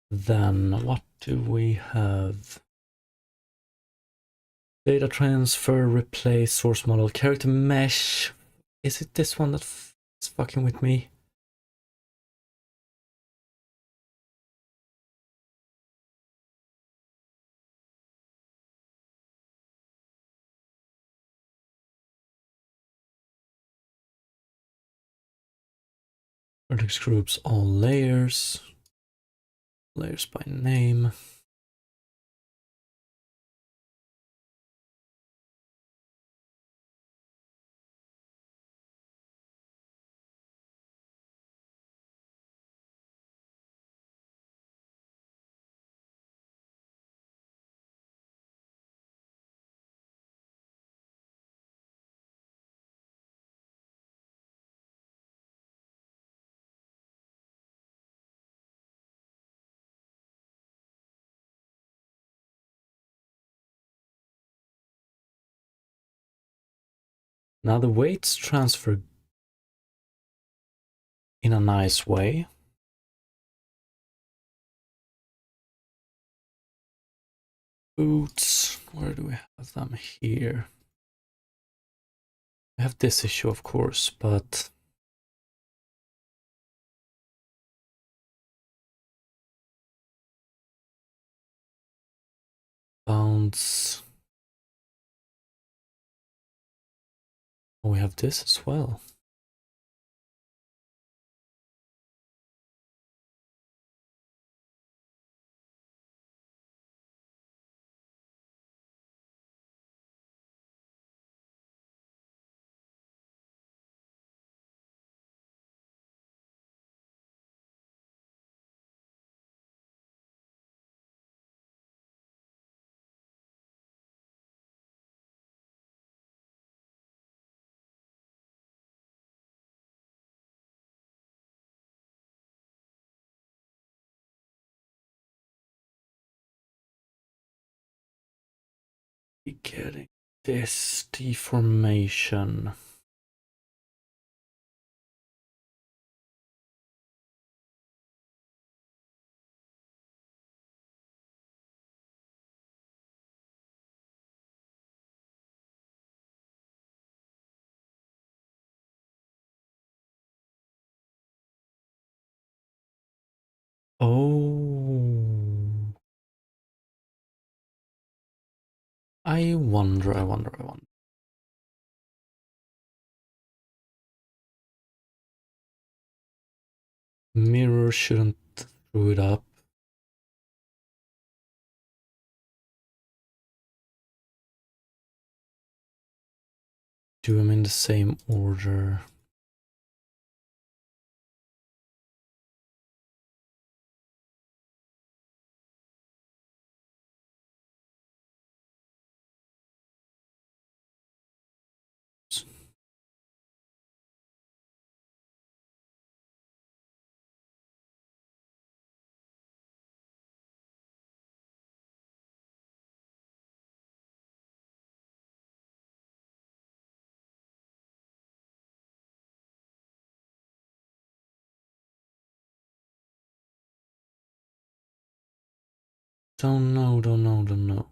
then? What do we have? Data transfer, replace source model, character mesh. Is it this one that's fucking with me? Vertex groups, all layers. Layers by name. Now the weights transfer in a nice way. Boots, where do we have them? Here. I have this issue, of course, but bounce. Oh, we have this as well. Getting this deformation. I wonder. Mirror shouldn't throw it up. Do them in the same order. Don't know.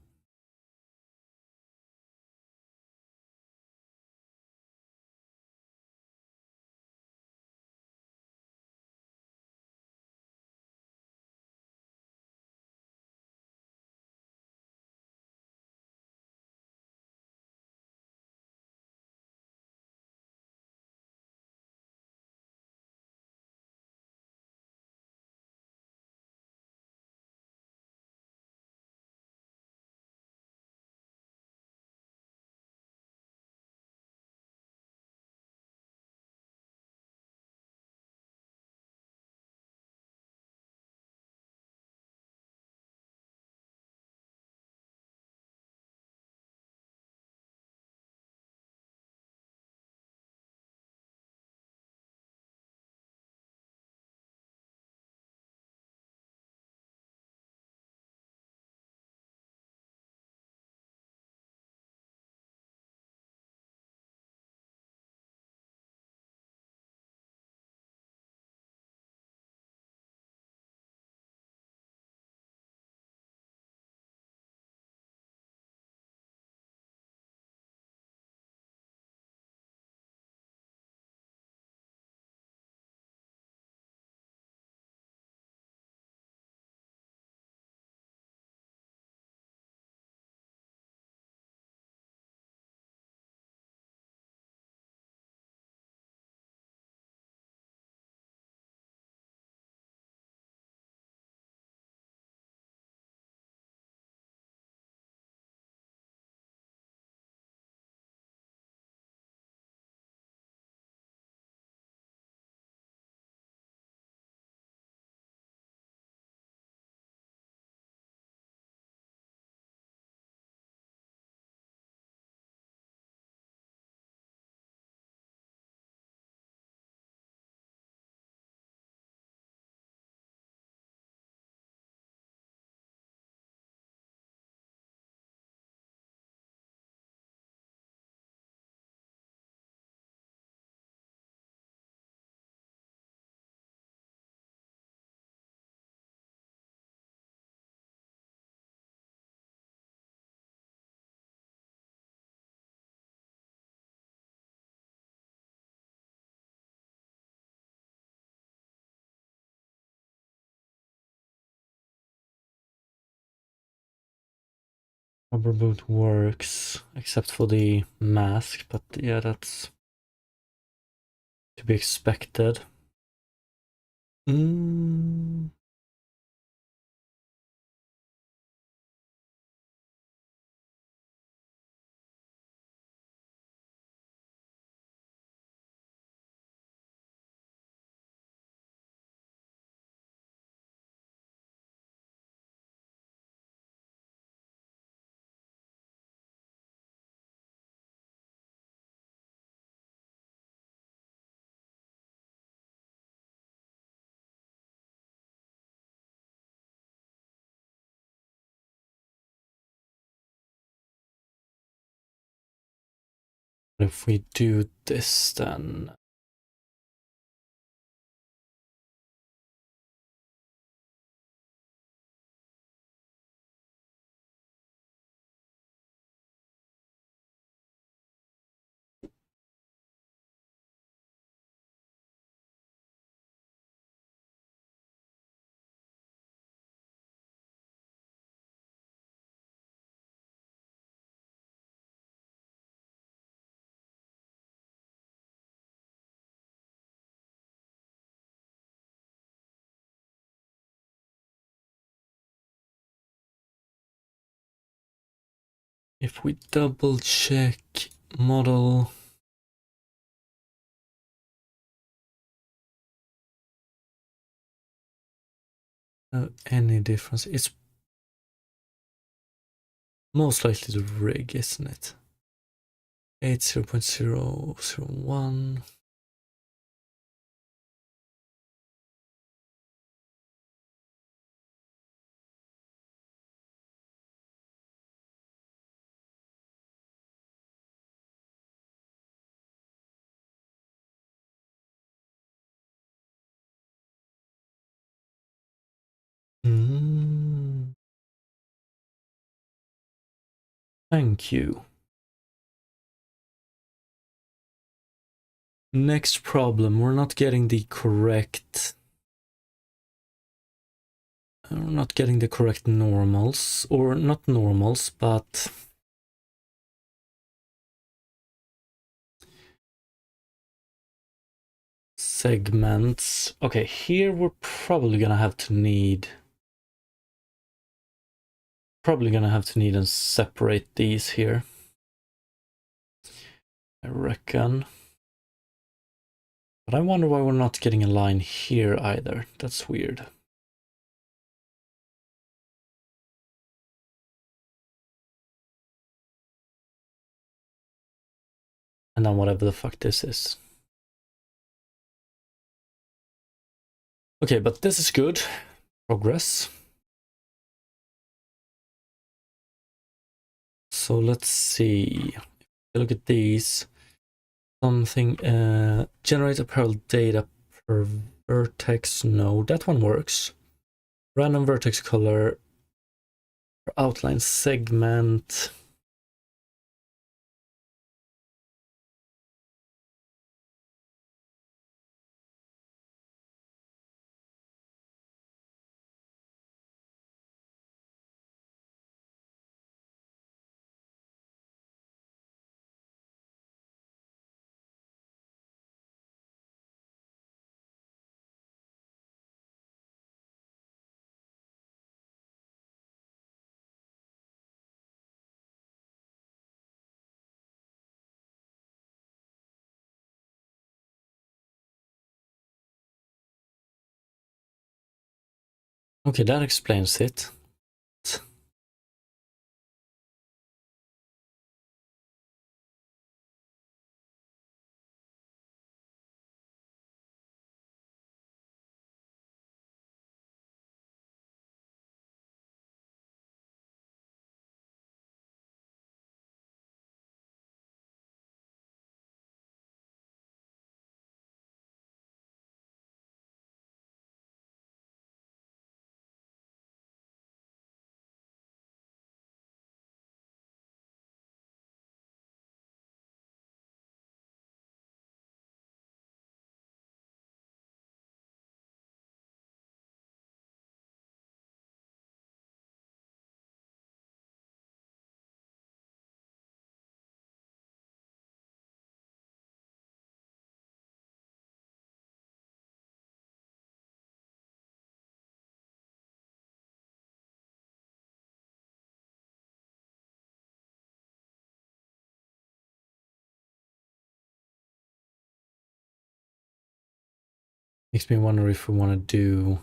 Rubber boot works, except for the mask, but yeah, that's to be expected. Mm. If we do this, then If we double check model, any difference? It's most likely the rig, isn't it? 80.001. Thank you. Next problem, we're not getting the correct... We're not getting the correct normals, or not normals, but... segments. Okay, here we're probably gonna have to need... and separate these here, I reckon. But I wonder why we're not getting a line here either. That's weird. And then whatever the fuck this is. Okay, but this is good. Progress. So let's see. Look at these. Something, generate apparel data per vertex. No, that one works. Random vertex color. Outline segment. Okay, that explains it. Makes me wonder if we want to do...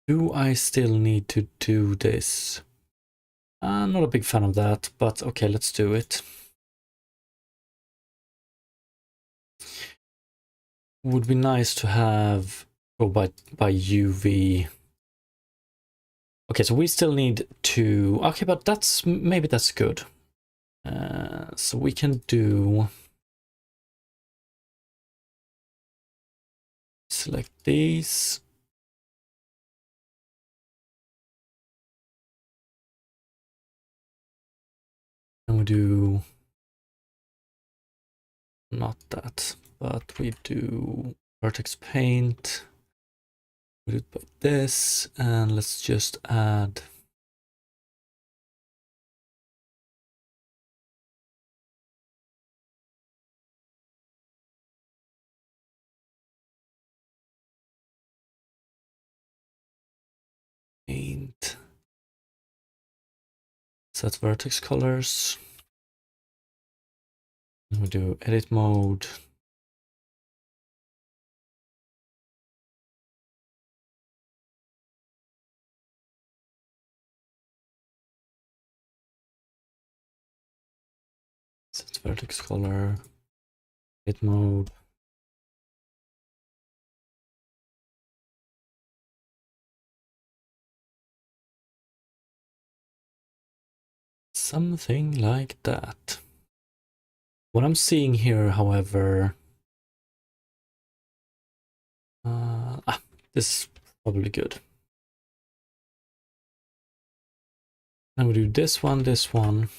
Do I still need to do this? I'm not a big fan of that, but okay, let's do it. would be nice to have go by UV. Okay, so we still need to, okay, but that's, maybe that's good. So we can do, select these. And we do, not that, but we do vertex paint. We do it by this, and let's just add paint, set vertex colors. And we do edit mode. Set vertex color, edit mode. Something like that. What I'm seeing here, however, this is probably good. Now we do this one, this one.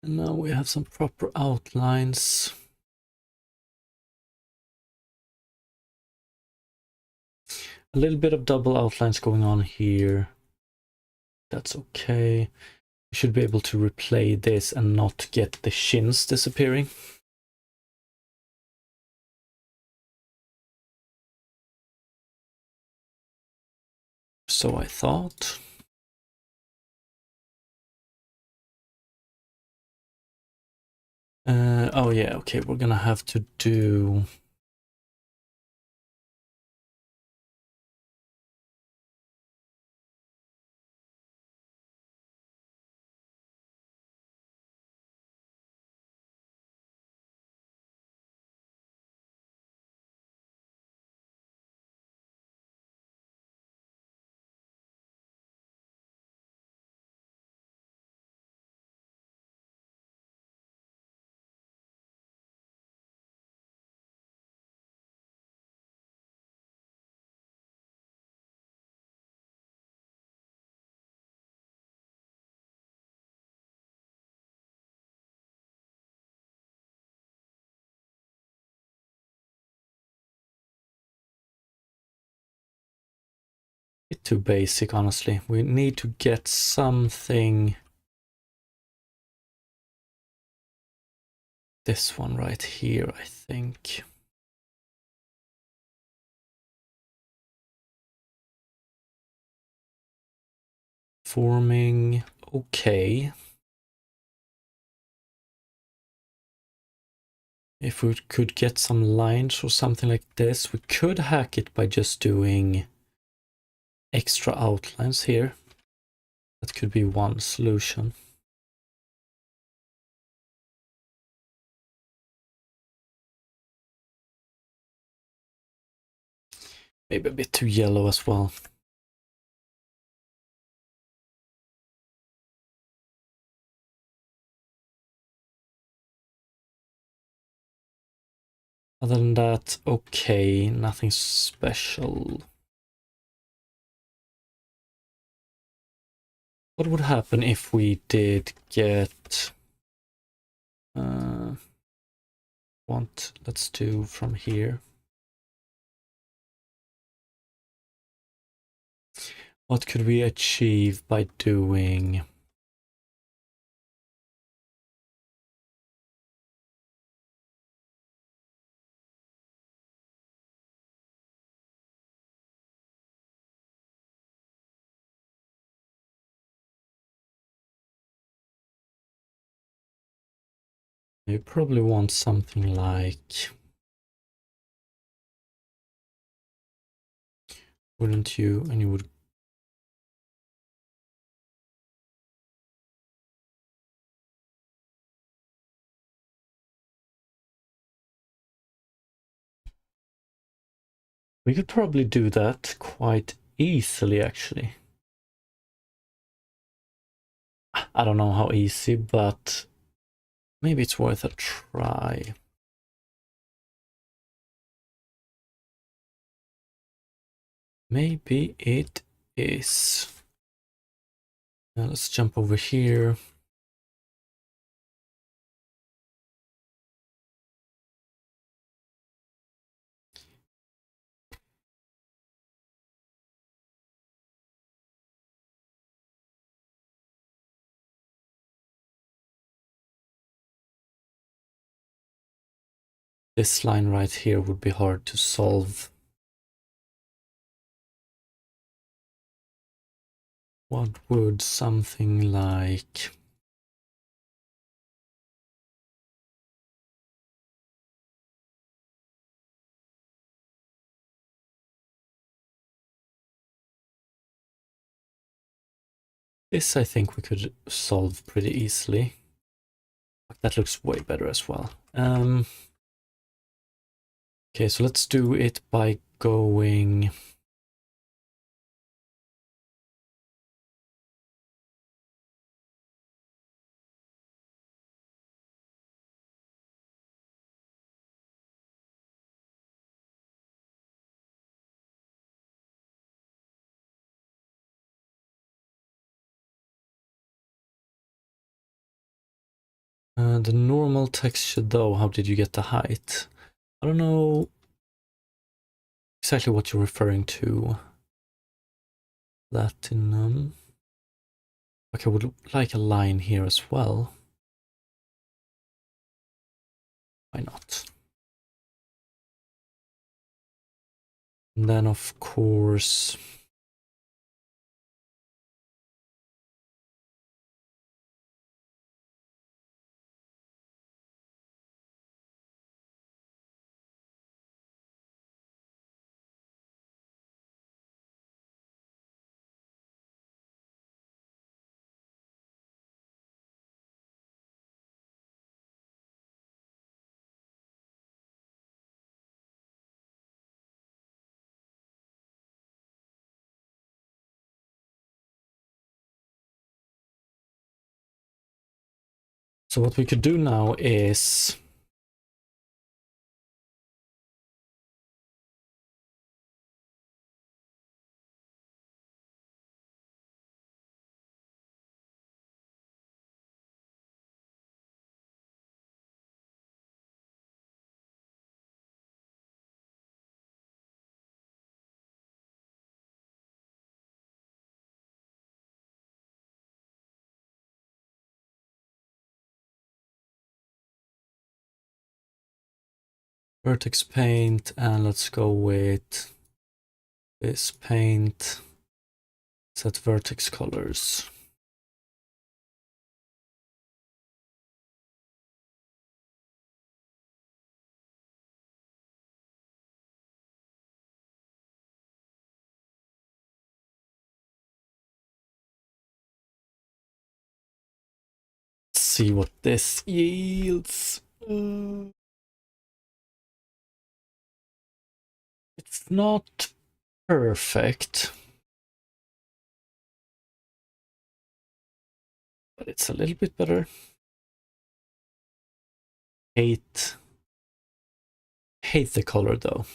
And now we have some proper outlines. A little bit of double outlines going on here. That's okay. We should be able to replay this and not get the shins disappearing. So I thought. Oh yeah, okay, we're gonna have to do... bit too basic, honestly. We need to get something... This one right here, I think. Forming, okay. If we could get some lines or something like this, we could hack it by just doing extra outlines here. That could be one solution. Maybe a bit too yellow as well. Other than that, okay, nothing special. What would happen if we did get... let's do from here. What could we achieve by doing... You probably want something like... Wouldn't you? And you would. We could probably do that quite easily, actually. I don't know how easy, but maybe it's worth a try. Maybe it is. Now let's jump over here. This line right here would be hard to solve. What would something like... This I think we could solve pretty easily. That looks way better as well. Okay, so let's do it by going... the normal texture though, how did you get the height? I don't know exactly what you're referring to. Platinum. Okay, I would like a line here as well. Why not? And then of course... So what we could do now is... vertex paint, and let's go with this paint. Set vertex colors. Let's see what this yields. It's not perfect, but it's a little bit better. Hate the color though.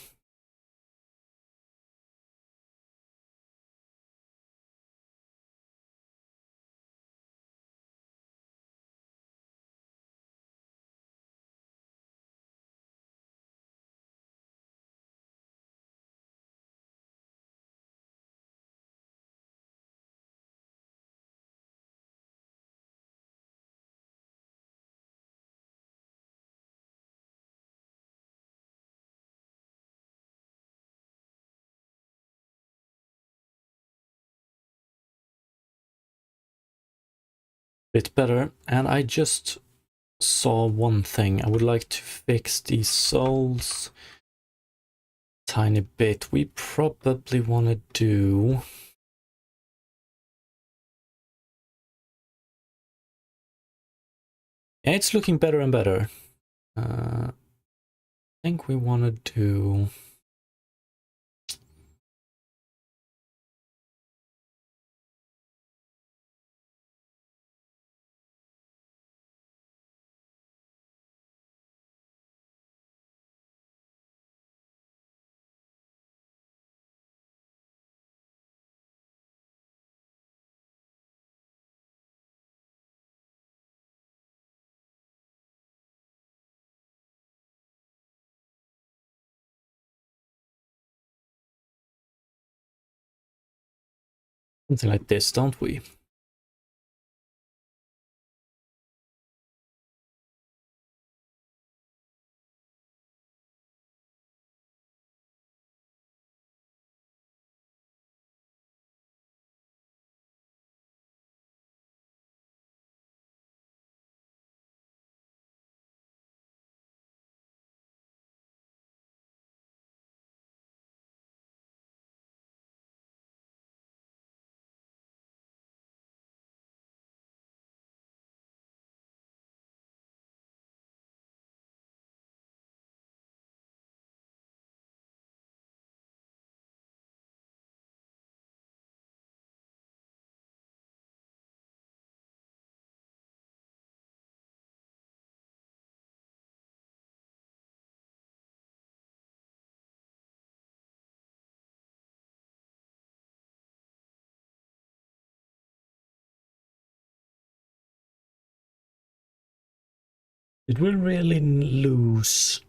Bit better, and I just saw one thing. I would like to fix these soles. tiny bit. We probably want to do... Yeah, it's looking better and better. I think we want to do... something like this, don't we? Did we really lose?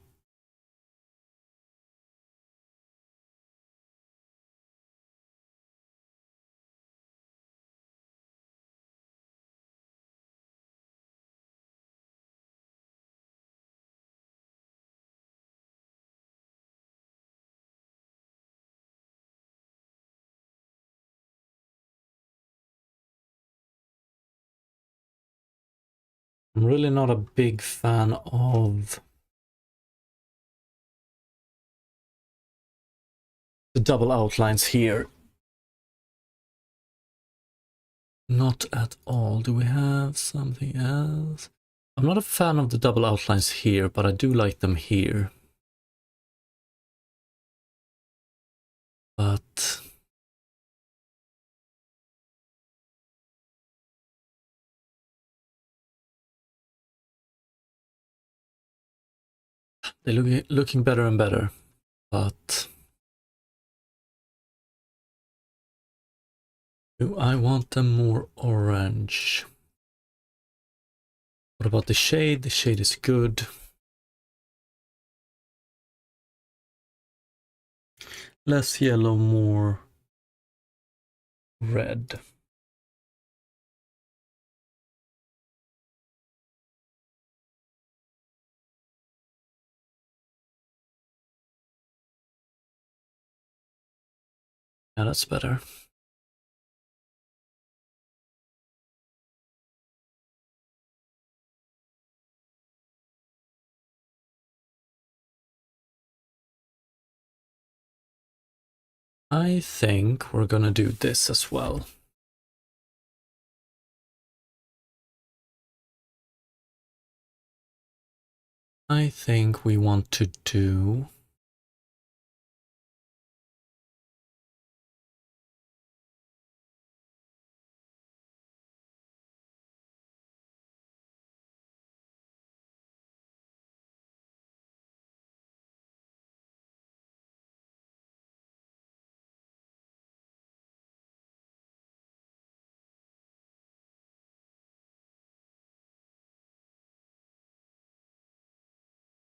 I'm really not a big fan of the double outlines here. Not at all. Do we have something else? I'm not a fan of the double outlines here, but I do like them here. But they're looking better and better. But do I want them more orange? What about the shade? The shade is good. Less yellow, more red. Yeah, that's better. I think we're gonna do this as well. I think we want to do...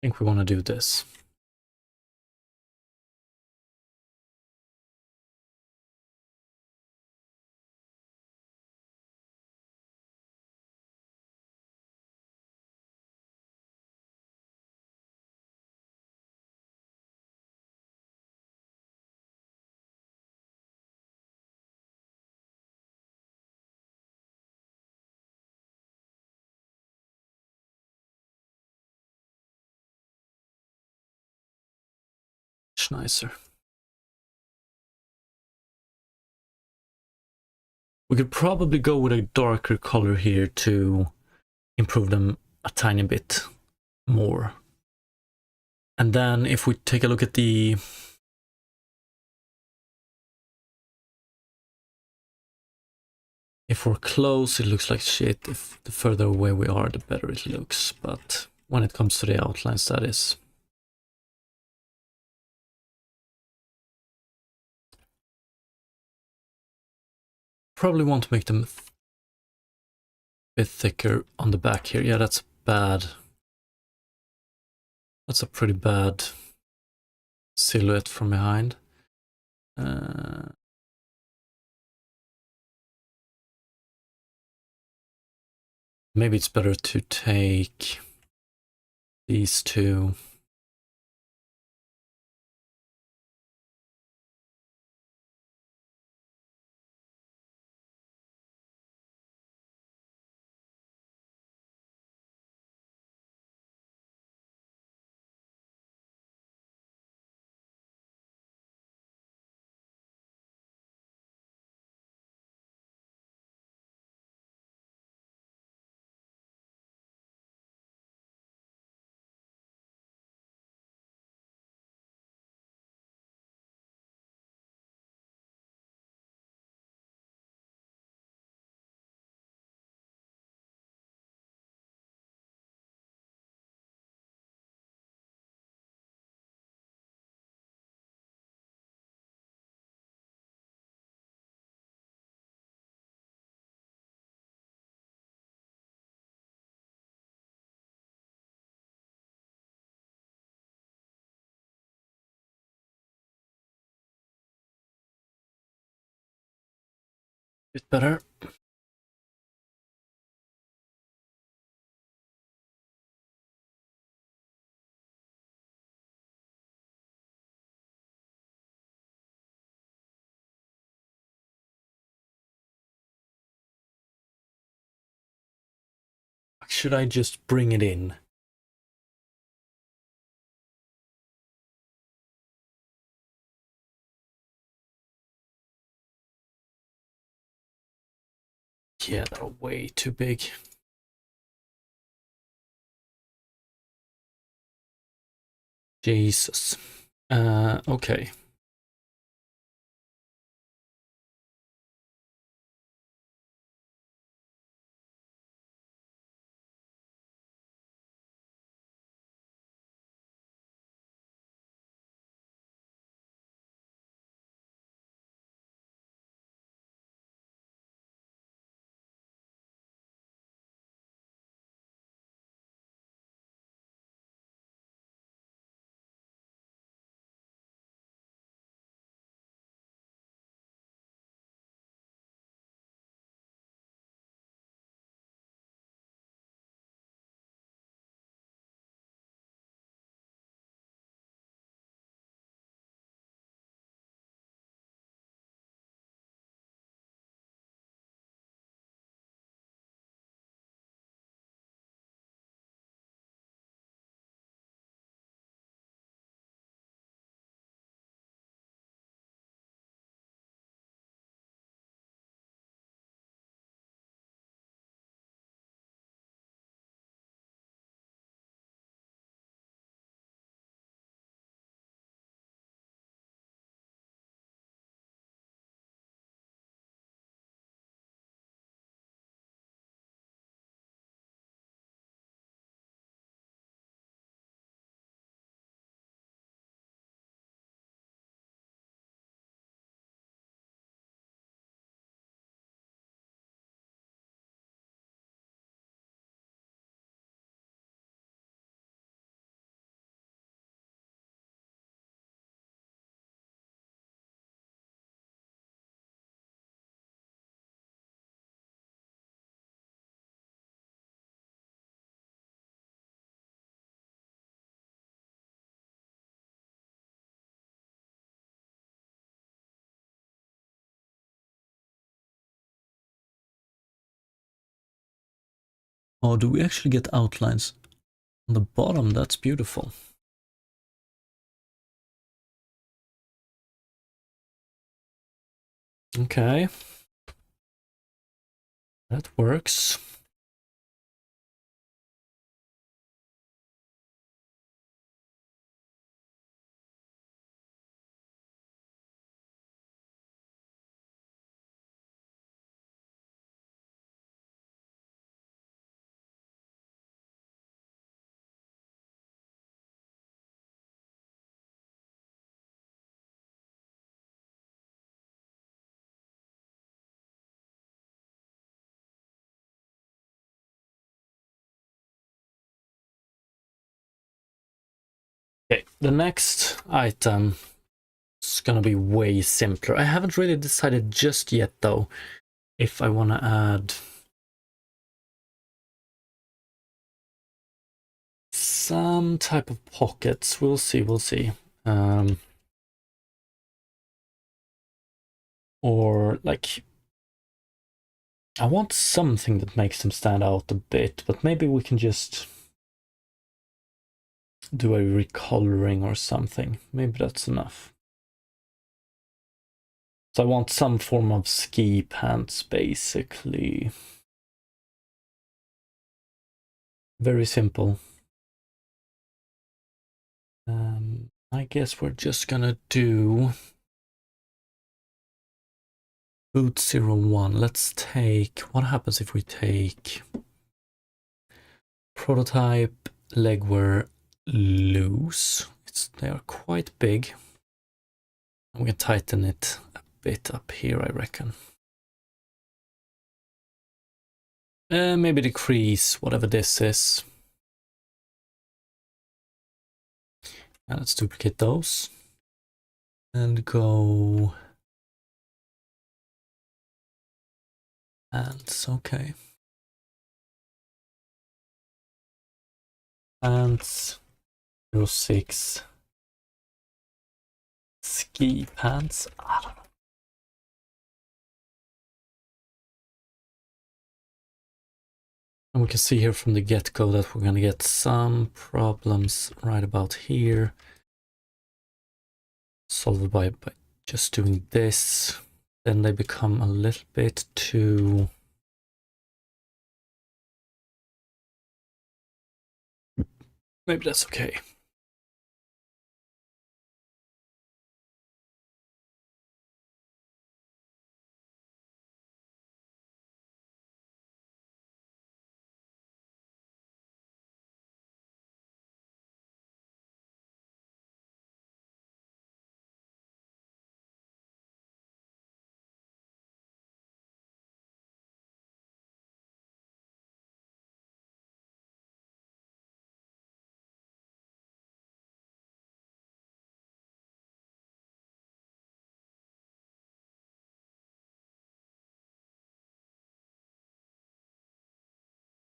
I think we want to do this. Much nicer. We could probably go with a darker color here to improve them a tiny bit more. And then if we take a look at the if we're close, it looks like shit. If the further away we are, the better it looks. But when it comes to the outlines, that is. Probably want to make them a bit thicker on the back here. Yeah, that's bad. That's a pretty bad silhouette from behind. Maybe it's better to take these two. Bit better. Should I just bring it in? Yeah, they're way too big. Jesus. Okay. Oh, do we actually get outlines on the bottom? That's beautiful. Okay. That works. Okay, the next item is gonna be way simpler. I haven't really decided just yet though if I want to add some type of pockets. We'll see. Or like, I want something that makes them stand out a bit, but maybe we can just do a recoloring or something. Maybe that's enough. So I want some form of ski pants, basically. Very simple. I guess we're just gonna do boot 01. Let's take, what happens if we take prototype legwear loose? They are quite big. We can tighten it a bit up here, I reckon. Maybe decrease whatever this is. And let's duplicate those. And go... Pants, okay. Pants 06. Ski pants. I don't know. And we can see here from the get-go that we're going to get some problems right about here. Solved by just doing this. Then they become a little bit too... Maybe that's okay.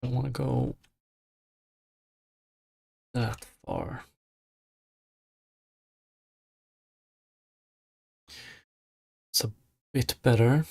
I don't want to go that far. It's a bit better.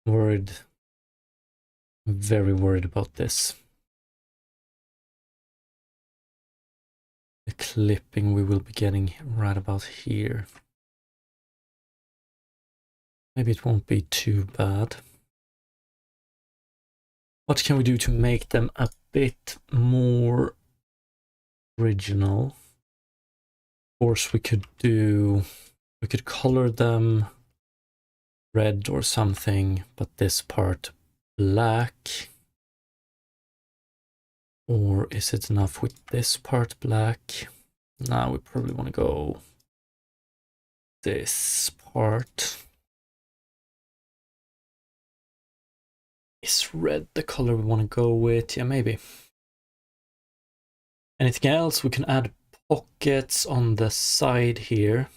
Worried. Very worried about this. The clipping we will be getting right about here. Maybe it won't be too bad. What can we do to make them a bit more original? Of course, we could color them red or something, but this part black. Or is it enough with this part black? Now we probably want to go this part. Is red the color we want to go with? Yeah, maybe. Anything else? We can add pockets on the side here.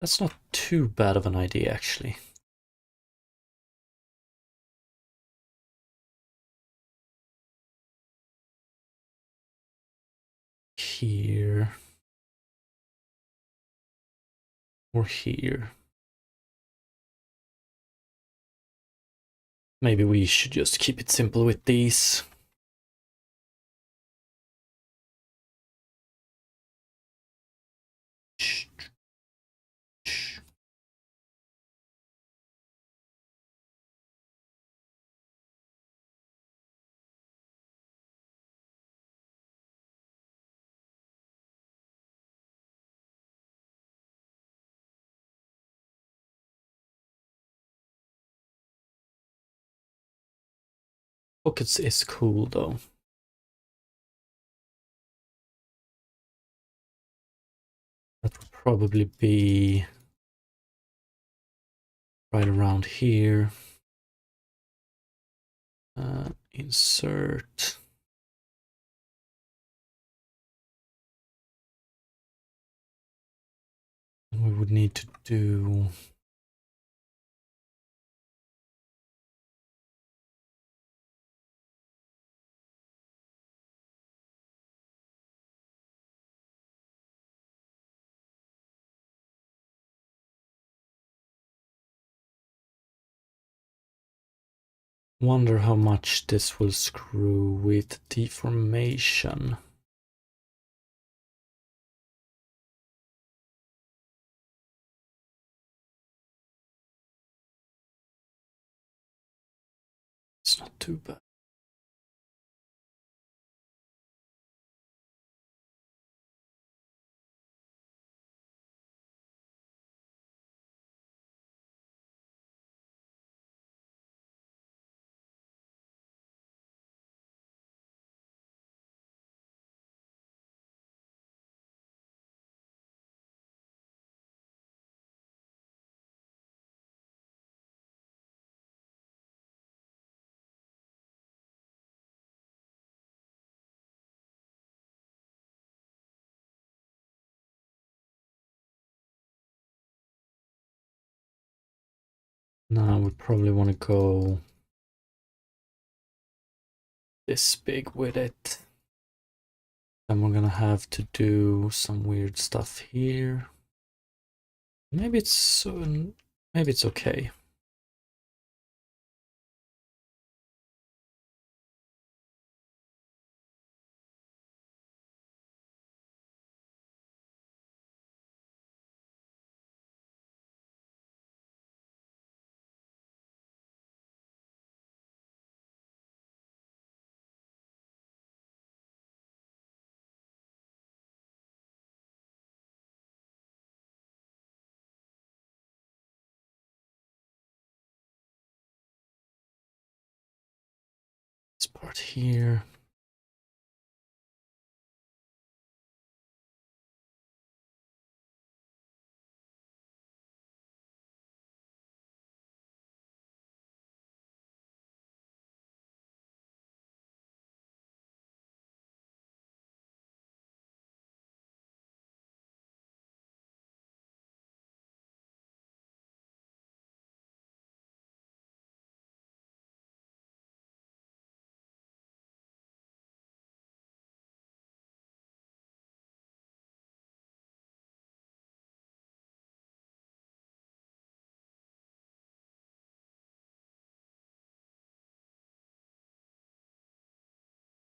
That's not too bad of an idea, actually. Here. Or here. Maybe we should just keep it simple with these. Pockets is cool though. That would probably be right around here. Insert. And we would need to do wonder how much this will screw with deformation. It's not too bad. Now we probably want to go this big with it. Then we're gonna have to do some weird stuff here. Maybe it's okay. This part here.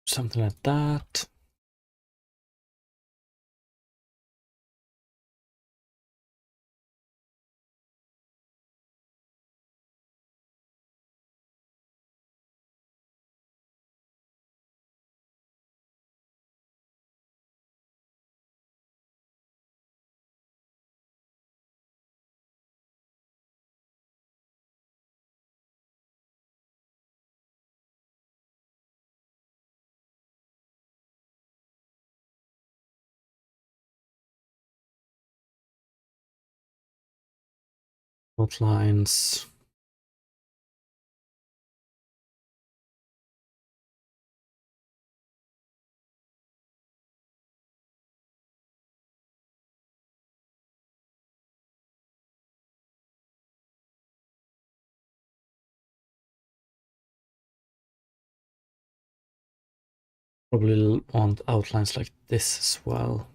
Something like that. Outlines. Probably want outlines like this as well.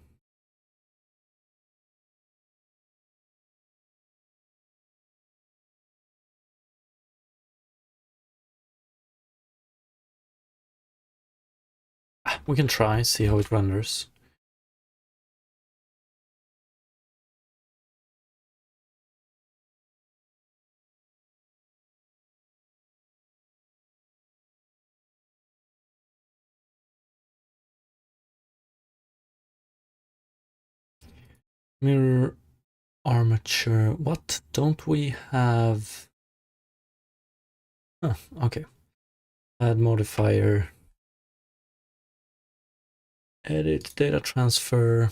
We can try, see how it renders. Mirror armature. What don't we have? Huh, okay. Add modifier. Edit data transfer.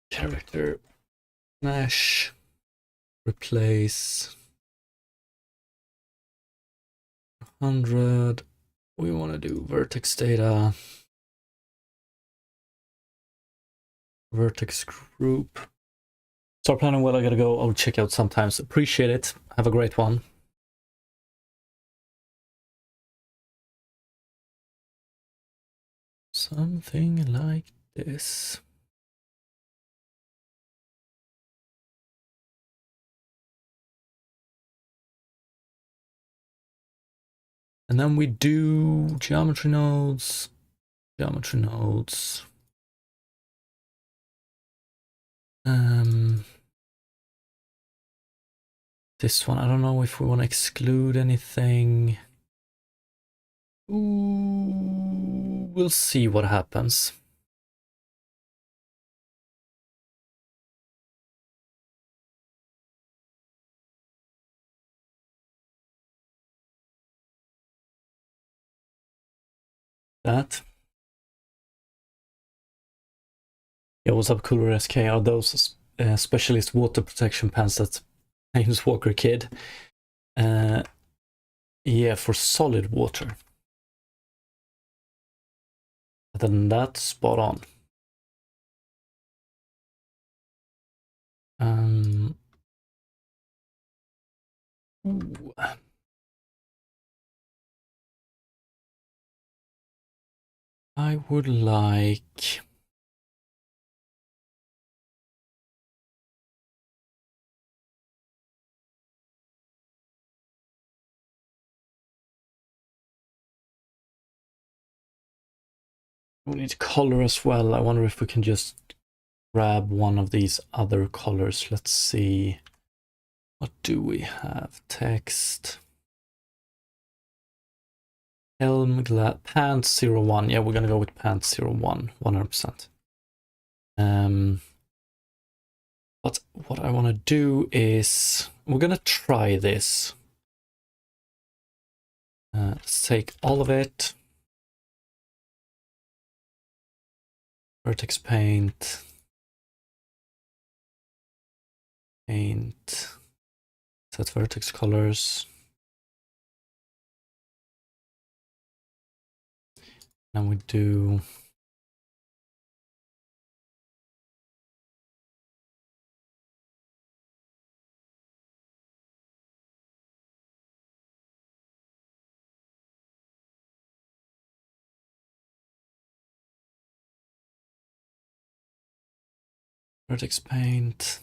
Character mesh. Replace 100. We want to do vertex data. Vertex group. Start planning well. I gotta go. I'll check out sometimes. Appreciate it. Have a great one. Something like this. And then we do geometry nodes. Geometry nodes. This one, I don't know if we want to exclude anything. Ooh, we'll see what happens. That. Yeah, what's up, Cooler SK? Are those specialist water protection pants that Walker Kid? Yeah, for solid water. Other than that, spot on. Ooh. I would like... We need color as well. I wonder if we can just grab one of these other colors. Let's see. What do we have? Text. Helm pants 01. Yeah, we're gonna go with pants 01, 100%. But what I want to do is we're gonna try this. Let's take all of it. Vertex paint. Paint. Set vertex colors. Now we do vertex paint.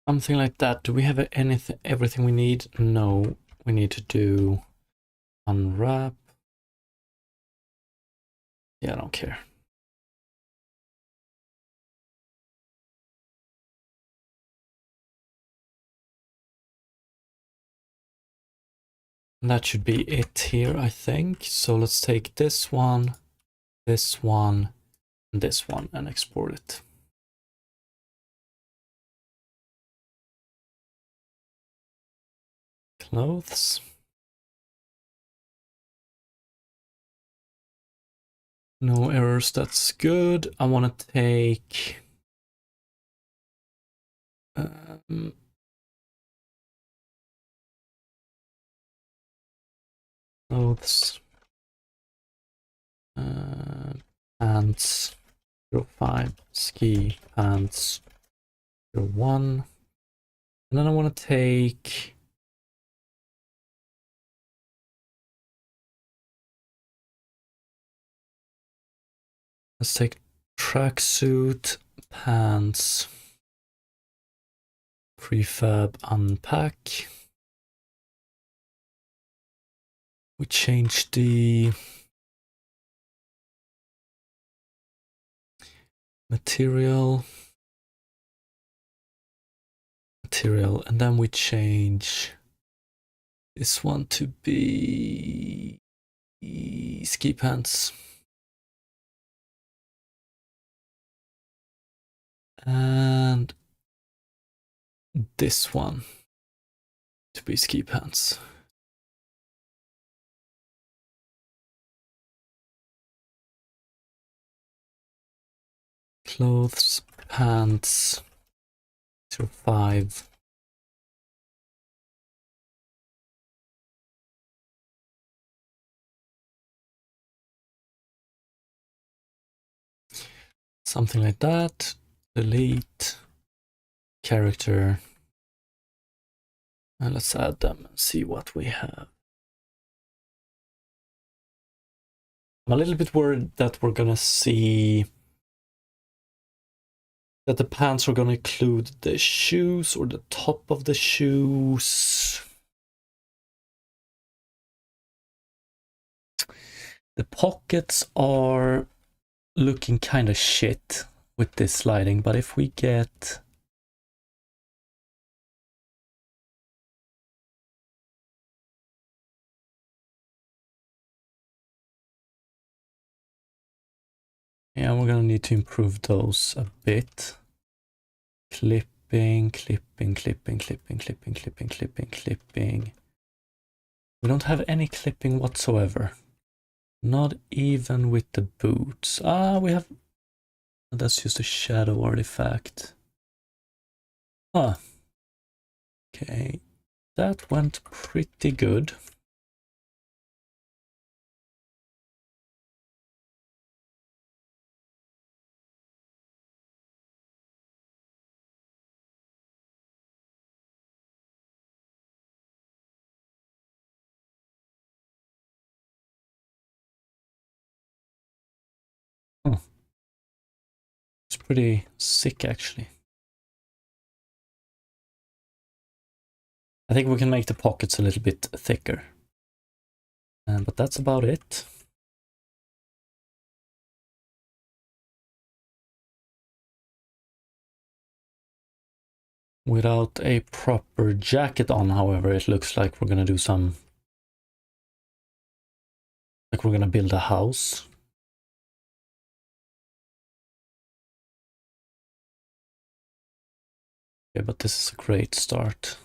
Something like that. Do we have anything, everything we need? No, we need to do unwrap. Yeah, I don't care. And that should be it here, I think. So let's take this one, and this one, and export it. Clothes. No errors, that's good. I want to take clothes, pants 05, ski pants 01, and then I want to take let's take tracksuit pants prefab unpack. We change the material, and then we change this one to be ski pants. And this one to be ski pants. Clothes, pants, 05. Something like that. Delete, character. And let's add them and see what we have. I'm a little bit worried that we're gonna see that the pants are gonna include the shoes or the top of the shoes. The pockets are looking kind of shit with this sliding, but if we get yeah, we're gonna need to improve those a bit. Clipping, clipping, clipping, clipping, clipping, clipping, clipping, clipping. We don't have any clipping whatsoever. Not even with the boots. Ah, we have... That's just a shadow artifact. Ah. Okay. That went pretty good. Oh. It's pretty sick, actually. I think we can make the pockets a little bit thicker. But that's about it. Without a proper jacket on, however, it looks like we're gonna do some... Like we're gonna build a house. Yeah, but this is a great start.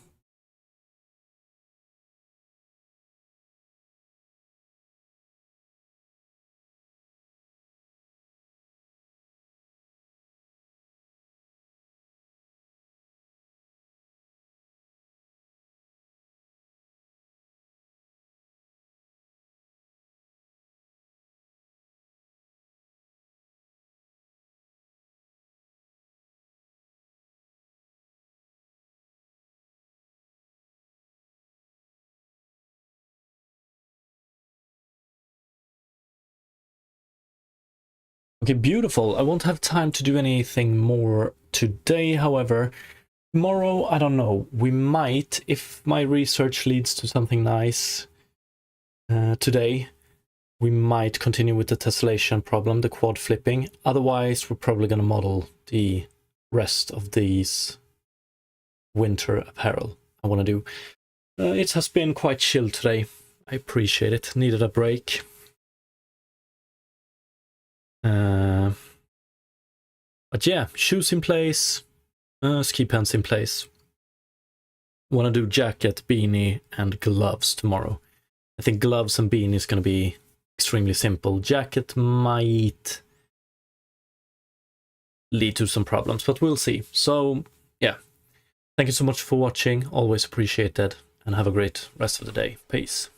Okay, beautiful. I won't have time to do anything more today, however. Tomorrow, I don't know. We might, if my research leads to something nice today, we might continue with the tessellation problem, the quad flipping. Otherwise, we're probably going to model the rest of these winter apparel I want to do. It has been quite chill today. I appreciate it. Needed a break. But yeah, shoes in place, ski pants in place. Want to do jacket, beanie, and gloves tomorrow. I think gloves and beanie is going to be extremely simple. Jacket might lead to some problems, but we'll see. So yeah, thank you so much for watching, always appreciated, and have a great rest of the day. Peace.